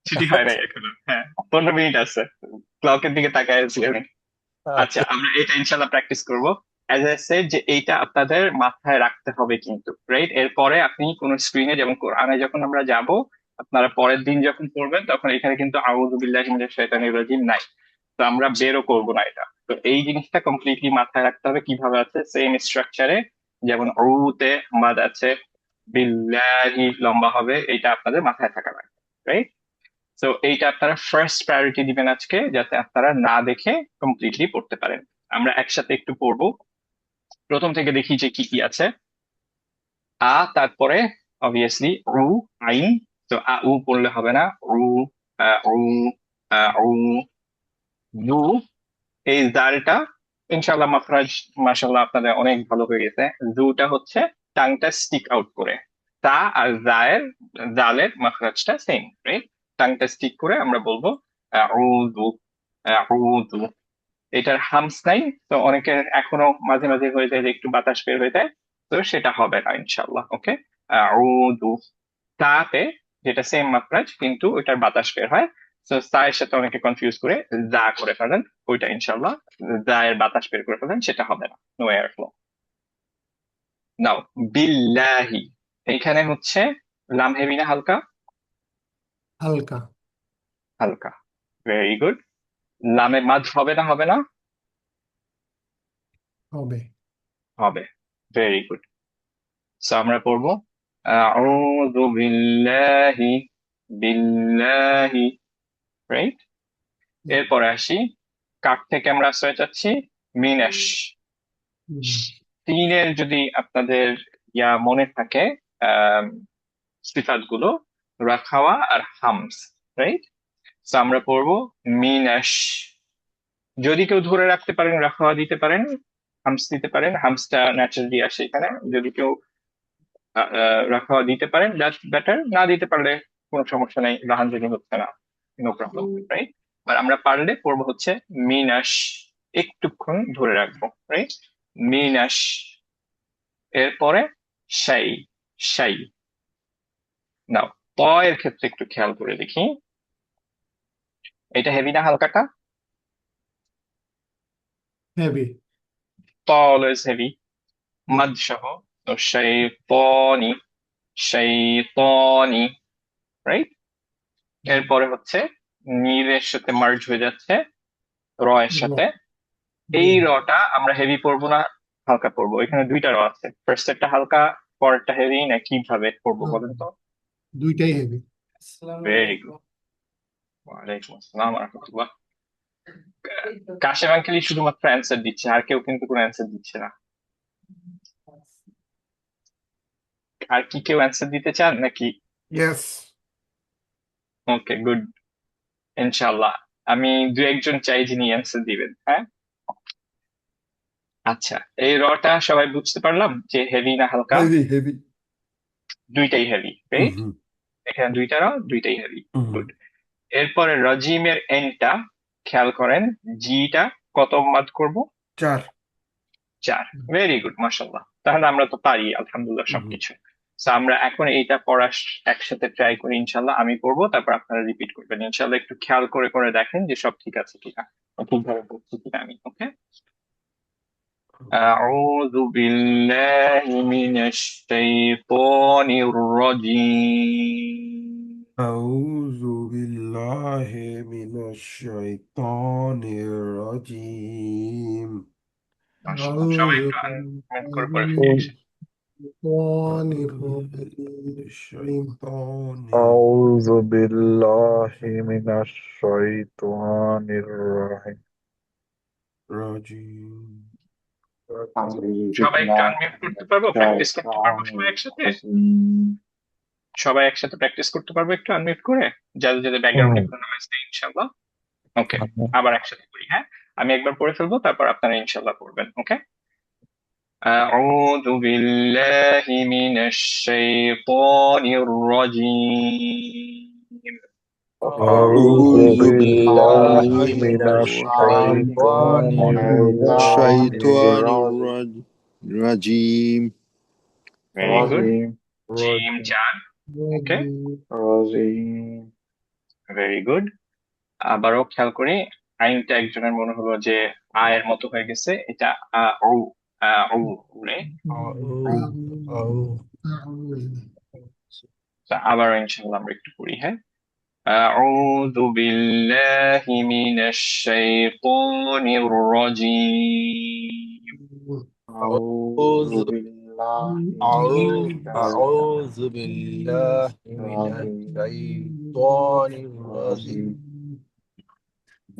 ছুটি হয় নাই এখনো, হ্যাঁ 15 মিনিট আছে, ক্লকের দিকে তাকায় আছি আমি। আচ্ছা, আমরা এটা ইনশাআল্লাহ প্র্যাকটিস করবো। অ্যাজ আই সেড যে এইটা আপনাদের মাথায় রাখতে হবে কিন্তু, রাইট? এরপরে আপনি কোন স্ক্রিনে, যেমন কোরআনে যখন আমরা যাব, আপনারা পরের দিন যখন পড়বেন তখন এখানে কিন্তু আউযু বিল্লাহি মিনাশ শাইতানির রাজিম নাই। তো আমরা বেরও করবো না এটা। তো এই জিনিসটা কমপ্লিটলি মাথায় রাখতে হবে। কিভাবে আছে? সেম স্ট্রাকচারে, যেমন অরুতে মাদ আছে, বিল্লাহি লম্বা হবে, এটা আপনাদের মাথায় থাকা লাগবে, রাইট? তো এইটা আপনারা ফার্স্ট প্রায়োরিটি দিবেন আজকে, যাতে আপনারা না দেখে কমপ্লিটলি পড়তে পারেন। আমরা একসাথে একটু পড়বো। প্রথম থেকে দেখি যে কি কি আছে। আ, তারপরে অবভিয়াসলি রু, আইন। তো আ উ পড়লে হবে না, রু, উ, উ, দু। এই জালটা ইনশাআল্লাহ মাখরাজ মাশাআল্লাহ আপনাদের অনেক ভালো হয়ে গেছে। জুটা হচ্ছে টাংটা স্টিক আউট করে। তা আর জালের মাখরাজটা সেম, রাইট? টাংটা স্টিক করে আমরা বলবো আউযু, আউযু, এটার হামস নাই, তো অনেকের এখনো মাঝে মাঝে হয়ে যায় যে একটু বাতাস বের হয়ে যায়, তো সেটা হবে না ইনশাআল্লাহ। ওকে, আউযু, তাতে যেটা সেম মাখরাজ কিন্তু ওইটার বাতাস বের হয়, তো তার সাথে অনেকে কনফিউজ করে যা করে ফেলেন, ওইটা ইনশাআল্লাহ যা এর বাতাস বের করে ফেলেন সেটা হবে না, নো এয়ার ফ্লো। নাও বিল্লাহি, এখানে হচ্ছে লাম হেভি না হালকা? হালকা হালকা, ভেরি গুড। লামে মাদ হবে না হবে না? হবে। হবে, ভেরি গুড। সো আমরা পড়বো আউযু বিল্লাহি, বিল্লাহি, রাইট? এরপরে আসি, কার থেকে আমরা আশ্রয় চাচ্ছি? মিনাশ। তিনের যদি আপনাদের মনে থাকে সিফাত গুলো, রাখাওয়া আর হামস, রাইট? তো আমরা পড়বো মিনাশ। যদি কেউ ধরে রাখতে পারেন রাখাওয়া দিতে পারেন, হামস দিতে পারেন, হামসটা ন্যাচারালি আসে এখানে। যদি কেউ রাখাওয়া দিতে পারেন দ্যাটস বেটার, না দিতে পারলে কোনো সমস্যা নেই, রাহানজনি হচ্ছে না, নো প্রবলেম, রাইট? আর আমরা পারলে পড়বো হচ্ছে মিনাশ, একটুক্ষণ ধরে রাখবো, রাইট? মিনাশ। এরপরে শাই, শাই। নাও ত এর ক্ষেত্রে একটু খেয়াল করে দেখি, এটা হেভি না হালকাটা? হেভি। ত অলওয়েজ হেভি, মাদ সহ, তো শাইতানি, শাইতানি, রাইট? এরপরে হচ্ছে নীরের সাথে মার্জ হয়ে যাচ্ছে র এর সাথে। এই রটা আমরা হেভি পড়বো না হালকা পড়বো? এখানে দুইটা র আছে, ফার্স্টেরটা হালকা পরেরটা হেভি, না কিভাবে পড়বো বলেন তো? দুইটাই হেভি। ভেরি গুড, ওয়ালাইকুম আসসালাম ওয়া রাহমাতুল্লাহ। কাশেম আঙ্কেলই শুধুমাত্র অ্যান্সার দিচ্ছে, আর কেউ কিন্তু কোনো অ্যান্সার দিচ্ছে না। আর কি কেউ অ্যান্সার দিতে চান নাকি? ইয়েস। ওকে, গুড। ইনশাআল্লাহ আমি দু একজন চাই যিনি অ্যান্সার দিবেন, হ্যাঁ? আচ্ছা, এই রটা সবাই বুঝতে পারলাম যে হেভি না হালকা? Heavy heavy. দুইটাই হেভি, রাইট? এখানে দুইটা র, দুইটাই হেভি, গুড। এরপরে রাজিমের এন্ডটা খেয়াল করেন, জিটা কত মাদ করব? 4। 4, ভেরি গুড, মাশাআল্লাহ। তাহলে আমরা তো পারি আলহামদুলিল্লাহ সবকিছু। So আমরা এখন এইটা পড়া একসাথে ট্রাই করি ইনশাল্লাহ। আমি পড়বো, তারপর আপনারা রিপিট করবেন ইনশাল্লাহ। একটু খেয়াল করে করে দেখেন যে সব ঠিক আছে কিনা, ঠিকভাবে পড়ছি কিনা আমি। ওকে, أعوذ بالله من الشيطان الرجيم। أعوذ بالله من الشيطان الرجيم। মাশাআল্লাহ, সবাই একটু আনমিউট করে পড়ে ফেলি একসাথে। الشيطان আউযু বিল্লাহি মিনাশ শাইতানির রাজিম। الرجيم। সবাই একটু আনমিউট করতে পারবো, প্র্যাকটিস করতে পারবো সবাই একসাথে? সবাই একসাথে প্র্যাকটিস করতে পারবো একটু আনমিউট করে, যাদের যাদের ব্যাকগ্রাউন্ডে কোনো নয়েজ নেই ইনশাআল্লাহ। ওকে, আবার একসাথে করি, হ্যাঁ? আমি একবার পড়ে ফেলবো, তারপর আপনারা ইনশাআল্লাহ পড়বেন। ওকে, أعوذ بالله من الشيطان الرجيم। أعوذ بالله من الشيطان الشيطان الرجيم. الرجيم. Very good. জিম চার, ওকে, ভেরি গুড। আবারও খেয়াল করি, আইনটা একজনের মনে হলো যে আয়ের মতো হয়ে গেছে, এটা ও, ও, right? আবার ইনশাআল্লাহ আমরা একটু পড়ি, হ্যাঁ? أعوذ بالله من الشيطان الرجيم. أعوذ بالله من الشيطان الرجيم.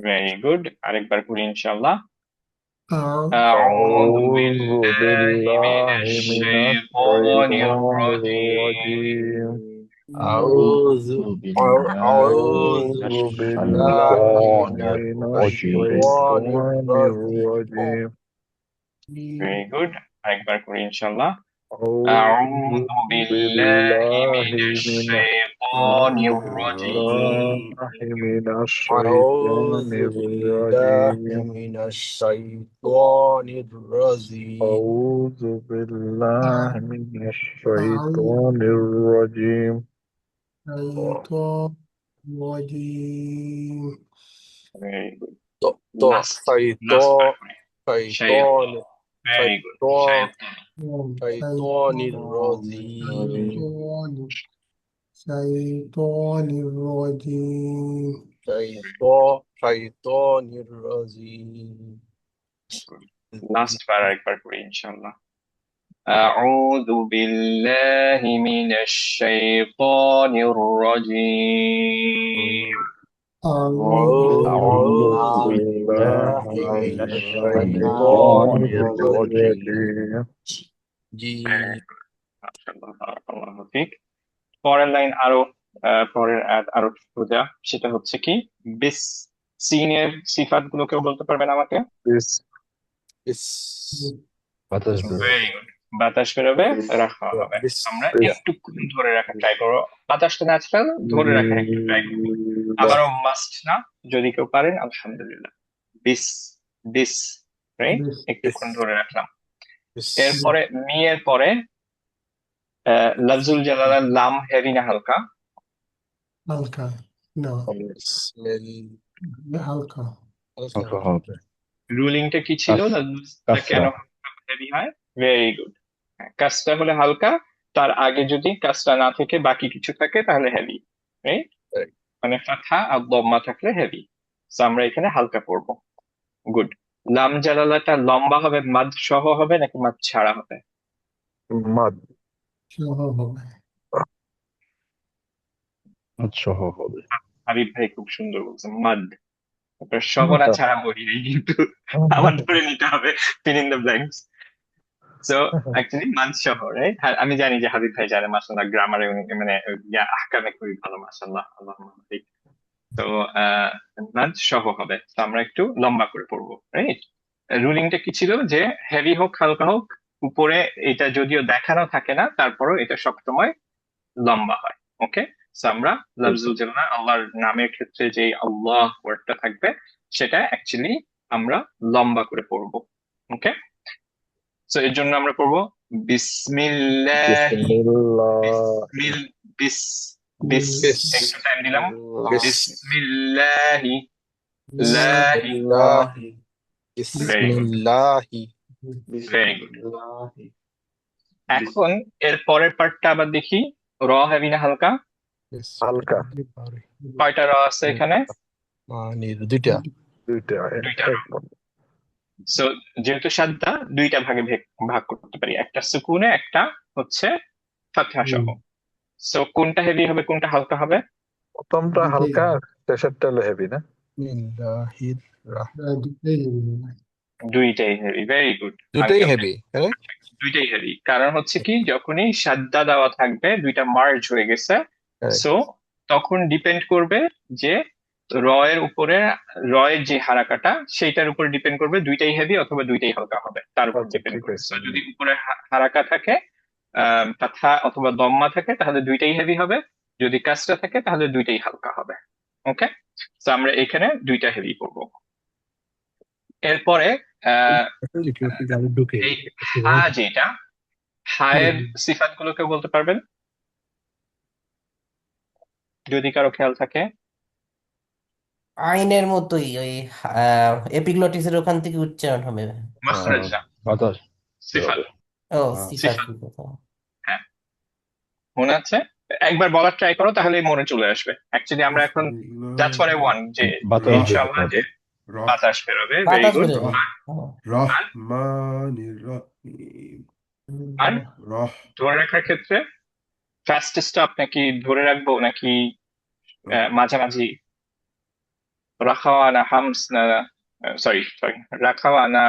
Very good. আরেকবার পড়ি ইনশাআল্লাহ। أعوذ أعوذ بالله بالله من من الشيطان الشيطان الرجيم. الرجيم. أعوذ أعوذ بالله بالله من من الشيطان الشيطان الرجيم. الرجيم. Very good. আরেকবার পড়ি ইনশাআল্লাহ। أعوذ أعوذ بالله بالله من من الشيطان الرجيم الشيطان من أعوذ الشيطان بالله الرجيم من الشيطان الرجيم أعوذ بالله من أعوذ الشيطان الرجيم بالشيطان الرجيم Very good. তো Last شيطان বার করে شيطان Shaytan. Very good. شيطان Shaytan. شيطان الشيطان الرجيم الشيطان الرجيم شيطان الرجيم Last বার আরেকবার করি ইনশাআল্লাহ। أعوذ بالله من الشيطان الرجيم أعوذ أعوذ بالله بالله من من الشيطان الشيطان الرجيم الرجيم মাশাআল্লাহ, বারাকাল্লাহু ফিক। পরের লাইন পরের আয়াত আরো সোজা, সেটা হচ্ছে কি বিস সিনের সিফাত গুলো কেউ বলতে পারবেন আমাকে? This بس বাতাস বেরোয় ভেরি গুড। বাতাস বেরোবে, রাখা হবে। بس আমরা Yeah. একটুক্ষণ ধরে রাখা ট্রাই করবো, বাতাসটা ন্যাচারাল ধরে রাখার একটু ট্রাই করবো। আবারও মাস্ট না, যদি কেউ পারেন আলহামদুলিল্লাহ। বিস বিস রাইট, বিস একটুক্ষণ ধরে রাখলাম। بس এরপরে মি এর পরে লফজুল জালালার লাম হেভি না হালকা? হালকা না بسم হালকা হালকা হবে রুলিংটা কি ছিল? লফজুলটা কেন হেভি হয়? Very good. কাজটা হলে হালকা, তার আগে যদি কাজটা না থেকে বাকি কিছু থাকে তাহলে হেভি, রাইট? Right. মানে ফাথা আর দম্মা থাকলে হেভি। সো আমরা এখানে হালকা পড়বো। গুড। লাম জালালাটা লম্বা হবে, মাদ সহ হবে নাকি মাদ ছাড়া হবে? মাদ সহ হবে সহ হবে হাবিব ভাই খুব সুন্দর বলছেন, মাদ। আপনার সহ না ছাড়া বলি নাই, কিন্তু আমার ধরে নিতে হবে, fill in the blanks. So actually মাদ সহ, রাইট? আমি জানি যে হাবিব ভাই জানে মাশাআল্লাহ, গ্রামারে মানে আহকামে খুবই ভালো মাশাআল্লাহ, আল্লাহুম্মা বারিক। তো মাদ সহ হবে, তো আমরা একটু লম্বা করে পড়বো, রাইট? রুলিংটা কি ছিল যে হেভি হোক হালকা হোক, উপরে এটা যদিও দেখানো থাকে না, তারপরও এটা সবসময় লম্বা হয়। ওকে, সো আমরা লফজুল জালালা আল্লাহর নামের ক্ষেত্রে যে আল্লাহ ওয়ার্ডটা থাকবে সেটা অ্যাকচুয়ালি আমরা লম্বা করে পড়বো। ওকে, সো এর জন্য আমরা পড়বো বিসমিল্লাহি বিসমিল বিস বিস بس একটু টাইম দিলাম। بس বিসমিল্লাহি লাহি। الله بسم ভেরি গুড, الله ভেরি গুড। এখন এর পরের পার্টটা আবার দেখি, র হেভি না হালকা? بس হালকা কয়টা র আছে এখানে? মানে দুইটা দুইটা দুইটা র। সো যেহেতু সাদ্দা, দুইটা ভাগে ভাগ করতে পারি, একটা সুকুনে, একটা হচ্ছে ফাতহা সহ। সো কোনটা হেভি হবে কোনটা হালকা হবে? প্রথমটা হালকা, শেষেরটা হলো হেভি না? الله الرحمن দুইটাই হেভি, ভেরি গুড। দুটাই হেভি দুইটাই হেভি, কারণ হচ্ছে কি যখনই সাদ্দা দেওয়া থাকবে, দুইটা মার্জ হয়ে গেছে, সো তখন ডিপেন্ড করবে যে র এর উপরে, র এর যে হারাকাটা সেইটার উপর ডিপেন্ড করবে দুইটাই হেভি অথবা দুইটাই হালকা হবে, তার উপর আচ্ছা, ডিপেন্ড ঠিক করবে। আছে। So, যদি উপরে হারাকা থাকে, ফাতহা অথবা দম্মা থাকে, তাহলে দুইটাই হেভি হবে, যদি কাসরা থাকে তাহলে দুইটাই হালকা হবে। ওকে, তো আমরা এখানে দুইটা হেভি করবো। এরপরে এই হা যেটা, হায়ের সিফাত গুলো কেউ বলতে পারবেন যদি কারো খেয়াল থাকে? আইনের মতোই ওই এপিগ্লটিসের ওখান থেকে উচ্চারণ হবে। মাখরাজ না, বাতাস সিফাত। ও সিফাত হ্যাঁ, মনে আছে? একবার বলার ট্রাই করো, তাহলে মনে চলে আসবে। অ্যাকচুয়ালি আমরা এখন দ্যাটস হোয়াট আই ওয়ান্ট, যে বাতাস ইনশাআল্লাহ যে রহ বাতাস বেরোবে। ভেরি বাতাস গুড। বেরোবে। রহমানির রহিম আর রহ ধরে রাখার ক্ষেত্রে ফার্স্ট স্টপ নাকি ধরে রাখবো, নাকি মাঝামাঝি? রাখাওয়া না হামস না, সরি রাখাওয়া না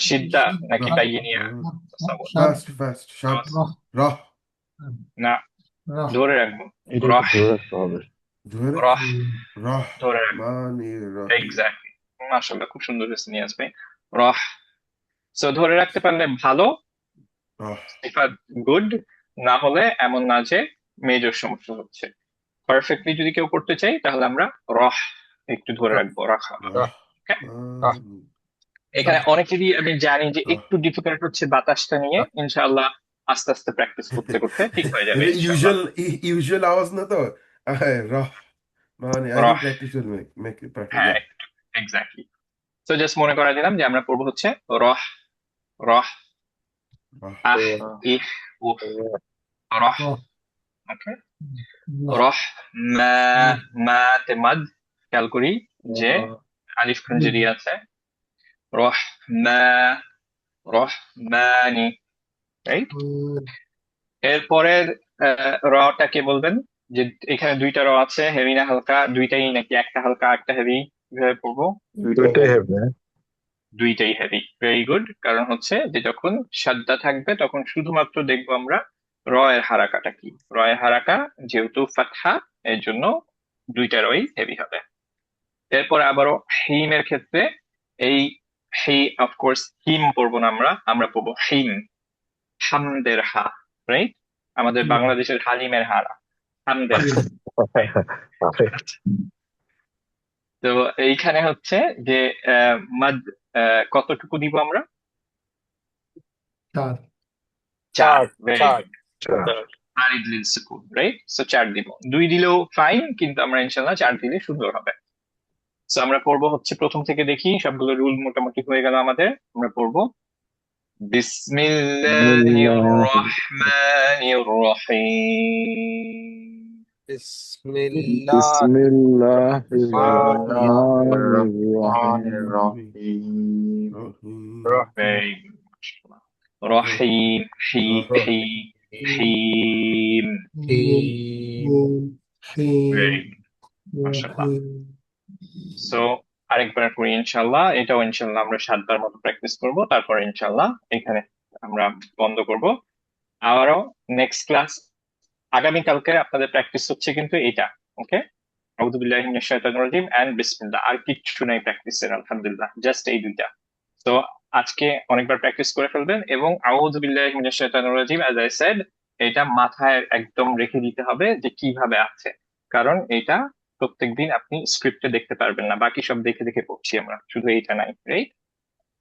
সিদ্ধা নাকি তাইয়িনিয়া? ফাস্ট শাদ রহ না, ধরে রাখবো। এটা রহ ধরে রাখতে হবে। রহ রহ ধরে রাখবো। রহমানির রহিম এক্স্যাক্টলি, মাশাআল্লাহ খুব সুন্দর হয়েছে নিয়াজ ভাই। রহ, সো ধরে রাখতে পারলে ভালো, আহ, সিফাত গুড না হলে এমন না যে মেজর সমস্যা হচ্ছে। পারফেক্টলি যদি কেউ করতে চাই তাহলে আমরা রহ একটু ধরে রাখবো, রাখা। রাহ, Okay? মান, এখানে অনেকেরই আমি জানি যে আহ, একটু ডিফিকাল্ট হচ্ছে বাতাসটা নিয়ে, ইনশাআল্লাহ আস্তে আস্তে প্র্যাকটিস করতে করতে ঠিক হয়ে যাবে এটা ইনশাআল্লাহ। ইউজুয়াল আওয়াজ না তো, রাহ, মানে আই রহ, think practice will make it perfect, হ্যাঁ yeah. এক্স্যাক্টলি। তো জাস্ট মনে করা দিলাম যে আমরা পড়বো হচ্ছে রহ, রহ, রাহ, আহ, ইহ, উহ, রহ। ওকে, রহ মা, মা তে মাদ খেয়াল করি যে আলিফ খান জেরি আছে। রহ মা, রহ মানি, রাইট। এরপরের রটা কে বলবেন? যে এখানে দুইটা র আছে, হেভি না হালকা? দুইটাই নাকি একটা হালকা একটা হেভি? কিভাবে পড়বো? দুইটাই হবে। দুইটাই হেভি। Very good. কারণ হচ্ছে যে যখন সাদ্দা থাকবে তখন শুধুমাত্র দেখবো আমরা র এর হারাকাটা কি। র এর হারাকা যেহেতু ফাতহা, এর জন্য দুইটা রই হেভি হবে। এরপর আবারও হিমের ক্ষেত্রে এই হি, অফকোর্স হিম পড়বো না আমরা, আমরা পড়বো হিম, হামদের হা, রাইট? আমাদের বাংলাদেশের হালিমের হারা, হামদের হা। তো এইখানে হচ্ছে যে মাদ কতটুকু দিব আমরা? 4 চার। Very good. আর ইদলিল সুকুন, রাইট? সো 4 দিব। 2 দিলেও ফাইন, কিন্তু আমরা ইনশাল্লাহ 4 দিলে সুন্দর হবে। সো আমরা পড়বো হচ্ছে প্রথম থেকে দেখি, সবগুলো রুল মোটামুটি হয়ে গেল আমাদের। আমরা পড়বো বিসমিল্লাহির রহমানির রহিম। বিসমিল্লাহির বিসমিল্লাহির রহমানির রহমানির রহিম Very good. রহিম, হি, হি, হিম। Very good. মাশাআল্লাহ। সো আরেকবার করি ইনশাল্লাহ। এটাও ইনশাল্লাহ আমরা 7 বার মতো প্র্যাকটিস করব, তারপর ইনশাল্লাহ এখানে আমরা বন্ধ করব। আবারও নেক্সট ক্লাস আগামীকালকে আপনাদের প্র্যাকটিস হচ্ছে কিন্তু এটা। ওকে, আউযু বিল্লাহি মিনাশ শাইতানির রাজিম এন্ড বিসমিল্লাহ। আর কিচ্ছু নাই প্র্যাকটিসের, আলহামদুলিল্লাহ, জাস্ট এই দুইটা। তো আজকে অনেকবার প্র্যাকটিস করে ফেলবেন এবং আউযু বিল্লাহি মিনাশ শাইতানির রাজিম অ্যাজ আই সেড এটা মাথায় একদম রেখে দিতে হবে যে কিভাবে আছে, কারণ এটা প্রত্যেকদিন আপনি স্ক্রিপ্টে দেখতে পারবেন না, বাকি সব দেখে দেখে পড়ছি আমরা, শুধু এইটা নাই, রাইট?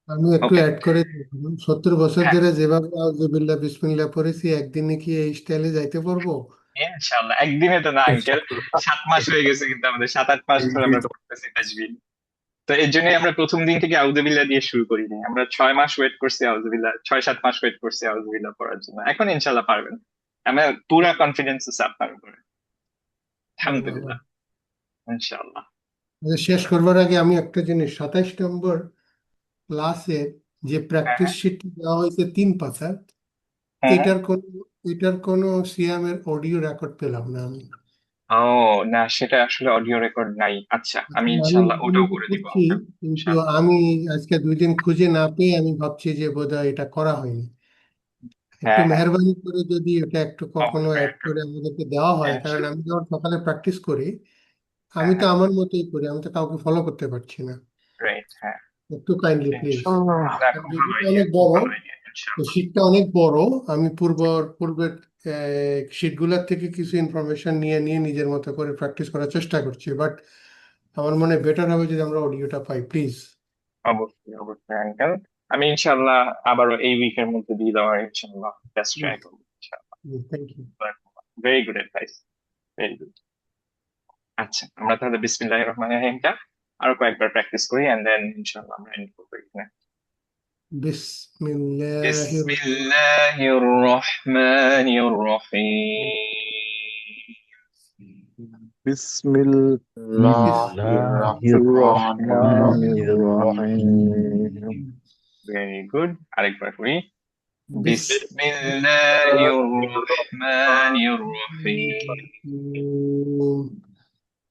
আমি একটু ওকে, অ্যাড করে দিই। 70 বছর হ্যাঁ ধরে যেভাবে আউযুবিল্লাহ বিসমিল্লাহ পড়েছি, একদিনে কি এই স্টাইলে যাইতে পারবো? ইনশাআল্লাহ। একদিনে তো না আঙ্কেল, 7 মাস হয়ে গেছে কিন্তু আমাদের, 7-8 মাস ধরে আমরা করতেছি তাজবিদ। তো এর জন্য আমরা প্রথম দিন থেকে আউযুবিল্লাহ দিয়ে শুরু করিনি, আমরা 6 মাস ওয়েট করছি আউযুবিল্লাহ, 6-7 মাস ওয়েট করছি আউযুবিল্লাহ পড়ার জন্য। এখন ইনশাআল্লাহ পারবেন, আমার পুরা কনফিডেন্স আছে আপনার উপরে, আলহামদুলিল্লাহ, ইনশাআল্লাহ। শেষ করবার আগে আমি একটা জিনিস, 27 নম্বর ক্লাসে যে হ্যাঁ প্র্যাকটিস হ্যাঁ। শিট দেওয়া হয়েছে 3 পাতার, হুম হুম। এটার কোনো সিয়ামের অডিও রেকর্ড পেলাম না আমি। ও না, সেটা আসলে অডিও রেকর্ড নাই। আচ্ছা, আমি আমি ইনশাআল্লাহ ওটাও তো করে দিব করছি, আঙ্কেল, কিন্তু ইনশাআল্লাহ। আমি আজকে 2 দিন খুঁজে না পেয়ে আমি ভাবছি যে বোধহয় এটা করা হয়নি। একটু হ্যাঁ হ্যাঁ, মেহরবানি করে যদি এটা একটু কখনো অবশ্যই অ্যাড আঙ্কেল, করে আমাদেরকে দেওয়া হয়, কারণ ইনশাআল্লাহ। আমি যখন সকালে প্র্যাকটিস করি, আমি হ্যাঁ তো হ্যাঁ, আমার মতোই করি, আমি তো কাউকে ফলো করতে পারছি না। রাইট, হ্যাঁ একটু কাইন্ডলি প্লিজ। ইনশাআল্লাহ। না, খুব ভালো যেটা আইডিয়া, অনেক খুব বড়, ভালো আইডিয়া, ইনশাআল্লাহ। শীটটা অনেক বড়। আমি পূর্বের শীটগুলোর থেকে কিছু ইনফরমেশন নিয়ে নিয়ে নিজের মতো করে প্র্যাকটিস করার চেষ্টা করছি, বাট আমার মনে বেটার হবে যদি আমরা অডিওটা পাই, প্লিজ। অবশ্যই অবশ্যই আঙ্কেল, আমি ইনশাআল্লাহ আবারও এই উইকের মধ্যে দিয়ে দেওয়ার ইনশাআল্লাহ বেস্ট ট্রাই করবো ইনশাআল্লাহ। Thank you. Very good advice, very good. আচ্ছা, আমরা তাহলে বিসমিল্লাহির রহমানির রহিমটা আরো কয়েকবার প্র্যাকটিস করি এন্ড দেন ইনশাআল্লাহ আমরা এন্ড করবো এখানে। বিসমিল্লাহির বিসমিল্লাহির রহমানির রহিম। বিসমিল্লাহির রহমানির রহিম ভেরি গুড, আরেকবার করি। বিসমিল্লাহির রহমানির রহিম।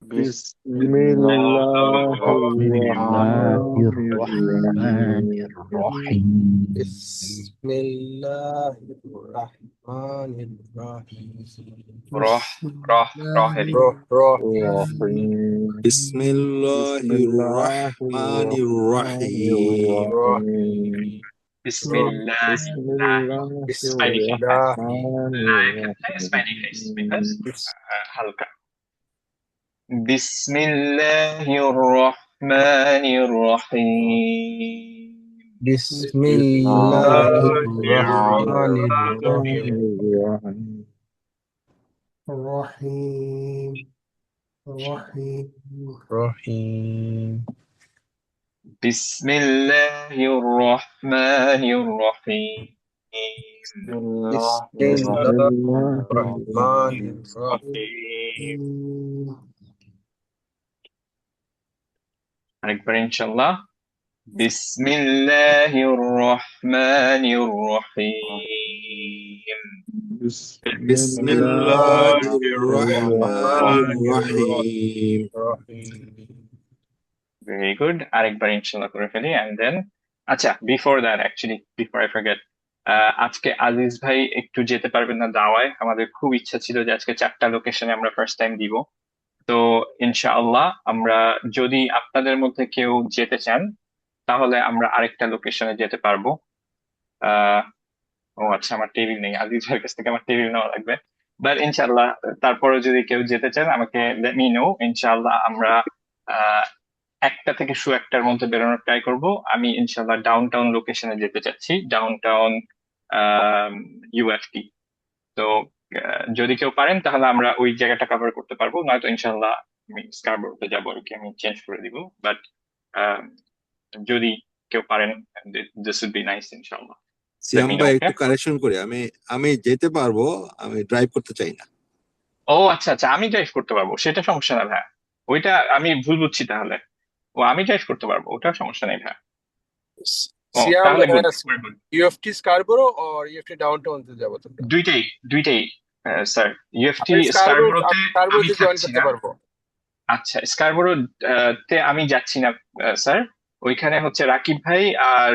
বিসমিল্লাহির বিসমিল্লাহির রহমানির রহিম রহ, রহ, রহের রহিম বিসমিল্লাহির রহমানির রহিম রহিম বিসমিল্লাহ, بسم লা الله স্পাইনি খেয়ে, হ্যাঁ, الرحمن লা এক্ষেত্রে স্পাইনি খেয়েছি বিকজ الرحيم হালকা। বিসমিল্লাহির রহমানির রহিম। بسم الله الرحمن الرحيم রহিম রহিম رحيم বিসমিল্লাহির রহমানির রহিম। بسم الله الرحمن الرحيم আরেকবার ইনশাআল্লাহ। বিসমিল্লাহির রহমানির রহিম। بسم الله الرحمن الرحيم ভেরি গুড, আরেকবার ইনশাআল্লাহ করে ফেলি এন্ড দেন আচ্ছা, before that actually before I forget, আজকে আজিজ ভাই একটু যেতে পারবেন না দাওয়ায়। আমাদের খুব ইচ্ছা ছিল যে আজকে 4টা লোকেশনে আমরা ফার্স্ট টাইম দিব। তো ইনশাআল্লাহ আমরা, যদি আপনাদের মধ্যে কেউ যেতে চান তাহলে আমরা আরেকটা লোকেশনে যেতে পারবো। ও আচ্ছা, আমার টেবিল নেই, আজিজ ভাইয়ের কাছ থেকে আমার টেবিল নেওয়া লাগবে। বাট ইনশাআল্লাহ তারপরে যদি কেউ যেতে চান আমাকে লেট মি নো। ইনশাআল্লাহ আমরা 1টা থেকে 1টার মধ্যে বেরোনোর ট্রাই করব। আমি ইনশাআল্লাহ ডাউনটাউন লোকেশনে যেতে চাচ্ছি, ডাউনটাউন ইউএফটি। তো যদি কেউ পারেন তাহলে আমরা ওই জায়গাটা কভার করতে পারবো, নয়তো ইনশাআল্লাহ আমি স্কারবোরোতে যাবো আর কি, আমি চেঞ্জ করে দিব। বাট যদি কেউ পারেন, দিস উড বি নাইস ইনশাআল্লাহ। সিয়াম ভাই একটু কারেকশন করি, আমি আমি যেতে পারবো, আমি ড্রাইভ করতে চাই না। ও আচ্ছা আচ্ছা, আমি ড্রাইভ করতে পারবো, সেটা সমস্যা না ভাই। ওইটা আমি ভুল বুঝছি তাহলে। ও আমি ড্রাইভ করতে পারবো, ওটা সমস্যা নেই ভাই। ও Siam, তাহলে good, we're good. UFT Scarborough or UFT downtown তে যাবো তোমরা? দুইটাই স্যার। ইউএফটি আমি স্কারবোরোতে আমি স্কারবোরোতে জয়েন থাকছি করতে না। পারবো। আচ্ছা, স্কারবোরো তে আমি যাচ্ছি না স্যার। ওইখানে হচ্ছে রাকিব ভাই আর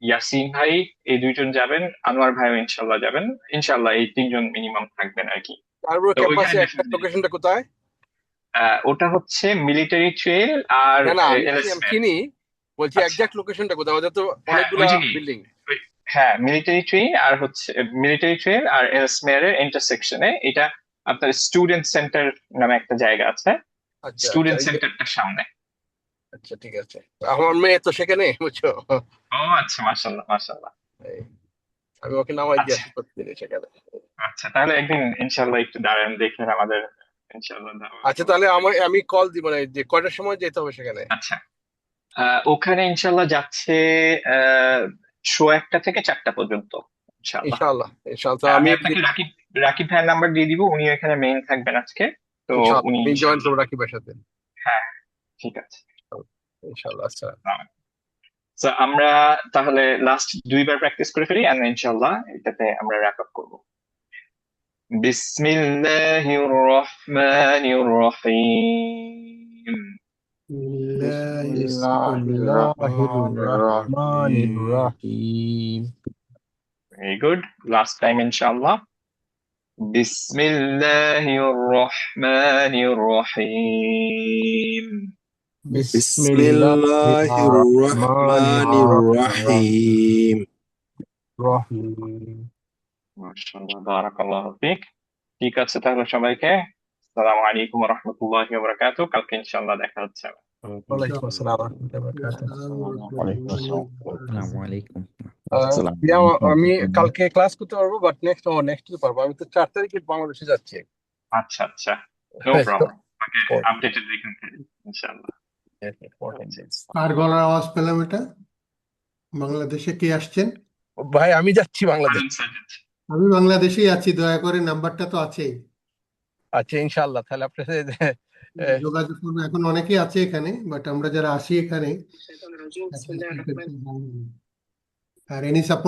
ইয়াসিন ভাই, এই দুইজন যাবেন, আনোয়ার ভাইও ইনশাল্লাহ যাবেন। ইনশাল্লাহ এই 3জন মিনিমাম থাকবেন আর কি। স্কারবোরো তো ক্যাম্পাসে ওইখানে একটা লোকেশনটা কোথায়? ওটা হচ্ছে মিলিটারি ট্রেল আর না না, আমি এলএসএম। চিনি, বলছি আচ্ছা। এক্সাক্ট লোকেশনটা কোথায়? ওদের তো হ্যাঁ, অনেকগুলা ওই জায়গায়। বিল্ডিং। হ্যাঁ, মিলিটারি ট্রেল আর এলএসএম এর ইন্টারসেকশনে, এটা আপনার স্টুডেন্ট সেন্টার নামে একটা জায়গা আছে, আচ্ছা স্টুডেন্ট আচ্ছা, সেন্টারটার সামনে। আচ্ছা ঠিক আছে। আমার মেয়ে তো সেখানে, বুঝছো? ও আচ্ছা, মাশাআল্লাহ মাশাআল্লাহ। এই, আমি ওকে নামাই দিয়ে আচ্ছা আসি প্রতিদিন সেখানে। আচ্ছা, তাহলে একদিন ইনশাআল্লাহ একটু দাঁড়ান, দেখেন আমাদের ইনশাআল্লাহ দাওয়াত আচ্ছা করবেন। তাহলে আমি কল দিব, মানে যে কয়টার সময় যেতে হবে সেখানে? আচ্ছা, ওখানে ইনশাআল্লাহ যাচ্ছে 1:15 থেকে 4টা পর্যন্ত ইনশাআল্লাহ। ইনশাআল্লাহ ইনশাআল্লাহ। তো আমি আমি আপনাকে রাকিব ভাইয়ের নাম্বার দিয়ে দিব, উনি এখানে মেইন থাকবেন আজকে। তো ইনশাআল্লাহ উনি আমি জয়েন করবো রাকিবের সাথে। হ্যাঁ ঠিক আছে। ইনশাআল্লাহ। আচ্ছা তো আমরা তাহলে লাস্ট 2বার প্র্যাকটিস করে ফেলি and ইনশাআল্লাহ এটাতে আমরা র্যাপ আপ করব। বিসমিল্লাহির রহমানির রহিম। بسم الله الرحمن الرحيم ভেরি গুড, লাস্ট টাইম ইনশাআল্লাহ। বিসমিল্লাহির রহমানির রহিম। بسم الله الرحمن الرحيم মাশাআল্লাহ, বারাকাল্লাহু ফিক। ঠিক আছে তাহলে সবাইকে আসসালামু আলাইকুম ওয়া রাহমাতুল্লাহি ওয়া বারাকাতুহু। কালকে ইনশাআল্লাহ দেখা হচ্ছে। ওয়ালাইকুম আসসালাম ওয়া রাহমাতুল্লাহি ওয়া বারাকাতুহু। আসসালামু আলাইকুম। প্রিয়া, আমি কালকে ক্লাস করতে পারবো, বাট নেক্সট উইক পারবো। আমি তো 4 তারিখে বাংলাদেশে যাচ্ছি। আচ্ছা আচ্ছা, নো প্রবলেম। ওকে, আপডেটেড রেখেন ইনশাআল্লাহ। কার গলার আওয়াজ পেলাম এটা? বাংলাদেশে কে আসছেন? ভাই আমি যাচ্ছি বাংলাদেশ। আমি বাংলাদেশেই আছি, দয়া করে নাম্বারটা তো আছেই, আচ্ছা ইনশাআল্লাহ। তাহলে আপনার সাথে যোগাযোগ করবো। এখন অনেকেই আছে এখানে, বাট আমরা যারা আসি এখানে, আর এনি সাপোর্ট